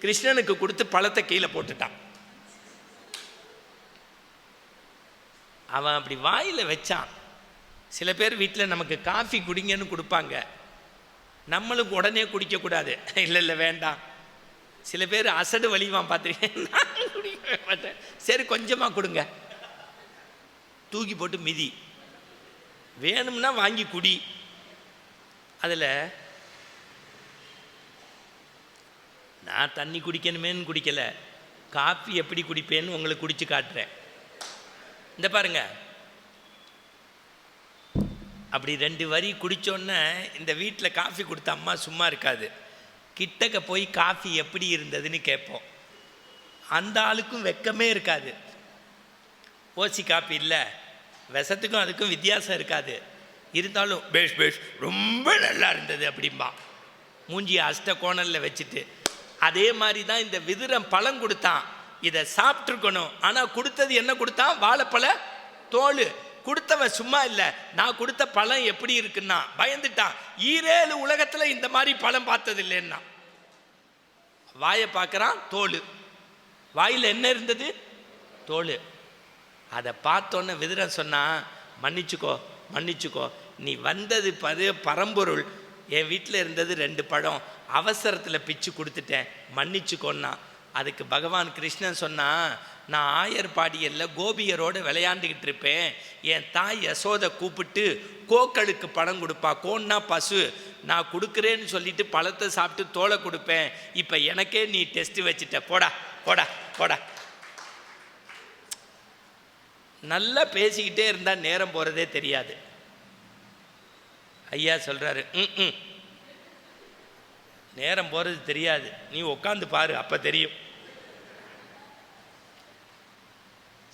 கிருஷ்ணனுக்கு கொடுத்து பழத்தை கீழே போட்டுட்டான். அவன் அப்படி வாயில் வச்சான். சில பேர் வீட்டில் நமக்கு காஃபி குடிங்கன்னு கொடுப்பாங்க, நம்மளுக்கு உடனே குடிக்கக்கூடாது. இல்லை இல்லை வேண்டாம். சில பேர் அசடு வலிவான், பார்த்துருக்கேன், நான் குடிக்க மாட்டேன். சரி கொஞ்சமாக கொடுங்க, தூக்கி போட்டு மிதி, வேணும்னா வாங்கி குடி. அதில் நான் தண்ணி குடிக்கணுமேன்னு குடிக்கலை, காஃபி எப்படி குடிப்பேன்னு உங்களுக்கு குடிச்சு காட்டுறேன். இந்த பாருங்க, அப்படி 2 வரி குடித்தோன்னே இந்த வீட்டில் காஃபி கொடுத்த அம்மா சும்மா இருக்காது. கிட்டக்க போய் காஃபி எப்படி இருந்ததுன்னு கேட்போம். அந்த ஆளுக்கும் வெக்கமே இருக்காது. ஓசி காஃபி இல்லை, விஷத்துக்கும் அதுக்கும் வித்தியாசம் இருக்காது. இருந்தாலும் பேஷ் பேஷ் ரொம்ப நல்லா இருந்தது அப்படிம்பா, மூஞ்சி அஷ்ட கோணலில் வச்சுட்டு. அதே மாதிரி தான் இந்த விதுரன் பழம் கொடுத்தான், இதை சாப்பிட்ருக்கணும். ஆனால் கொடுத்தது என்ன கொடுத்தான்? வாழைப்பழ தோல். கொடுத்தவன் சும்மா இல்லை, நான் கொடுத்த பழம் எப்படி இருக்குன்னா பயந்துட்டான். 7 உலகத்தில் இந்த மாதிரி பழம் பார்த்தது இல்லைன்னா. வாயை பார்க்குறான், தோல். வாயில் என்ன இருந்தது? தோல். அதை பார்த்தோன்னே விதுரன் சொன்னான், மன்னிச்சுக்கோ மன்னிச்சுக்கோ, நீ வந்தது பரம்பொருள், என் வீட்டில் இருந்தது 2 பழம், அவசரத்தில் பிச்சு கொடுத்துட்டேன், மன்னிச்சுக்கோன்னா. அதுக்கு பகவான் கிருஷ்ணன் சொன்னான், நான் ஆயர்பாடியில் கோபியரோடு விளையாண்டுக்கிட்டு இருப்பேன். என் தாய் யசோதை கூப்பிட்டு கோக்களுக்கு பழம் கொடுப்பா, கோன்னா பசு, நான் கொடுக்குறேன்னு சொல்லிட்டு பழத்தை சாப்பிட்டு தோலை கொடுப்பேன். இப்போ எனக்கே நீ டெஸ்ட் வச்சுட்ட, போடா போடா போடா. நல்லா பேசிக்கிட்டே இருந்தால் நேரம் போகிறதே தெரியாது. ஐயா சொல்கிறாரு, நேரம் போகிறது தெரியாது, நீ உட்காந்து பாரு அப்போ தெரியும்.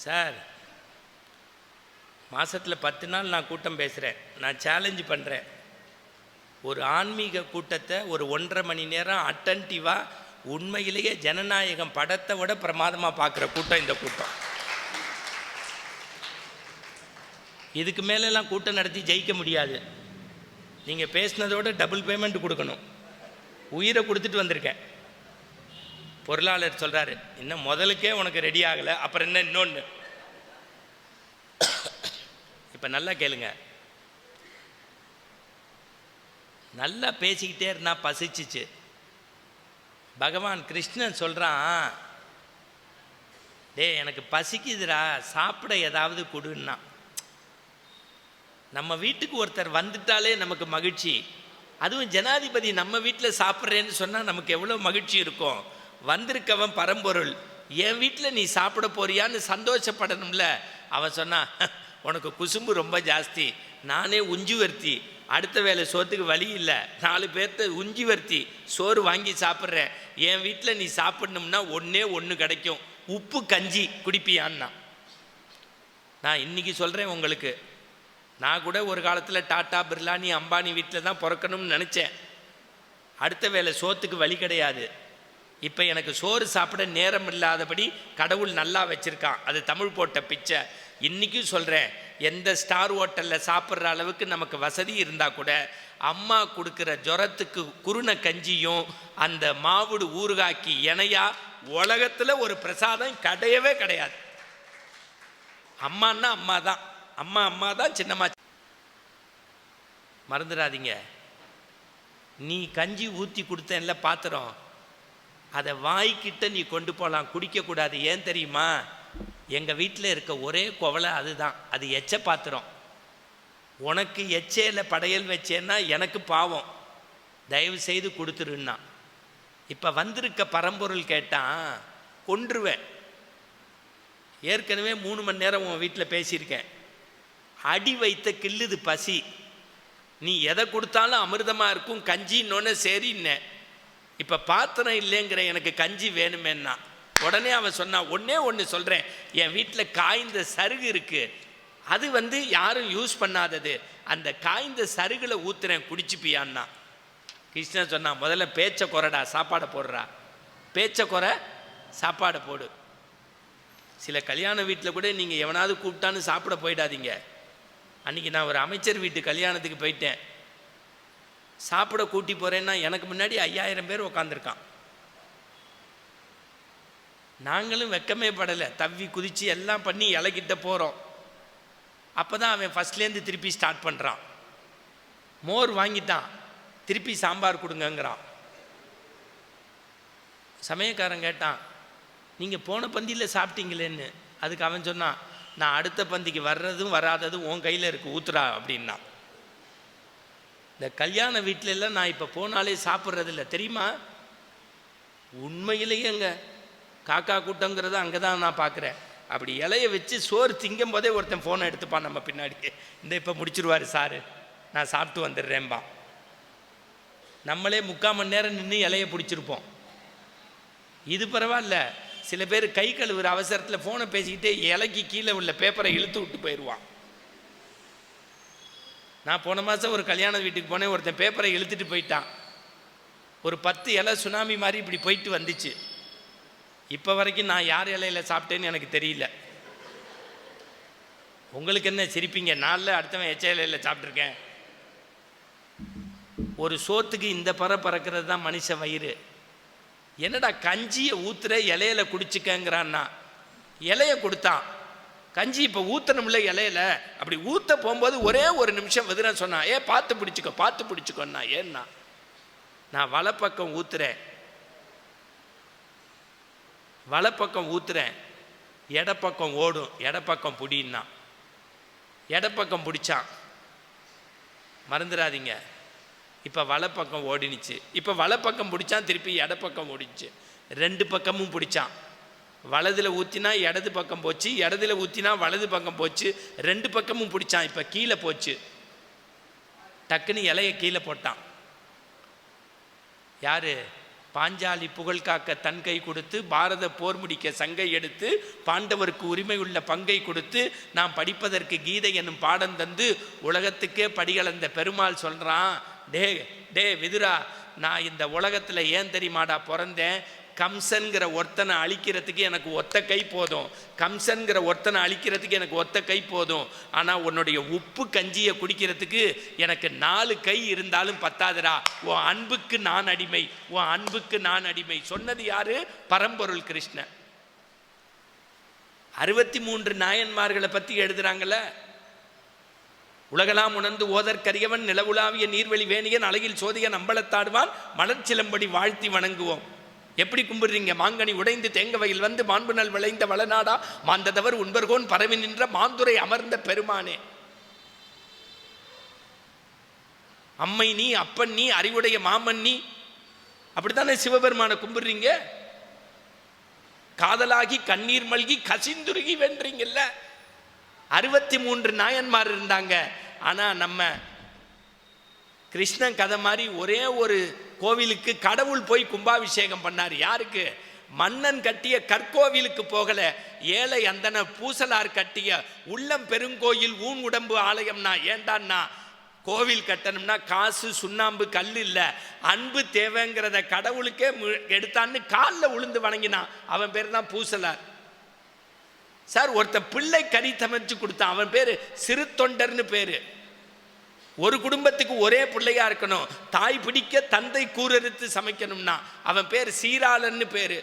சார், மாதத்தில் 10 நாள் நான் கூட்டம் பேசுகிறேன், நான் சேலஞ்சு பண்ணுறேன். ஒரு ஆன்மீக கூட்டத்தை ஒரு 1.5 மணி நேரம் அட்டன்டிவாக உண்மையிலேயே ஜனநாயகம் படத்தை விட பிரமாதமாக பார்க்குற கூட்டம் இந்த கூட்டம். இதுக்கு மேலெல்லாம் கூட்டம் நடத்தி ஜெயிக்க முடியாது. நீங்கள் பேசினதோட டபுள் பேமெண்ட் கொடுக்கணும். உயிரை கொடுத்துட்டு வந்திருக்கேன். பொருளாளர் சொல்கிறாரு, இன்னும் முதலுக்கே உனக்கு ரெடி ஆகலை, அப்புறம் என்ன இன்னொன்று. இப்போ நல்லா கேளுங்க. நல்லா பேசிக்கிட்டே இருந்தால் பசிச்சிச்சு. பகவான் கிருஷ்ணன் சொல்கிறான், டே எனக்கு பசிக்குதுடா, சாப்பிட ஏதாவது கொடுன்னா. நம்ம வீட்டுக்கு ஒருத்தர் வந்துட்டாலே நமக்கு மகிழ்ச்சி. அதுவும் ஜனாதிபதி நம்ம வீட்டில் சாப்பிட்றேன்னு சொன்னால் நமக்கு எவ்வளோ மகிழ்ச்சி இருக்கும். வந்திருக்கவன் பரம்பொருள், என் வீட்டில் நீ சாப்பிட போறியான்னு சந்தோஷப்படணும்ல. அவன் சொன்னான், உனக்கு குசும்பு ரொம்ப ஜாஸ்தி, நானே உஞ்சி வர்த்தி, அடுத்த வேலை சோத்துக்கு வழி இல்லை, 4 பேர்த்த உஞ்சி வர்த்தி சோறு வாங்கி சாப்பிட்றேன், என் வீட்டில் நீ சாப்பிடணும்னா ஒன்றே ஒன்று கிடைக்கும், உப்பு கஞ்சி குடிப்பியான்னா. நான் இன்றைக்கி சொல்கிறேன் உங்களுக்கு, நான் கூட ஒரு காலத்தில் டாட்டா பிர்லானி அம்பானி வீட்டில் தான் பிறக்கணும்னு நினச்சேன். அடுத்த வேலை சோத்துக்கு வழி கிடையாது. இப்போ எனக்கு சோறு சாப்பிட நேரம் இல்லாதபடி கடவுள் நல்லா வச்சுருக்கான். அது தமிழ் போட்ட பிச்சை. இன்றைக்கும் சொல்கிறேன், எந்த ஸ்டார் ஹோட்டலில் சாப்பிட்ற அளவுக்கு நமக்கு வசதி இருந்தால் கூட அம்மா கொடுக்குற ஜுரத்துக்கு குருணை கஞ்சியும் அந்த மாவுடு ஊறுகாக்கி இணையா உலகத்தில் ஒரு பிரசாதம் கிடையவே கிடையாது. அம்மான்னா அம்மா தான், அம்மா தான் சின்னம்மா. மறந்துடாதீங்க, நீ கஞ்சி ஊற்றி கொடுத்தேன்ல பாத்திரம், அதை வாய்க்கிட்ட நீ கொண்டு போகலாம், குடிக்கக்கூடாது. ஏன் தெரியுமா? எங்கள் வீட்டில் இருக்க ஒரே குவலை அதுதான், அது எச்ச பாத்திரம். உனக்கு எச்சையில் படையல் வச்சேன்னா எனக்கு பாவம், தயவு செய்து கொடுத்துருன்னா. இப்போ வந்திருக்க பரம்பொருள் கேட்டான், கொன்றுவேன். ஏற்கனவே 3 மணி நேரம் உன் வீட்டில் பேசியிருக்கேன். அடி வைத்த கிள்ளுது பசி, நீ எதை கொடுத்தாலும் அமிர்தமாக இருக்கும் கஞ்சின்னொன்னே சரின்னே. இப்போ பாத்திரம் இல்லைங்கிற, எனக்கு கஞ்சி வேணுமேன்னா. உடனே அவன் சொன்னான், ஒன்று சொல்கிறேன், என் வீட்டில் காய்ந்த சருகு இருக்குது, அது யாரும் யூஸ் பண்ணாதது, அந்த காய்ந்த சருகில் ஊற்றுறேன், குடிச்சுப்பியான்னா. கிருஷ்ணன் சொன்னான், முதல்ல பேச்சை குறைடா, சாப்பாடை போடுறா, பேச்சை குறை சாப்பாடை போடு. சில கல்யாண வீட்டில் கூட நீங்கள் எவனாவது கூப்பிட்டான்னு சாப்பிட போயிடாதீங்க. அன்றைக்கி நான் ஒரு அமைச்சர் வீட்டு கல்யாணத்துக்கு போயிட்டேன். சாப்பிட கூட்டி போகிறேன்னா எனக்கு முன்னாடி 5000 பேர் உக்காந்துருக்கான். நாங்களும் வெக்கமே படலை, தவ்வி குதித்து எல்லாம் பண்ணி இலக்கிட்ட போகிறோம். அப்போ தான் அவன் ஃபஸ்ட்லேருந்து திருப்பி ஸ்டார்ட் பண்ணுறான். மோர் வாங்கிட்டான், திருப்பி சாம்பார் கொடுங்கங்கிறான். சமயக்காரன் கேட்டான், நீங்கள் போன பந்தியில் சாப்பிட்டீங்களேன்னு. அதுக்கு அவன் சொன்னான், நான் அடுத்த பந்திக்கு வர்றதும் வராததும் உன் கையில் இருக்குது, ஊத்துறா அப்படின்னா. இந்த கல்யாண வீட்டிலெல்லாம் நான் இப்போ போனாலே சாப்பிட்றதில்ல தெரியுமா? உண்மையிலேயேங்க காக்கா கூட்டங்கிறத அங்கே தான் நான் பார்க்குறேன். அப்படி இலையை வச்சு சோறு திங்கும் போதே ஒருத்தன் ஃபோனை எடுத்துப்பான் நம்ம பின்னாடி, இந்த இப்போ முடிச்சிருவார் சாரு, நான் சாப்பிட்டு வந்துடுறேன்பா. நம்மளே 3/4 மணி நேரம் நின்று இலையை பிடிச்சிருப்போம். இது பரவாயில்ல, சில பேர் கை கழுவுற அவசரத்தில் ஃபோனை பேசிக்கிட்டே இலைக்கு கீழே உள்ள பேப்பரை இழுத்து விட்டு போயிடுவான். நான் போன மாதம் ஒரு கல்யாண வீட்டுக்கு போனேன், ஒருத்தன் பேப்பரை இழுத்துட்டு போயிட்டான். ஒரு 10 இலை சுனாமி மாதிரி இப்படி போயிட்டு வந்துச்சு. இப்போ வரைக்கும் நான் யார் இலையில் சாப்பிட்டேன்னு எனக்கு தெரியல. உங்களுக்கு என்ன சிரிப்பீங்க? நாளில் அடுத்தவன் எச்ச இலையில் சாப்பிட்ருக்கேன். ஒரு சோத்துக்கு இந்த பறக்கிறது தான் மனுஷ வயிறு. என்னடா கஞ்சியை ஊற்றுற இலையில குடிச்சுக்கங்கிறான்னா, இலையை கொடுத்தான், கஞ்சி இப்போ ஊற்றணும்ல இலையில. அப்படி ஊற்ற போகும்போது ஒரே ஒரு நிமிஷம் வெதுரன் சொன்னான், பார்த்து பிடிச்சிக்கோன்னா. ஏன்னா நான் வலப்பக்கம் ஊற்றுறேன், இடப்பக்கம் ஓடும், இடப்பக்கம் பிடின்னா. இடப்பக்கம் பிடிச்சான், மறந்துடாதீங்க. இப்போ வலப்பக்கம் ஓடினுச்சு, இப்போ வலப்பக்கம் பிடிச்சான், திருப்பி இடப்பக்கம் ஓடிச்சு. 2 பக்கமும் பிடிச்சான். வலதில் ஊற்றினா இடது பக்கம் போச்சு, இடதுல ஊற்றினா வலது பக்கம் போச்சு, 2 பக்கமும் பிடிச்சான். இப்போ கீழே போச்சு. டக்குன்னு இலையை கீழே போட்டான். யாரு? பாஞ்சாலி புகழ் காக்க தன் கை கொடுத்து, பாரத போர் முடிக்க சங்கை எடுத்து, பாண்டவருக்கு உரிமை உள்ள பங்கை கொடுத்து, நாம் படிப்பதற்கு கீதை என்னும் பாடம் தந்து உலகத்துக்கே படிகளந்த பெருமாள் சொல்கிறான், டே டே விதுரா, நான் இந்த உலகத்தில் ஏன் தெரியுமாடா பிறந்தேன்? கம்சன்கிற ஒருத்தனை அழிக்கிறதுக்கு எனக்கு ஒத்த கை போதும். கம்சன்கிற ஒருத்தனை அழிக்கிறதுக்கு எனக்கு ஒத்த கை போதும். ஆனால் உன்னுடைய உப்பு கஞ்சியை குடிக்கிறதுக்கு எனக்கு 4 கை இருந்தாலும் பத்தாதுடா. உன் அன்புக்கு நான் அடிமை, உன் அன்புக்கு நான் அடிமை. சொன்னது யாரு? பரம்பொருள் கிருஷ்ணன். 63 நாயன்மார்களை பற்றி எழுதுறாங்கல்ல. உலகலாம் உணர்ந்து ஓதற்கரியவன், நிலவுலாவிய நீர்வெளி வேணியன், அழகில் சோதியன் அம்பலத்தாடுவான், மலர்ச்சிலம்படி வாழ்த்தி வணங்குவோம். எப்படி கும்பிடுறீங்க? மாங்கனி உடைந்து தேங்க வயல் வந்து மாண்பு நல் விளைந்த வளநாடா, மாந்ததவர் உண்பர்கோன் பரவி நின்ற மாந்துரை அமர்ந்த பெருமானே. அம்மை நீ, அப்பன் நீ, அறிவுடைய மாமன் நீ. அப்படித்தானே சிவபெருமானை கும்பிடுறீங்க? காதலாகி கண்ணீர் மல்கி கசிந்துருகி வென்றீங்கல்ல. 63 நாயன்மார் இருந்தாங்க. ஆனா நம்ம கிருஷ்ணன் கதை மாதிரி ஒரே ஒரு கோவிலுக்கு கடவுள் போய் கும்பாபிஷேகம் பண்ணார். யாருக்கு? மன்னன் கட்டிய கற்கோவிலுக்கு போகல. ஏழை அந்தன பூசலார் கட்டிய உள்ளம் பெருங்கோயில் ஊன் உடம்பு ஆலயம்னா. ஏண்டான்னா கோவில் கட்டணும்னா காசு சுண்ணாம்பு கல் இல்லை, அன்பு தேவைங்கிறத கடவுளுக்கே எடுத்தான்னு காலில் உளுந்து வணங்கினான். அவன் பேர் தான் பூசலார். சார், ஒருத்தன் பிள்ளை கறி சமைச்சு கொடுத்தான். அவன் பேர் சிறு தொண்டர்னு பேரு. ஒரு குடும்பத்துக்கு ஒரே பிள்ளையா இருக்கணும். தாய் பிடிக்க தந்தை கூரெடுத்து சமைக்கணும்னா அவன் பேர் சீராளன்னு பேரு.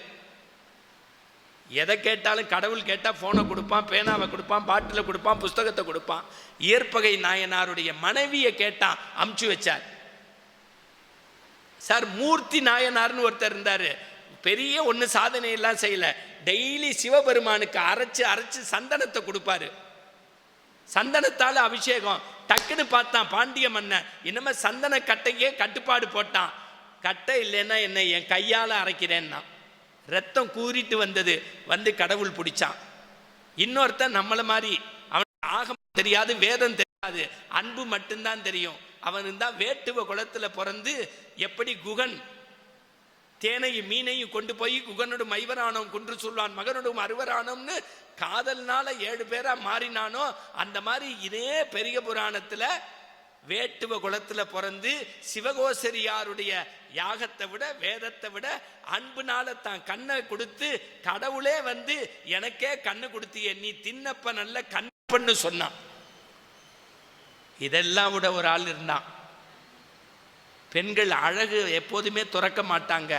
எதை கேட்டாலும் கடவுள் கேட்டால் ஃபோனை கொடுப்பான், பேனாவை கொடுப்பான், பாட்டில் கொடுப்பான், புஸ்தகத்தை கொடுப்பான். இயற்பகை நாயனாருடைய மனைவியை கேட்டான், அமுச்சு வச்சார். சார், மூர்த்தி நாயனார்னு ஒருத்தர் இருந்தார். பெரிய ஒன்று சாதனையெல்லாம் செய்யலை. டெய்லி சிவபெருமானுக்கு அரைச்சு சந்தனத்தை கொடுப்பாரு. சந்தனத்தால் அபிஷேகம். டக்குன்னு பார்த்தான் பாண்டிய மன்னன், இனிமே சந்தன கட்டையே கட்டுப்பாடு போட்டான். கட்டை இல்லைன்னா என்ன, என் கையால் அரைக்கிறேன்னா. ரத்தம் கூறிட்டு வந்தது. வந்து கடவுள் பிடிச்சான். இன்னொருத்தன் நம்மளை மாதிரி, அவன் ஆகம் தெரியாது, வேதம் தெரியாது, அன்பு மட்டும்தான் தெரியும். அவன் தான் வேட்டுவ குளத்துல பிறந்து எப்படி குகன் தேனையும் மீனையும் கொண்டு போய் குகனோடும் ஐவரானோம் குன்று சொல்வான், மகனோடும் அறுவரானோம்னு காதல்னால 7 பேரா மாறினானோ, அந்த மாதிரி இதே பெரிய புராணத்துல வேட்டுவ குளத்துல பிறந்து சிவகோசரியாருடைய யாகத்தை விட வேதத்தை விட அன்புனால தான் கண்ணை கொடுத்து கடவுளே வந்து எனக்கே கண்ணு கொடுத்திய, நீ தின்னப்ப நல்ல கண்ணு சொன்னான். இதெல்லாம் விட ஒரு ஆள் இருந்தான். பெண்கள் அழகு எப்போதுமே துறக்க மாட்டாங்க.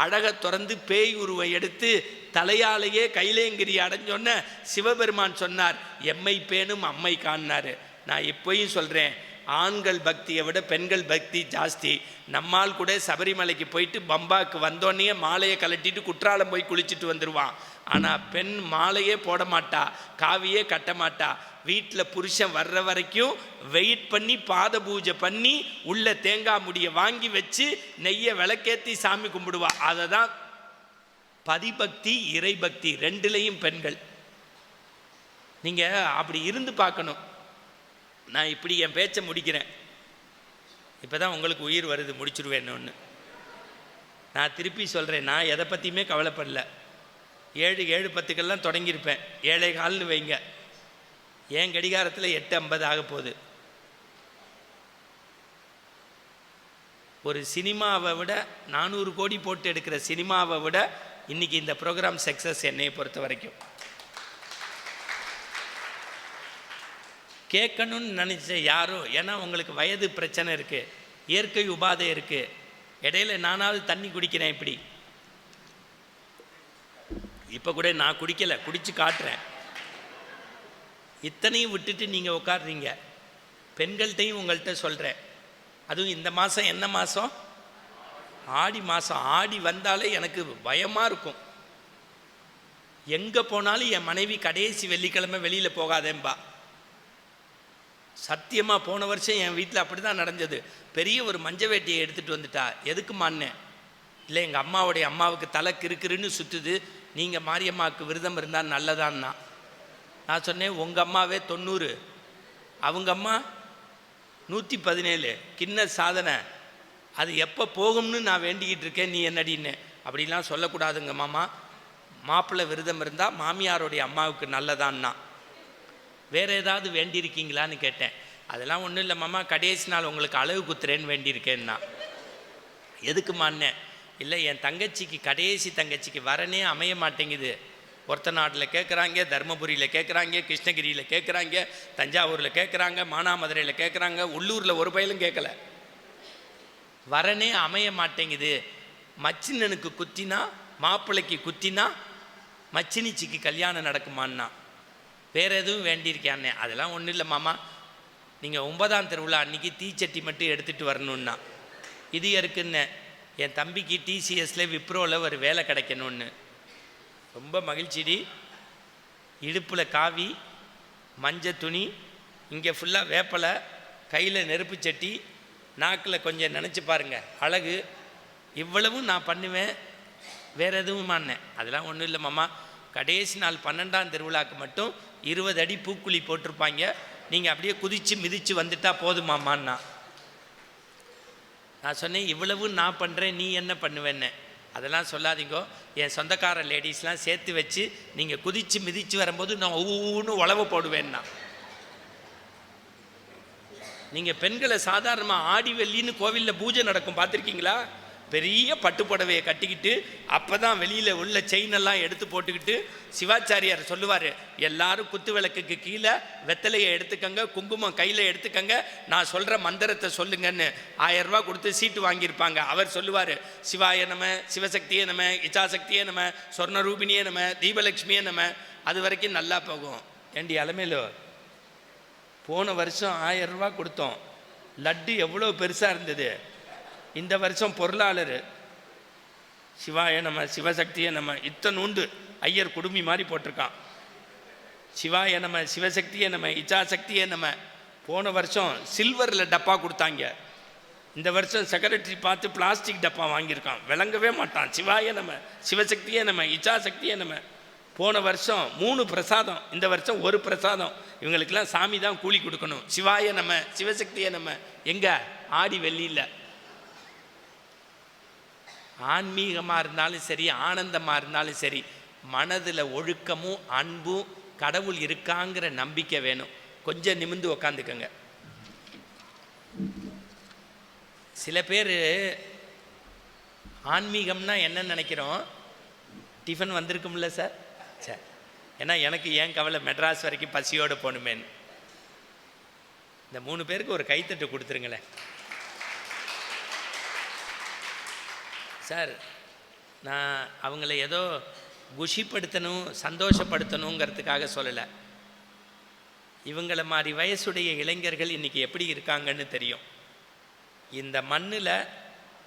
அழகை திறந்து பேய் உருவை எடுத்து தலையாலேயே கைலேங்கிரி அடைஞ்சோன்ன சிவபெருமான் சொன்னார், எம்மை பேணும் அம்மை காணாரு. நான் இப்போயும் சொல்கிறேன், ஆண்கள் பக்தியை விட பெண்கள் பக்தி ஜாஸ்தி. நம்மால் கூட சபரிமலைக்கு போயிட்டு பம்பாக்கு வந்தோடனே மாலையை கலட்டிட்டு குற்றாலம் போய் குளிச்சுட்டு வந்துடுவான். ஆனால் பெண் மாலையே போட மாட்டா, காவியே கட்ட மாட்டா. வீட்டில் புருஷன் வர்ற வரைக்கும் வெயிட் பண்ணி பாத பூஜை பண்ணி உள்ள தேங்காய் முடியை வாங்கி வச்சு நெய்யை விளக்கேற்றி சாமி கும்பிடுவா. அதை தான் பதிபக்தி இறைபக்தி, ரெண்டுலேயும் பெண்கள். நீங்கள் அப்படி இருந்து பார்க்கணும். நான் இப்படி என் பேச்சை முடிக்கிறேன். இப்போ தான் உங்களுக்கு உயிர் வருது, முடிச்சுடுவேன் ஒன்று. நான் திருப்பி சொல்கிறேன், நான் எதை பற்றியுமே கவலைப்படல. 7:10 தொடங்கியிருப்பேன். 7:15 வைங்க. என் கடிகாரத்தில் 8:50 ஆக போகுது. ஒரு சினிமாவை விட 400 கோடி போட்டு எடுக்கிற சினிமாவை விட இன்றைக்கி இந்த ப்ரோக்ராம் சக்ஸஸ் என்னையை பொறுத்த வரைக்கும். கேட்கணும்னு நினச்ச யாரும், ஏன்னா உங்களுக்கு வயது பிரச்சனை இருக்குது, இயற்கை உபாதை இருக்குது. இடையில நானாவது தண்ணி குடிக்கிறேன். இப்போ கூட நான் குடிக்கலை, குடித்து காட்டுறேன். இத்தனையும் விட்டுட்டு நீங்கள் உட்காடுறீங்க. பெண்கள்கிட்டையும் உங்கள்கிட்ட சொல்கிறேன், அதுவும் இந்த மாதம் என்ன மாதம்? ஆடி மாதம். ஆடி வந்தாலே எனக்கு பயமாக இருக்கும். எங்கே போனாலும் என் மனைவி கடைசி வெள்ளிக்கிழமை வெளியில் போகாதேம்பா. சத்தியமாக போன வருஷம் என் வீட்டில் அப்படி தான் நடந்தது. பெரிய ஒரு மஞ்ச வேட்டியை எடுத்துகிட்டு வந்துட்டா. எதுக்குமான்னு இல்லை, எங்கள் அம்மாவுக்கு தலை கிறுக்கிறுன்னு சுற்றுது, நீங்கள் மாரியம்மாவுக்கு விரதம் இருந்தால் நல்லதான்னா. நான் சொன்னேன், உங்கள் அம்மாவே 90, அவங்க அம்மா 117 கின்ன சாதனை. அது எப்போ போகும்னு நான் வேண்டிக்கிட்டு இருக்கேன், நீ என்னடின்னு. அப்படிலாம் சொல்லக்கூடாதுங்க மாமா. மாப்பிள்ளை விரதம் இருந்தால் மாமியாருடைய அம்மாவுக்கு நல்லதான்னா. வேறு ஏதாவது வேண்டியிருக்கீங்களான்னு கேட்டேன். அதெல்லாம் ஒன்றும் இல்லை மாமா, கடைசி நாள் உங்களுக்கு அழகு குத்துறேன்னு வேண்டியிருக்கேன்னா. எதுக்குமான்னே. இல்லை, என் தங்கச்சிக்கு, கடைசி தங்கச்சிக்கு வரனே அமைய மாட்டேங்குது. ஒருத்த நாட்டில் கேட்குறாங்க, தருமபுரியில் கேட்குறாங்க, கிருஷ்ணகிரியில் கேட்குறாங்க, தஞ்சாவூரில் கேட்குறாங்க, மானாமதுரையில் கேட்குறாங்க, உள்ளூரில் ஒரு பயிலும் கேட்கல. வரனே அமைய மாட்டேங்குது. மச்சினனுக்கு குத்தினா, மாப்பிள்ளைக்கு குத்தினா மச்சினிச்சிக்கு கல்யாணம் நடக்குமான்னா. வேறு எதுவும் வேண்டியிருக்கேன்னே. அதெல்லாம் ஒன்றும் இல்லை மாமா, நீங்கள் 9ஆம் திருவிழா அன்றைக்கி தீச்சட்டி மட்டும் எடுத்துகிட்டு வரணுன்னா. இது இருக்குன்னு என் தம்பிக்கு டிசிஎஸில் விப்ரோவில் ஒரு வேலை கிடைக்கணும்னு. ரொம்ப மகிழ்ச்சிடி. இடுப்பில் காவி, மஞ்சள் துணி, இங்கே ஃபுல்லாக வேப்பலை, கையில் நெருப்பு சட்டி, நாக்கில் கொஞ்சம் நினச்சி பாருங்கள் அழகு. இவ்வளவும் நான் பண்ணுவேன், வேறு எதுவும் மான்னேன். அதெல்லாம் ஒன்றும் இல்லை மாமா. கடைசி நாள் 12ஆம் திருவிழாவுக்கு மட்டும் 20 அடி பூக்குழி போட்டிருப்பாங்க. நீங்கள் அப்படியே குதித்து மிதித்து வந்துட்டால் போதுமாம்மான்னா. நான் சொன்னேன், இவ்வளவு நான் பண்ணுறேன், நீ என்ன பண்ணுவேன்னு. அதெல்லாம் சொல்லாதீங்கோ. என் சொந்தக்கார லேடிஸ்லாம் சேர்த்து வச்சு நீங்கள் குதித்து மிதித்து வரும்போது நான் ஒவ்வொன்று உழவு போடுவேன்னா. நீங்கள் பெண்களை சாதாரணமாக ஆடி வெள்ளின்னு கோவிலில் பூஜை நடக்கும் பார்த்துருக்கீங்களா? பெரிய பட்டு புடவையை கட்டிக்கிட்டு அப்போ தான் வெளியில் உள்ள செயினெல்லாம் எடுத்து போட்டுக்கிட்டு சிவாச்சாரியார் சொல்லுவார், எல்லாரும் குத்து விளக்குக்கு கீழே வெத்தலையை எடுத்துக்கங்க, குங்குமம் கையில் எடுத்துக்கங்க, நான் சொல்கிற மந்திரத்தை சொல்லுங்கன்னு 1000 ரூபா கொடுத்து சீட்டு வாங்கியிருப்பாங்க. அவர் சொல்லுவார், சிவாய நம, சிவசக்தியே நம, இச்சாசக்தியே நம, சொர்ணரூபிணியே நம, தீபலக்ஷ்மியே நம. அது வரைக்கும் நல்லா போகும். ஏண்டி அலமேலோ, போன வருஷம் 1000 ரூபா கொடுத்தோம், லட்டு எவ்வளோ பெருசாக இருந்தது. இந்த வருஷம் பொருளாளர் சிவாய நம்ம, சிவசக்தியை நம்ம, இத்தனை உண்டு ஐயர் குடுமி மாதிரி போட்டிருக்கான். சிவாய நம்ம, சிவசக்தியை நம்ம, இச்சாசக்தியை நம்ம. போன வருஷம் சில்வரில் டப்பா கொடுத்தாங்க. இந்த வருஷம் செக்ரட்டரி பார்த்து பிளாஸ்டிக் டப்பா வாங்கியிருக்கான், விளங்கவே மாட்டான். சிவாய நம்ம, சிவசக்தியை நம்ம, இச்சாசக்தியை நம்ம. போன வருஷம் 3 பிரசாதம், இந்த வருஷம் 1 பிரசாதம். இவங்களுக்கெல்லாம் சாமி தான் கூலி கொடுக்கணும். சிவாய நம்ம, சிவசக்தியை நம்ம. எங்கே ஆடி வெள்ளியில் ஆன்மீகமாக இருந்தாலும் சரி, ஆனந்தமாக இருந்தாலும் சரி, மனதில் ஒழுக்கமும் அன்பும் கடவுள் இருக்காங்கிற நம்பிக்கை வேணும். கொஞ்சம் நிமிர்ந்து உக்காந்துக்கங்க. சில பேர் ஆன்மீகம்னா என்ன நினைக்கிறோம், டிஃபன் வந்திருக்கும்ல சார், சரி, ஏன்னா எனக்கு ஏன் கவலை, மெட்ராஸ் வரைக்கும் பசியோடு போகணுமேன்னு. இந்த 3 பேருக்கு ஒரு கைத்தட்டு கொடுத்துருங்களேன் சார். நான் அவங்கள ஏதோ குஷிப்படுத்தணும், சந்தோஷப்படுத்தணுங்கிறதுக்காக சொல்லலை. இவங்கள மாதிரி வயசுடைய இளைஞர்கள் இன்றைக்கி எப்படி இருக்காங்கன்னு தெரியும். இந்த மண்ணில்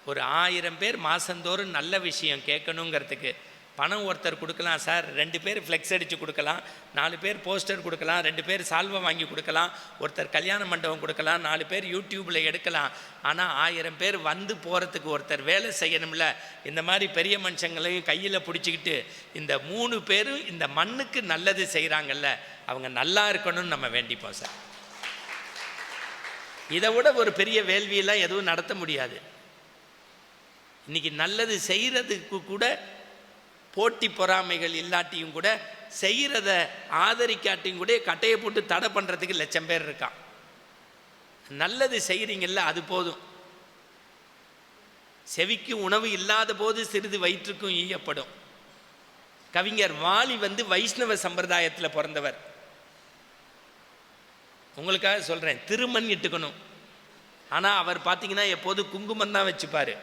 ஒரு 1000 பேர் மாதந்தோறும் நல்ல விஷயம் கேட்கணுங்கிறதுக்கு பணம் ஒருத்தர் கொடுக்கலாம் சார், 2 பேர் ஃப்ளெக்ஸ் அடித்து கொடுக்கலாம், 4 பேர் போஸ்டர் கொடுக்கலாம், 2 பேர் சால்வை வாங்கி கொடுக்கலாம், ஒருத்தர் கல்யாண மண்டபம் கொடுக்கலாம், 4 பேர் யூடியூப்பில் எடுக்கலாம். ஆனால் 1000 பேர் வந்து போகிறதுக்கு ஒருத்தர் வேலை செய்யணும்ல. இந்த மாதிரி பெரிய மனுஷங்களையும் கையில் பிடிச்சிக்கிட்டு இந்த 3 பேரும் இந்த மண்ணுக்கு நல்லது செய்கிறாங்கல்ல, அவங்க நல்லா இருக்கணும்னு நம்ம வேண்டிப்போம் சார். இதை விட ஒரு பெரிய வேள்வியெல்லாம் எதுவும் நடத்த முடியாது. இன்றைக்கி நல்லது செய்கிறதுக்கு கூட போட்டி பொறாமைகள் இல்லாட்டியும் கூட, செய்கிறத ஆதரிக்காட்டியும் கூட கட்டையை போட்டு தடை பண்ணுறதுக்கு லட்சம் பேர் இருக்கான். நல்லது செய்கிறீங்கல்ல, அது போதும். செவிக்கு உணவு இல்லாத போது சிறிது வயிற்றுக்கும் ஈயப்படும். கவிஞர் வாலி வைஷ்ணவ சம்பிரதாயத்தில் பிறந்தவர். உங்களுக்காக சொல்கிறேன், திருமண் இட்டுக்கணும். ஆனால் அவர் பார்த்தீங்கன்னா எப்போதும் குங்குமம் தான் வச்சுப்பார்,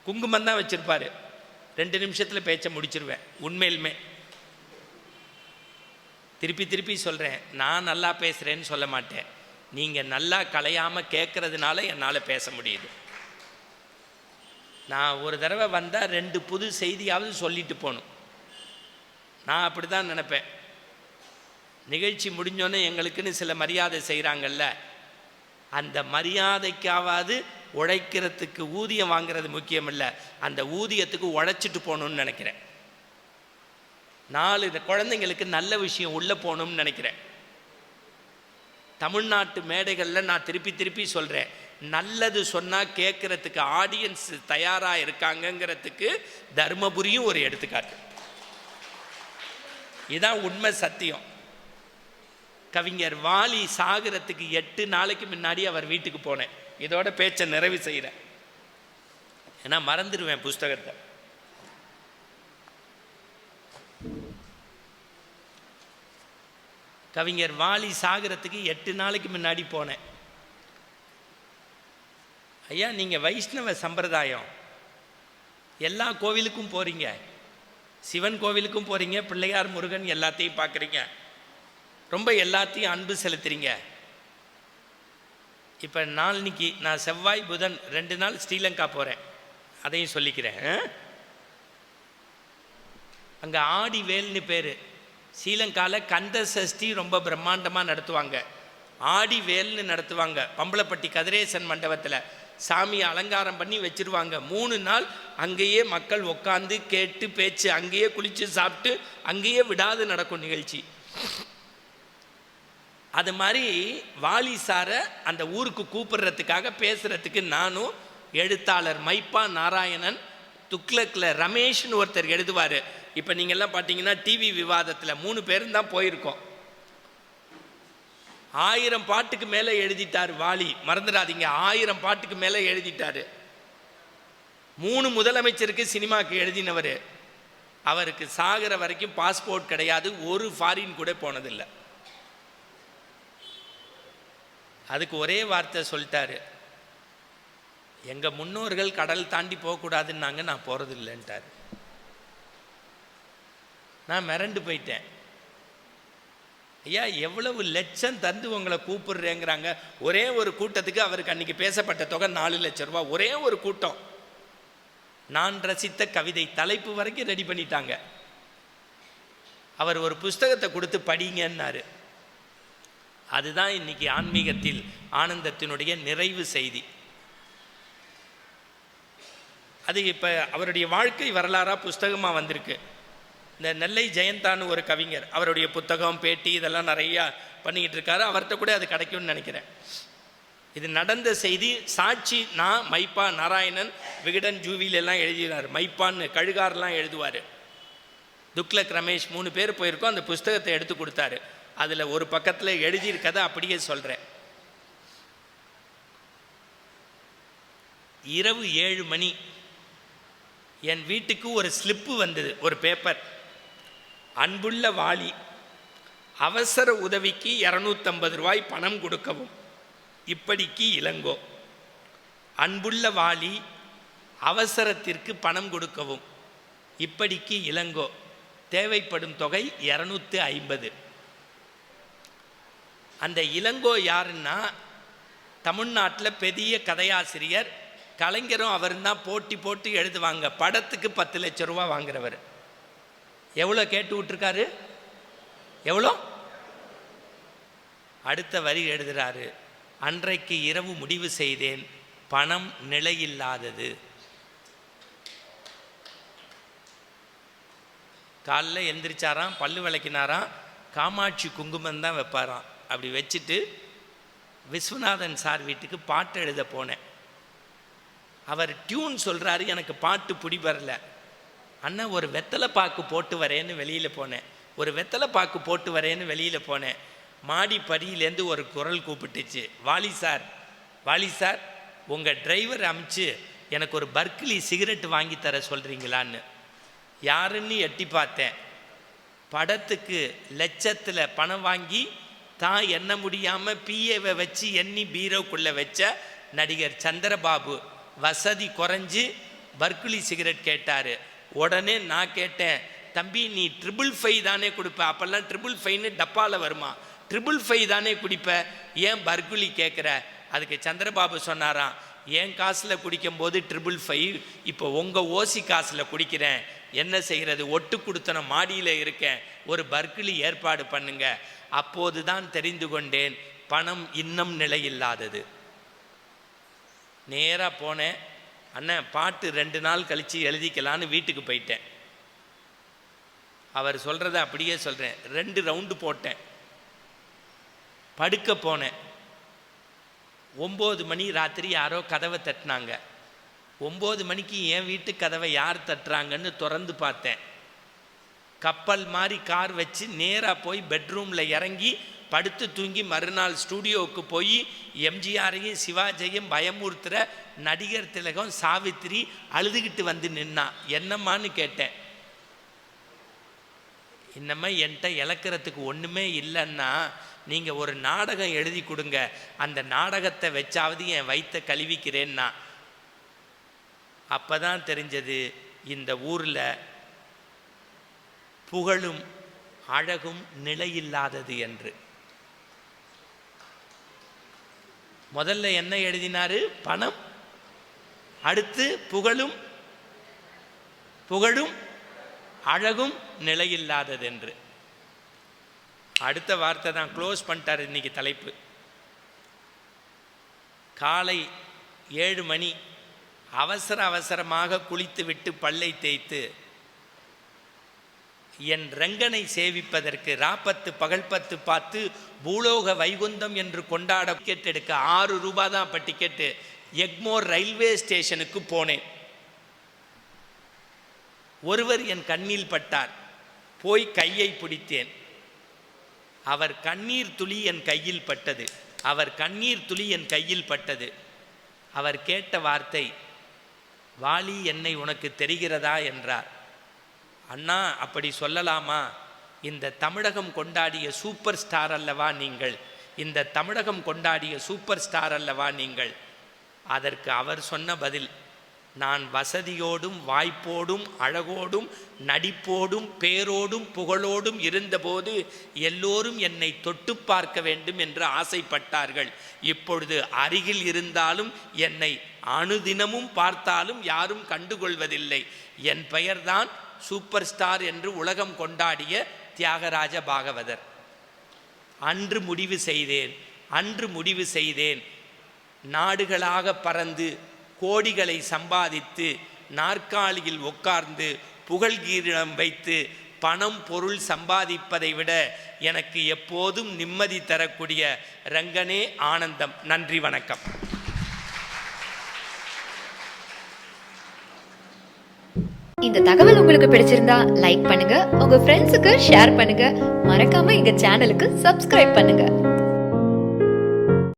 குங்குமம் தான் வச்சுருப்பார். 2 நிமிஷத்தில் பேச்சை முடிச்சிருவேன். உண்மையிலுமே திருப்பி திருப்பி சொல்கிறேன், நான் நல்லா பேசுகிறேன்னு சொல்ல மாட்டேன், நீங்கள் நல்லா கலையாமல் கேட்குறதுனால என்னால் பேச முடியுது. நான் ஒரு தடவை வந்தால் 2 புது செய்தியாவது சொல்லிட்டு போகணும். நான் அப்படி தான் நினைப்பேன். நிகழ்ச்சி முடிஞ்சோன்னே எங்களுக்குன்னு சில மரியாதை செய்கிறாங்கல்ல, அந்த மரியாதைக்காவது உழைக்கிறதுக்கு ஊதியம் வாங்கிறது முக்கியம் இல்லை, அந்த ஊதியத்துக்கு உழைச்சிட்டு போகணுன்னு நினைக்கிறேன். 4 குழந்தைங்களுக்கு நல்ல விஷயம் உள்ளே போகணும்னு நினைக்கிறேன். தமிழ்நாட்டு மேடைகளில் நான் திருப்பி திருப்பி சொல்கிறேன், நல்லது சொன்னால் கேட்குறதுக்கு ஆடியன்ஸ் தயாராக இருக்காங்கங்கிறதுக்கு தர்மபுரியும் ஒரு எடுத்துக்காட்டு. இதுதான் உண்மை, சத்தியம். கவிஞர் வாலி சாகிறதுக்கு 8 நாளைக்கு முன்னாடி அவர் வீட்டுக்கு போனேன். இதோட பேச்சை நிறைவு செய்கிறேன், ஏன்னா மறந்துடுவேன் புஸ்தகத்தை. கவிஞர் வாலி சாகிறதுக்கு 8 நாளைக்கு முன்னாடி போனேன். ஐயா, நீங்கள் வைஷ்ணவ சம்பிரதாயம், எல்லா கோவிலுக்கும் போகிறீங்க, சிவன் கோவிலுக்கும் போகிறீங்க, பிள்ளையார் முருகன் எல்லாத்தையும் பார்க்குறீங்க, ரொம்ப எல்லாத்தையும் அன்பு செலுத்துறீங்க. இப்போ நாளைக்கு நான் செவ்வாய் புதன் 2 நாள் ஸ்ரீலங்கா போகிறேன், அதையும் சொல்லிக்கிறேன். அங்கே ஆடி வேல்னு பேர். ஸ்ரீலங்காவில் கந்த சஷ்டி ரொம்ப பிரம்மாண்டமாக நடத்துவாங்க. ஆடி வேல்னு நடத்துவாங்க. பம்பளப்பட்டி கதிரேசன் மண்டபத்தில் சாமியை அலங்காரம் பண்ணி வச்சுருவாங்க. 3 நாள் அங்கேயே மக்கள் உட்காந்து கேட்டு பேச்சு, அங்கேயே குளித்து சாப்பிட்டு அங்கேயே விடாது நடக்கும் நிகழ்ச்சி. அது மாதிரி வாலி சாரை அந்த ஊருக்கு கூப்பிடுறதுக்காக பேசுகிறதுக்கு நானும் எழுத்தாளர் மைப்பா நாராயணன், துக்ளக்கில் ரமேஷ்னு ஒருத்தர் எழுதுவார். இப்போ நீங்கள்லாம் பார்த்தீங்கன்னா டிவி விவாதத்தில் 3 பேரும் தான் போயிருக்கோம். 1000 பாட்டுக்கு மேலே எழுதிட்டார் வாலி, மறந்துடாதீங்க, 1000 பாட்டுக்கு மேலே எழுதிட்டார். 3 முதலமைச்சருக்கு சினிமாவுக்கு எழுதினவர். அவருக்கு சாகிற வரைக்கும் பாஸ்போர்ட் கிடையாது, ஒரு ஃபாரின் கூட போனதில்லை. அதுக்கு ஒரே வார்த்தை சொல்லிட்டாரு, எங்கள் முன்னோர்கள் கடல் தாண்டி போகக்கூடாதுன்னாங்க, நான் போகிறதில்லைன்ட்டார். நான் மிரண்டு போயிட்டேன். ஐயா, எவ்வளவு லட்சம் தந்து உங்களை கூப்பிடுறேங்கிறாங்க. ஒரே ஒரு கூட்டத்துக்கு அவருக்கு அன்றைக்கி பேசப்பட்ட தொகை 4 லட்சம் ரூபா. ஒரே ஒரு கூட்டம். நான் ரசித்த கவிதை தலைப்பு வரைக்கும் ரெடி பண்ணிட்டாங்க. அவர் ஒரு புஸ்தகத்தை கொடுத்து படிங்கன்னாரு. அதுதான் இன்னைக்கு ஆன்மீகத்தில் ஆனந்தத்தினுடைய நிறைவு செய்தி. அது இப்போ அவருடைய வாழ்க்கை வரலாறாக புஸ்தகமாக வந்திருக்கு. இந்த நெல்லை ஜெயந்தான்னு ஒரு கவிஞர், அவருடைய புத்தகம் பேட்டி இதெல்லாம் நிறையா பண்ணிக்கிட்டு இருக்காரு. அவர்கிட்ட கூட அது கிடைக்கும்னு நினைக்கிறேன். இது நடந்த செய்தி. சாட்சி நான், மைப்பா நாராயணன், விகடன் ஜூவிலெல்லாம் எழுதினார். மைப்பான்னு கழுகாரெலாம் எழுதுவார். துக்ளக் ரமேஷ் 3 பேர் போயிருக்கோம். அந்த புஸ்தகத்தை எடுத்து கொடுத்தாரு. அதில் ஒரு பக்கத்தில் எழுதியிருக்கதை அப்படியே சொல்கிறேன். இரவு 7 மணி என் வீட்டுக்கு ஒரு ஸ்லிப்பு வந்தது, ஒரு பேப்பர். அன்புள்ள வாலி, அவசர உதவிக்கு 250 ரூபாய் பணம் கொடுக்கவும், இப்படிக்கு இளங்கோ. அன்புள்ள வாலி, அவசரத்திற்கு பணம் கொடுக்கவும், இப்படிக்கு இளங்கோ. தேவைப்படும் தொகை 250. அந்த இளங்கோ யாருன்னா, தமிழ்நாட்டில் பெரிய கதையாசிரியர், கலைஞரும் அவரும் தான் போட்டி போட்டு எழுதுவாங்க. படத்துக்கு 10 லட்சம் ரூபா வாங்குறவர். எவ்வளோ கேட்டு விட்டுருக்காரு? எவ்வளோ? அடுத்த வரி எழுதுகிறாரு, அன்றைக்கு இரவு முடிவு செய்தேன், பணம் நிலையில்லாதது. காலைல எந்திரிச்சாராம், பல்லு விளக்கினாராம், காமாட்சி குங்குமம் தான் வைப்பாராம். அப்படி வச்சுட்டு விஸ்வநாதன் சார் வீட்டுக்கு பாட்டு எழுத போனேன். அவர் டியூன் சொல்கிறாரு, எனக்கு பாட்டு பிடி வரல. அண்ணா ஒரு வெத்தலை பாக்கு போட்டு வரேன்னு வெளியில் போனேன். ஒரு வெத்தலை பாக்கு போட்டு வரேன்னு வெளியில் போனேன். மாடி படியிலேருந்து ஒரு குரல் கூப்பிட்டுச்சு, வாலி சார், வாலி சார், உங்கள் டிரைவர் அமுச்சு எனக்கு ஒரு பர்க்லி சிகரெட் வாங்கி தர சொல்கிறீங்களான்னு. யாருன்னு எட்டி பார்த்தேன். படத்துக்கு லட்சத்தில் பணம் வாங்கி தான் எண்ண முடியாமல் பிஏவை வச்சு எண்ணி பீரோக்குள்ளே வச்ச நடிகர் சந்திரபாபு வசதி குறைஞ்சி பர்க்லி சிகரெட் கேட்டார். உடனே நான் கேட்டேன், தம்பி நீ 555 தானே கொடுப்ப, அப்போல்லாம் 555ன்னு டப்பாவில் வருமா, 555 தானே குடிப்ப, ஏன் பர்குலி கேட்குற? அதுக்கு சந்திரபாபு சொன்னாராம், என் காசில் குடிக்கும்போது 555, இப்போ உங்கள் ஓசி காசில் குடிக்கிறேன், என்ன செய்கிறது, ஒட்டு கொடுத்தன மாடியில் இருக்கேன், ஒரு பர்குலி ஏற்பாடு பண்ணுங்க. அப்போது தான் தெரிந்து கொண்டேன் பணம் இன்னும் நிலையில்லாதது. நேராக போனேன், அண்ணன் பாட்டு 2 நாள் கழித்து எழுதிக்கலான்னு வீட்டுக்கு போயிட்டேன். அவர் சொல்கிறத அப்படியே சொல்கிறேன். 2 ரவுண்டு போட்டேன். படுக்க போனேன். 9 மணி ராத்திரி யாரோ கதவை தட்டினாங்க. 9 மணிக்கு என் வீட்டு கதவை யார் தட்டுறாங்கன்னு திறந்து பார்த்தேன். கப்பல் மாதிரி கார் வச்சு நேராக போய் பெட்ரூமில் இறங்கி படுத்து தூங்கி மறுநாள் ஸ்டூடியோவுக்கு போய் எம்ஜிஆரையும் சிவாஜியையும் பயமுறுத்துகிற நடிகர் திலகம் சாவித்திரி அழுதுகிட்டு வந்து நின்னா. என்னம்மான்னு கேட்டேன். இன்னமே என்கிட்ட இழக்கிறதுக்கு ஒன்றுமே இல்லைன்னா நீங்கள் ஒரு நாடகம் எழுதி கொடுங்க, அந்த நாடகத்தை வச்சாவது என் வயிற்றை கழுவிக்கிறேன்னா. அப்போ தான் தெரிஞ்சது இந்த ஊரில் புகழும் அழகும் நிலையில்லாதது என்று. முதல்ல என்ன எழுதினாரு? பணம். அடுத்து புகழும் அழகும் நிலையில்லாதது என்று. அடுத்த வார்த்தை தான் க்ளோஸ் பண்ணிட்டார் இன்னைக்கு தலைப்பு. காலை 7 மணி அவசரமாக குளித்து விட்டு பல்லை தேய்த்து என் ரங்கனை சேவிப்பதற்கு ராப்பத்து பகல் 10 பார்த்து பூலோக வைகுந்தம் என்று கொண்டாட டிக்கெட் எடுக்க 6 ரூபாய் தான் அப்போ டிக்கெட்டு. எக்மோர் ரயில்வே ஸ்டேஷனுக்கு போனேன். ஒருவர் என் கண்ணில் பட்டார். போய் கையை பிடித்தேன். அவர் கண்ணீர் துளி என் கையில் பட்டது. அவர் கேட்ட வார்த்தை, வாலி என்னை உனக்கு தெரிகிறதா என்றார். அண்ணா அப்படி சொல்லலாமா? இந்த தமிழகம் கொண்டாடிய சூப்பர் ஸ்டார் அல்லவா நீங்கள்? அதற்கு அவர் சொன்ன பதில், நான் வசதியோடும் வாய்ப்போடும் அழகோடும் நடிப்போடும் பேரோடும் புகழோடும் இருந்தபோது எல்லோரும் என்னை தொட்டு பார்க்க வேண்டும் என்று ஆசைப்பட்டார்கள். இப்பொழுது அருகில் இருந்தாலும் என்னை அனுதினமும் பார்த்தாலும் யாரும் கண்டுகொள்வதில்லை. என் பெயர்தான் சூப்பர் ஸ்டார் என்று உலகம் கொண்டாடிய தியாகராஜ பாகவதர். அன்று முடிவு செய்தேன் நாடுகளாக பறந்து கோடிகளை சம்பாதித்து நாற்காலியில் உட்கார்ந்து புகழ்கீரிடம் வைத்து பணம் பொருள் சம்பாதிப்பதை விட எனக்கு எப்போதும் நிம்மதி தரக்கூடிய ரங்கனே ஆனந்தம். நன்றி, வணக்கம். இந்த தகவல் உங்களுக்கு பிடிச்சிருந்தா லைக் பண்ணுங்க, உங்க ஃப்ரெண்ட்ஸுக்கு ஷேர் பண்ணுங்க, மறக்காம எங்க சேனலுக்கு சப்ஸ்கிரைப் பண்ணுங்க.